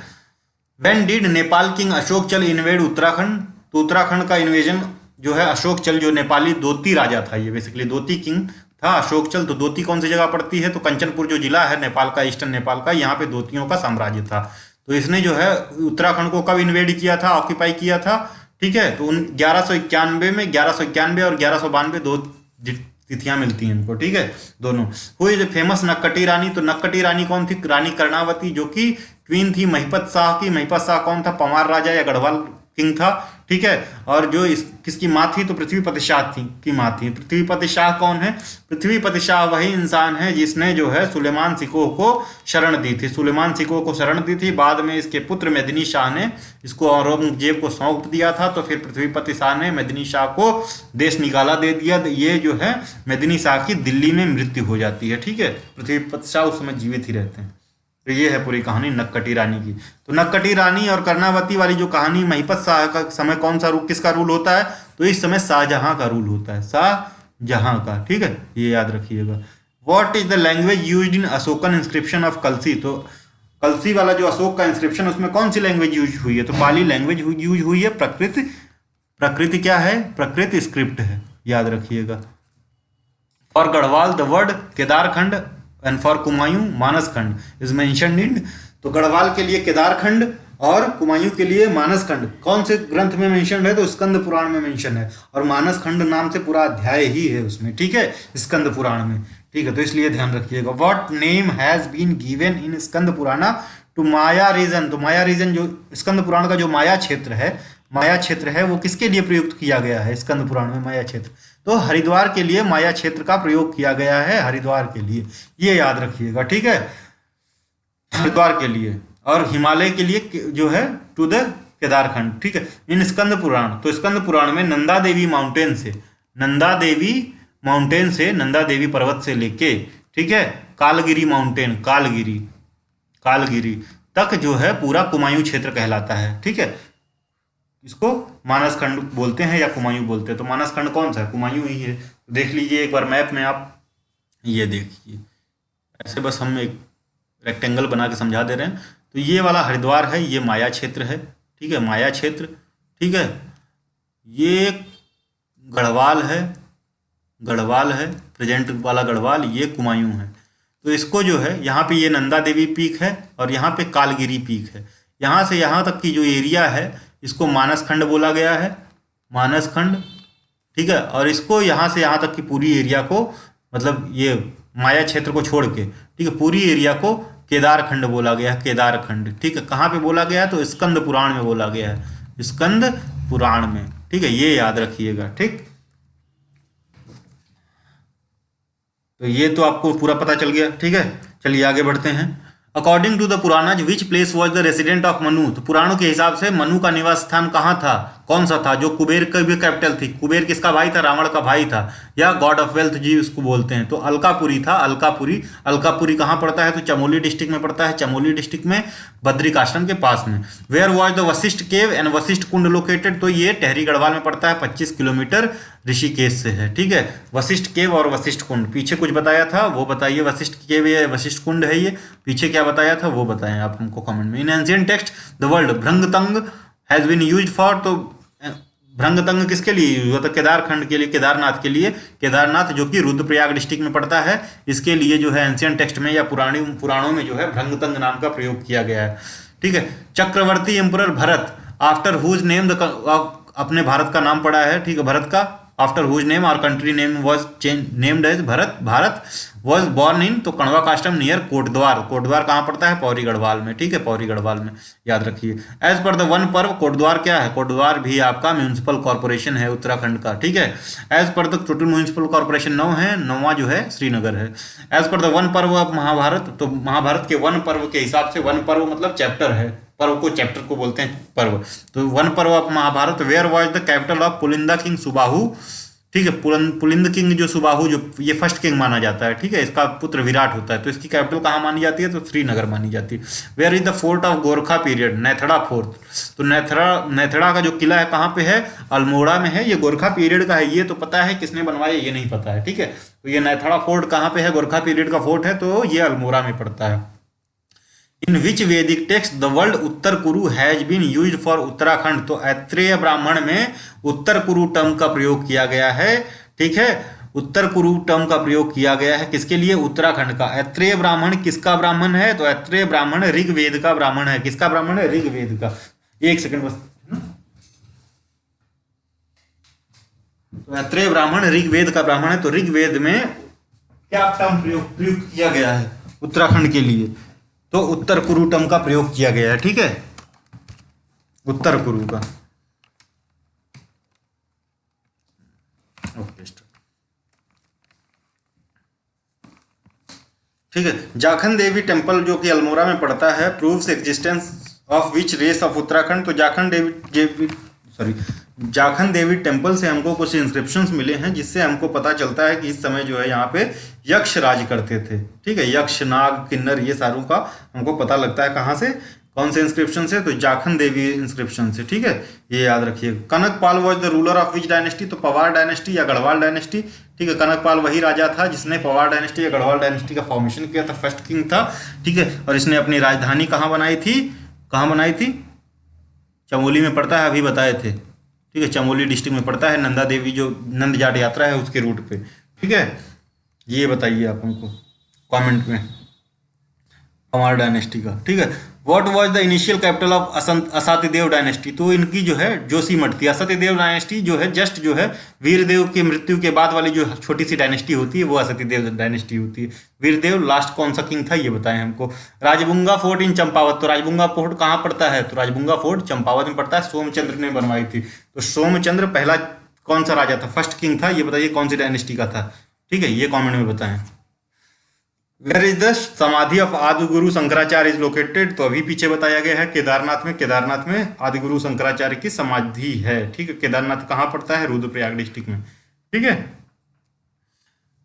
When did Nepal king Ashok चल इन्वेड उत्तराखंड, तो उत्तराखंड का इन्वेजन जो है अशोक चल, जो नेपाली दोती राजा था, ये बेसिकली दोती किंग था अशोक चल। तो दोती कौन सी जगह पड़ती है, तो कंचनपुर जो जिला है नेपाल का, ईस्टर्न नेपाल का, यहाँ पे दोतियों का साम्राज्य था। तो इसने जो है उत्तराखंड को कब इन्वेड किया था, ऑक्यूपाई किया था, ठीक है। तो 1191 में, 1191 और 1192 2 तिथियां मिलती हैं इनको, ठीक है, दोनों। हुई जो फेमस नक्कटी रानी, तो नक्कटी रानी कौन थी, रानी कर्णावती, जो कि क्वीन थी महिपत शाह की। महिपत शाह कौन था, पमार राजा या गढ़वाल किंग था, ठीक है। और जो किसकी माँ थी, तो पृथ्वीपति शाह की माँ थी। पृथ्वीपति शाह कौन है, पृथ्वीपति शाह वही इंसान है जिसने जो है सुलेमान सिकोह को शरण दी थी। बाद में इसके पुत्र मेदिनी शाह ने इसको औरंगजेब को सौंप दिया था, तो फिर पृथ्वीपति शाह ने मेदिनी शाह को देश निकाला दे दिया। ये जो है मेदिनी शाह की दिल्ली में मृत्यु हो जाती है, ठीक है। पृथ्वीपति शाह उस समय जीवित ही रहते हैं। तो ये है पूरी कहानी नक्कटी रानी की। तो नक्कटी रानी और कर्णावती वाली जो कहानी, महिपत शाह का समय कौन सा रूल, किसका रूल होता है, तो इस समय शाहजहां का रूल होता है, शाहजहां का, ठीक है, ये याद रखिएगा। What is the language used in Ashokan inscription of Kalsi, तो कलसी वाला जो अशोक का इंस्क्रिप्शन, उसमें कौन सी लैंग्वेज यूज हुई है, तो पाली लैंग्वेज यूज हुई है। प्रकृति क्या है, प्रकृति स्क्रिप्ट है, याद रखिएगा। For Garhwal the word Kedarkhand and for Kumaon Manaskhand is mentioned in, तो गढ़वाल के लिए केदारखंड और कुमायूं के लिए मानसखंड कौन से ग्रंथ में मेंशन है, तो स्कंद पुराण में मेंशन है, और मानसखंड नाम से पूरा अध्याय ही है उसमें, ठीक है, स्कंद पुराण में, ठीक है, तो इसलिए ध्यान रखिएगा। What name has been given in Skanda Purana to Maya reason, तो माया रीजन जो स्कंद पुराण का जो माया क्षेत्र है वो किसके लिए प्रयुक्त किया गया है स्कंद पुराण में, माया क्षेत्र, तो हरिद्वार के लिए माया क्षेत्र का प्रयोग किया गया है, हरिद्वार के लिए, ये याद रखिएगा, ठीक है, हरिद्वार के लिए, और हिमालय के लिए जो है टू द केदारखंड, ठीक है। इन स्कंद पुराण, तो स्कंद पुराण में नंदा देवी नंदा देवी पर्वत से लेके, ठीक है, कालगिरी माउंटेन, कालगिरी तक जो है पूरा कुमायूं क्षेत्र कहलाता है, ठीक है। इसको मानसखंड बोलते हैं या कुमायूं बोलते हैं, तो मानसखंड कौन सा है, कुमायूं ही है। देख लीजिए एक बार मैप में आप, ये देखिए, ऐसे बस हम एक रेक्टेंगल बना के समझा दे रहे हैं। तो ये वाला हरिद्वार है, ये माया क्षेत्र है, ठीक है, माया क्षेत्र, ठीक है। ये गढ़वाल है, प्रेजेंट वाला गढ़वाल, ये कुमायूं है। तो इसको जो है यहाँ पे ये नंदा देवी पीक है और यहाँ पे कालगिरी पीक है, यहाँ से यहाँ तक की जो एरिया है इसको मानसखंड बोला गया है, मानसखंड, ठीक है। और इसको यहाँ से यहाँ तक की पूरी एरिया को, मतलब ये माया क्षेत्र को छोड़ के, ठीक है, पूरी एरिया को केदारखंड बोला गया है, केदारखंड, ठीक है। कहाँ पे बोला गया है, तो स्कंद पुराण में बोला गया है, स्कंद पुराण में, ठीक है, ये याद रखिएगा, ठीक। तो ये तो आपको पूरा पता चल गया, ठीक है। चलिए आगे बढ़ते हैं। According to the Puranas which place was the resident of Manu, तो पुराणों के हिसाब से मनु का निवास स्थान कहाँ था, कौन सा था, जो कुबेर का भी कैपिटल थी। कुबेर किसका भाई था, रावण का भाई था, या गॉड ऑफ वेल्थ जी उसको बोलते हैं। तो अलकापुरी था, अलकापुरी कहाँ पड़ता है, तो चमोली डिस्ट्रिक्ट में पड़ता है, चमोली डिस्ट्रिक्ट में बद्रिक आश्रम के पास में। Where was the Vashishtha cave and Vashishtha Kund located, तो ये टेहरी गढ़वाल में पड़ता है, 25 किलोमीटर ऋषिकेश से है, ठीक है। वशिष्ठ केव और वशिष्ठ कुंड, पीछे कुछ बताया था वो बताइए, वशिष्ठ केव या वशिष्ठ कुंड है ये, पीछे क्या बताया था वो बताएं आप हमको कमेंट में। In ancient text the word Bhringtung has been used for, तो भृंगतंग किसके लिए यूज हुआ था, केदारखंड के लिए, केदारनाथ के लिए, केदारनाथ जो कि रुद्रप्रयाग डिस्ट्रिक्ट में पड़ता है, इसके लिए जो है एंशिएंट टेक्स्ट में या पुराणों में जो है भृंगतंग नाम का प्रयोग किया गया है, ठीक है। Chakravarti emperor Bharat, after whose name the, अपने भारत का नाम पड़ा है, ठीक है, भरत का, after whose name our country name was named as Bharat was born in, तो कणवा कास्टम नियर कोटद्वार कहाँ पड़ता है, पौरी गढ़वाल में, ठीक है, पौरी गढ़वाल में, याद रखिए। एज पर द वन पर्व, कोटद्वार क्या है, कोटद्वार भी आपका म्यूनिसिपल कॉर्पोरेशन है उत्तराखंड का, ठीक है। As per the total municipal corporation 9 है, 9वां जो है श्रीनगर है। As per the one Parva of Mahabharat, तो महाभारत के वन पर्व के हिसाब से, वन पर्व मतलब चैप्टर है, पर्व को चैप्टर को बोलते हैं पर्व, तो Van Parva of Mahabharat. Where was the capital of Pulinda king Subahu, ठीक है, पुलिंद किंग जो सुबाहु, जो ये फर्स्ट किंग माना जाता है, ठीक है, इसका पुत्र विराट होता है, तो इसकी कैपिटल कहाँ मानी जाती है, तो श्रीनगर मानी जाती है। Where is the fort of Gorkha period, Nethada fort, तो नेथड़ा का जो किला है कहाँ पे है, अल्मोड़ा में है, ये गोरखा पीरियड का है, ये तो पता है, किसने बनवाया ये नहीं पता है, ठीक है। तो ये नेथड़ा फोर्ट कहाँ पे है, गोरखा पीरियड का फोर्ट है, तो ये अल्मोड़ा में पड़ता है। इन विच वैदिक text the word Uttar Kuru has been used for Uttarakhand, तो ऐत्रेय ब्राह्मण में उत्तर कुरु टर्म का प्रयोग किया गया है, ठीक है, उत्तर कुरु टर्म का प्रयोग किया गया है, किसके लिए, उत्तराखंड का। ऐत्रेय ब्राह्मण किसका ब्राह्मण है, तो ऐत्रेय ब्राह्मण ऋग्वेद का ब्राह्मण है, किसका ब्राह्मण है, ऋग्वेद का। एक सेकंड बस, तो ऐत्रेय ब्राह्मण ऋग्वेद का ब्राह्मण है, तो ऋग्वेद में क्या टर्म प्रयुक्त किया गया है उत्तराखंड के लिए, तो उत्तर कुरु टर्म का प्रयोग किया गया है, ठीक है, उत्तर कुरु का। ओके, ठीक है। जाखन देवी टेम्पल जो कि अल्मोड़ा में पड़ता है, proves existence of which race of Uttarakhand, तो जाखन देवी टेम्पल से हमको कुछ इंस्क्रिप्शंस मिले हैं, जिससे हमको पता चलता है कि इस समय जो है यहाँ पे यक्ष राज करते थे। ठीक है, यक्ष, नाग, किन्नर, ये सारों का हमको पता लगता है कहाँ से, कौन से इंस्क्रिप्शन से, तो जाखन देवी इंस्क्रिप्शन से। ठीक है, ये याद रखिए। Kanakpal was the ruler of which dynasty, तो पवार डायनेस्टी या गढ़वाल डायनेस्टी। ठीक है, कनकपाल वही राजा था जिसने पवार डायनेस्टी या गढ़वाल डायनेस्टी का फॉर्मेशन किया था, फर्स्ट किंग था। ठीक है, और इसने अपनी राजधानी कहाँ बनाई थी, कहाँ बनाई थी, चमोली में पड़ता है, अभी बताए थे। ठीक है, चमोली डिस्ट्रिक्ट में पड़ता है, नंदा देवी जो नंद जाट यात्रा है उसके रूट पे। ठीक है, ये बताइए आप हमको कमेंट में पवार डायनेस्टी का। ठीक है, what was the initial capital of Asatidev dynasty, तो इनकी जो है जोशीमठ थी। असातिदेव डायनेस्टी जो है जस्ट जो है वीरदेव की मृत्यु के बाद वाली जो छोटी सी डायनेस्टी होती है वो असातिदेव डायनेस्टी होती है। वीरदेव लास्ट कौन सा किंग था ये बताएं हमको। राजबुंगा फोर्ट इन चंपावत, तो राजबुंगा फोर्ट कहाँ पड़ता है, तो राजबुंगा फोर्ट चंपावत में पड़ता है, सोमचंद्र ने बनवाई थी। तो सोमचंद्र पहला कौन सा राजा था, फर्स्ट किंग था, ये बताइए कौन सी डायनेस्टी का था। ठीक है, ये कॉमेंट में बताएं। वेयर इज द समाधि of Adiguru Shankaracharya is located, तो अभी पीछे बताया गया है केदारनाथ में। केदारनाथ में आदिगुरु शंकराचार्य की समाधि है। ठीक है, केदारनाथ कहाँ पड़ता है, रुद्रप्रयाग डिस्ट्रिक्ट में। ठीक है,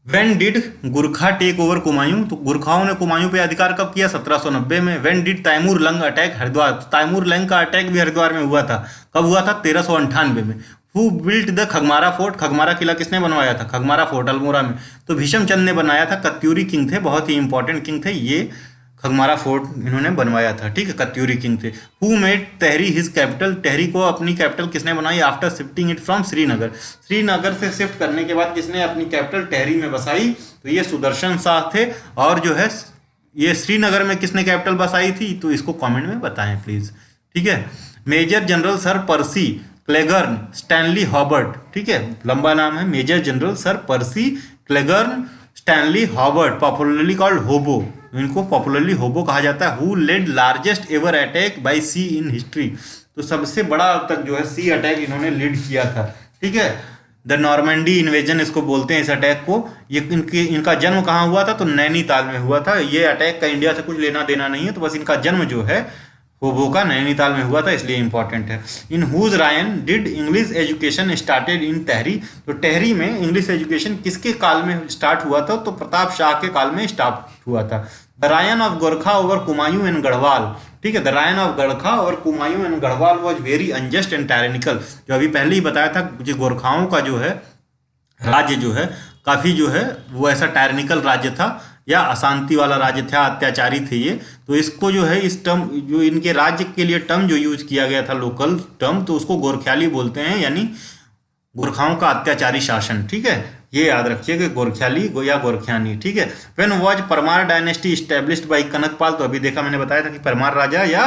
when did Gorkha take over Kumaon, तो गुरखाओं ने कुमायूं पे अधिकार कब किया, 1790 में। When did Timur Lang attack Haridwar, Timur Lang का अटैक भी हरिद्वार में हुआ था, कब हुआ था, 1398 में। हु बिल्ट द खगमारा फोर्ट, खगमारा किला किसने बनवाया था, खगमारा फोर्ट अल्मोड़ा में, तो भीषम चंद ने बनाया था। कत्यूरी किंग थे, बहुत ही इंपॉर्टेंट किंग थे ये, खगमारा फोर्ट इन्होंने बनवाया था। ठीक है, कत्यूरी किंग थे। Who made Tahri his capital, टहरी को अपनी कैपिटल किसने बनाई, after shifting it from Srinagar, Srinagar से शिफ्ट करने के बाद किसने अपनी कैपिटल टहरी में बसाई, तो ये सुदर्शन शाह थे। और जो है ये श्रीनगर में किसने कैपिटल बसाई थी, तो इसको कमेंट में बताएं प्लीज। ठीक है, major general sir Percy Cleghorn Stanley Hobart, ठीक है, लंबा नाम है, major general sir Percy Cleghorn Stanley Hobart, popularly called Hobo, इनको पॉपुलरली होबो कहा जाता है। Who led largest ever attack by sea in history, तो सबसे बड़ा अब तक जो है सी अटैक इन्होंने लीड किया था। ठीक है, द नॉर्मंडी इन्वेजन इसको बोलते हैं इस अटैक को। ये इनका जन्म कहाँ हुआ था, तो नैनीताल में हुआ था। ये अटैक का इंडिया से कुछ लेना देना नहीं है, तो बस इनका जन्म जो है होबो का नैनीताल में हुआ था, इसलिए इंपॉर्टेंट है। In whose reign did English education started in Tehri, तो टहरी में इंग्लिश एजुकेशन किसके काल में स्टार्ट हुआ था, तो प्रताप शाह के काल में स्टार्ट हुआ था। The reign of Gorkha over Kumaon and Garhwal, ठीक है, द रायन ऑफ गोरखा और Kumaon and Garhwal was very unjust and tyrannical, जो अभी पहले ही बताया था, जो गोरखाओं का जो है राज्य जो है काफ़ी जो है वो ऐसा टायरेनिकल राज्य था या अशांति वाला राज्य था, अत्याचारी थे ये। तो इसको जो है इस टर्म जो इनके राज्य के लिए टर्म जो यूज किया गया था लोकल टर्म, तो उसको गोरख्याली बोलते हैं, यानी गोरखाओं का अत्याचारी शासन। ठीक है, ये याद रखिए कि गोरख्याली या गोरख्यानी। ठीक है, when was Parmar dynasty established bye Kanakpal, तो अभी देखा मैंने बताया था कि परमार राजा या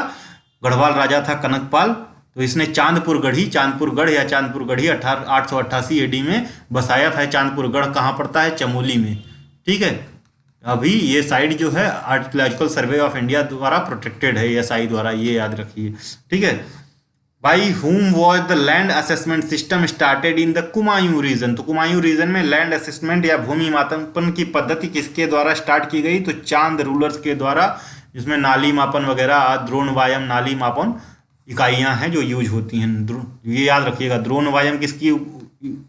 गढ़वाल राजा था कनकपाल, तो इसने चांदपुर गढ़ या चांदपुर गढ़ी 888 AD में बसाया था। चांदपुर गढ़ कहाँ पड़ता है, चमोली में। ठीक है, अभी ये साइड जो है आर्कियोलॉजिकल सर्वे ऑफ इंडिया द्वारा प्रोटेक्टेड है, SI द्वारा, ये याद रखिए। ठीक है, by whom was the land assessment system started in the Kumaon region, तो कुमायूं रीजन में लैंड असेसमेंट या भूमि मापन की पद्धति किसके द्वारा स्टार्ट की गई, तो चांद रूलर्स के द्वारा, जिसमें नाली मापन वगैरह, द्रोण वायम नाली मापन इकाइयां हैं जो यूज होती हैं। ये याद रखिएगा, द्रोण वायम किसकी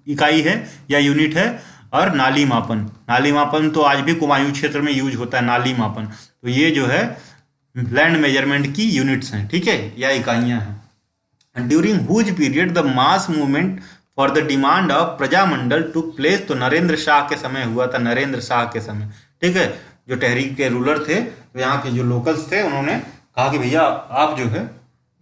इकाई है या यूनिट है, और नाली मापन तो आज भी कुमायूं क्षेत्र में यूज होता है, नाली मापन। तो ये जो है लैंड मेजरमेंट की यूनिट्स हैं, ठीक है, या इकाइयां हैं। During whose period the mass movement for the demand of Prajamandal took place, तो नरेंद्र शाह के समय हुआ था, नरेंद्र शाह के समय। ठीक है, जो टहरी के रूलर थे, तो यहाँ के जो लोकल्स थे उन्होंने कहा कि भैया आप जो है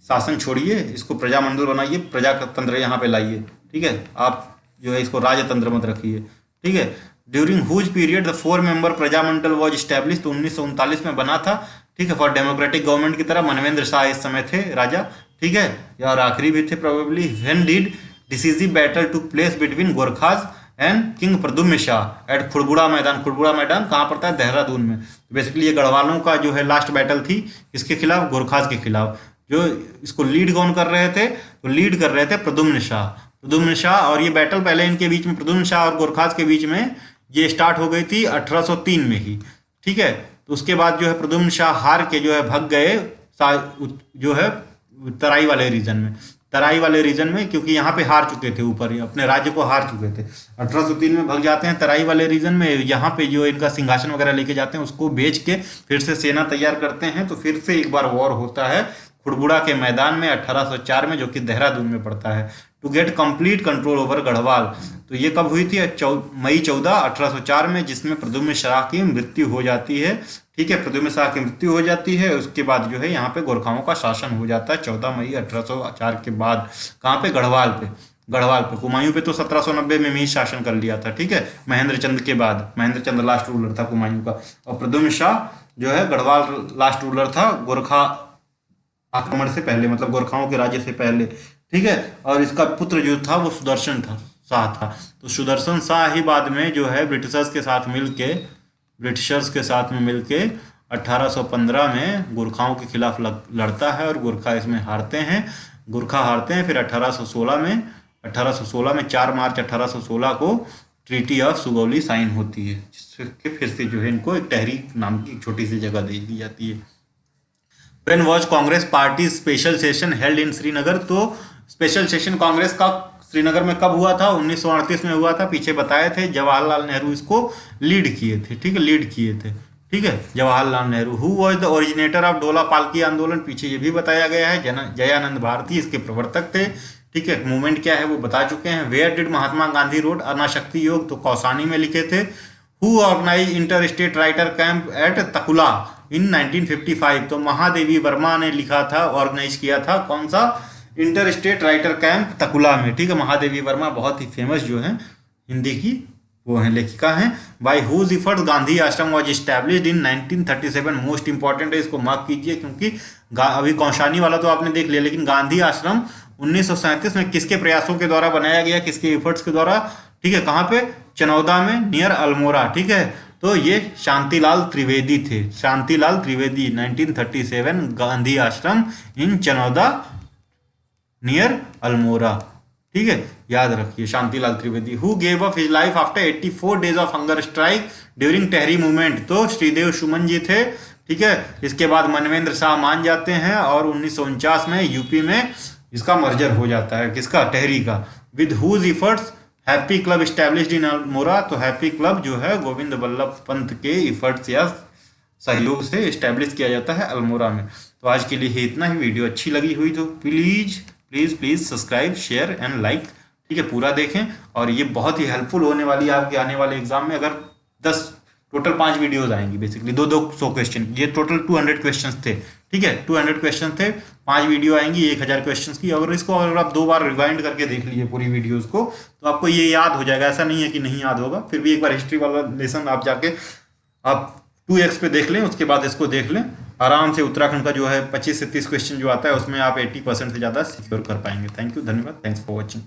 शासन छोड़िए, इसको प्रजामंडल बनाइए, प्रजातंत्र यहाँ पे लाइए। ठीक है, आप जो है इसको राजतंत्र मत रखिए। ठीक है, during whose period the 4 member Prajamandal was establish, तो 1939 में बना था। ठीक है, फॉर डेमोक्रेटिक गवर्नमेंट की तरह मनवेंद्र शाह इस समय थे राजा। ठीक है, और आखिरी भी थे probably. When did decisive battle took place between Gorkhas and king Pradyumna Shah at Khurbura Maidan कहाँ पड़ता है, देहरादून में। बेसिकली ये गढ़वालों का जो है लास्ट बैटल थी, किसके खिलाफ, गोरखाज के खिलाफ। जो इसको लीड कौन कर रहे थे, तो लीड कर रहे थे प्रद्युम्न शाह। और ये बैटल पहले इनके बीच में, प्रद्युम्न शाह और गोरखाज के बीच में ये स्टार्ट हो गई थी 1803 में ही। ठीक है, तो उसके बाद जो है प्रद्युम्न शाह हार के जो है भग गए जो है तराई वाले रीजन में। तराई वाले रीजन में, क्योंकि यहाँ पे हार चुके थे, ऊपर ही अपने राज्य को हार चुके थे। 1803 में भग जाते हैं तराई वाले रीजन में, यहाँ पे जो इनका सिंहासन वगैरह लेके जाते हैं उसको बेच के फिर से सेना तैयार करते हैं। तो फिर से एक बार वॉर होता है खुड़बुड़ा के मैदान में 1804 में, जो कि देहरादून में पड़ता है, to get complete control over Garhwal. तो ये कब हुई थी? मई 14, 1804 में, जिसमें प्रद्युम्न शाह की मृत्यु हो जाती है। ठीक है, प्रद्युम्न शाह की मृत्यु हो जाती है। उसके बाद जो है यहाँ पे गोरखाओं का शासन हो जाता है 14 मई 1804 के बाद। कहाँ पे? गढ़वाल पे। गढ़वाल पे। कुमायूं पे तो 1790 में ही शासन कर लिया था। ठीक है, महेंद्र चंद्र के बाद। महेंद्र चंद्र लास्ट रूलर था कुमायूं का, और प्रद्युम्न शाह जो है गढ़वाल लास्ट रूलर था गोरखा आक्रमण से पहले, मतलब गोरखाओं के राज्य से पहले। ठीक है, और इसका पुत्र जो था वो सुदर्शन था शाह था। तो सुदर्शन शाह ही बाद में जो है ब्रिटिशर्स के साथ मिलके 1815 में गोरखाओं के खिलाफ लड़ता है, और गोरखा इसमें हारते हैं। फिर 1816 में 4 मार्च 1816 को ट्रीटी ऑफ सुगौली साइन होती है, जिससे फिर से जो है इनको एक टहरी नाम की एक छोटी सी जगह दे दी जाती है। When was Congress party special session held in Srinagar? तो स्पेशल सेशन कांग्रेस का श्रीनगर में कब हुआ था? 1938 में हुआ था। पीछे बताए थे, जवाहरलाल नेहरू इसको लीड किए थे। ठीक है, Jawaharlal Nehru. Who was the originator of डोला पालकी आंदोलन? पीछे ये भी बताया गया है, जयानंद भारती इसके प्रवर्तक थे। ठीक है, मूवमेंट क्या है वो बता चुके हैं। Where did Mahatma Gandhi wrote Anashakti Yoga? तो कौसानी में लिखे थे। Who organize inter state writer camp at Takula in 1955? तो महादेवी वर्मा ने लिखा था, ऑर्गेनाइज किया था। कौन सा? इंटर स्टेट राइटर कैंप तकुला में। ठीक है, महादेवी वर्मा बहुत ही फेमस जो है हिंदी की वो है लेखिका हैं। बाय हुज इफर्ट्स गांधी आश्रम was established in 1937? Most important है, इसको मार्क कीजिए, क्योंकि अभी कौशानी वाला तो आपने देख लिया, लेकिन गांधी आश्रम 1937 में किसके प्रयासों के द्वारा बनाया गया, किसके एफर्ट्स के द्वारा? ठीक है, कहाँ पे? चनौदा में, नियर अल्मोड़ा। ठीक है, तो ये शांतिलाल त्रिवेदी थे। 1937 गांधी आश्रम इन चनौदा नियर अल्मोड़ा। ठीक है, याद रखिए, Shantilal Trivedi. Who gave up his life after 84 days of hunger strike during Tahri movement? तो श्रीदेव सुमन जी थे। ठीक है, इसके बाद मनवेंद्र शाह मान जाते हैं, और 1949 में यूपी में इसका मर्जर हो जाता है, किसका? टहरी का। With whose efforts happy club established in Almora? तो हैप्पी क्लब जो है गोविंद वल्लभ पंत के इफर्ट्स या सहयोग से स्टैब्लिश किया जाता है अल्मोड़ा में। तो आज के लिए इतना ही। वीडियो अच्छी लगी हुई तो please subscribe, share and like. ठीक है, पूरा देखें, और ये बहुत ही हेल्पफुल होने वाली है आपके आने वाले एग्जाम में। अगर 5 वीडियोज आएंगी, बेसिकली 200 क्वेश्चन, ये टोटल 200 क्वेश्चन थे। ठीक है, 200 क्वेश्चन थे, 5 वीडियो आएंगी 1000 क्वेश्चन की। अगर आप 2 बार रिवाइंड करके देख लीजिए पूरी वीडियोस को, तो आपको ये याद हो जाएगा। ऐसा नहीं है कि नहीं याद होगा, फिर भी एक बार हिस्ट्री वाला लेसन आप जाके आप 2x पे देख लें, उसके बाद इसको देख लें आराम से। उत्तराखंड का जो है 25 से 30 क्वेश्चन जो आता है उसमें आप 80% से ज़्यादा सिक्योर कर पाएंगे। थैंक यू, धन्यवाद, थैंक्स फॉर वॉचिंग।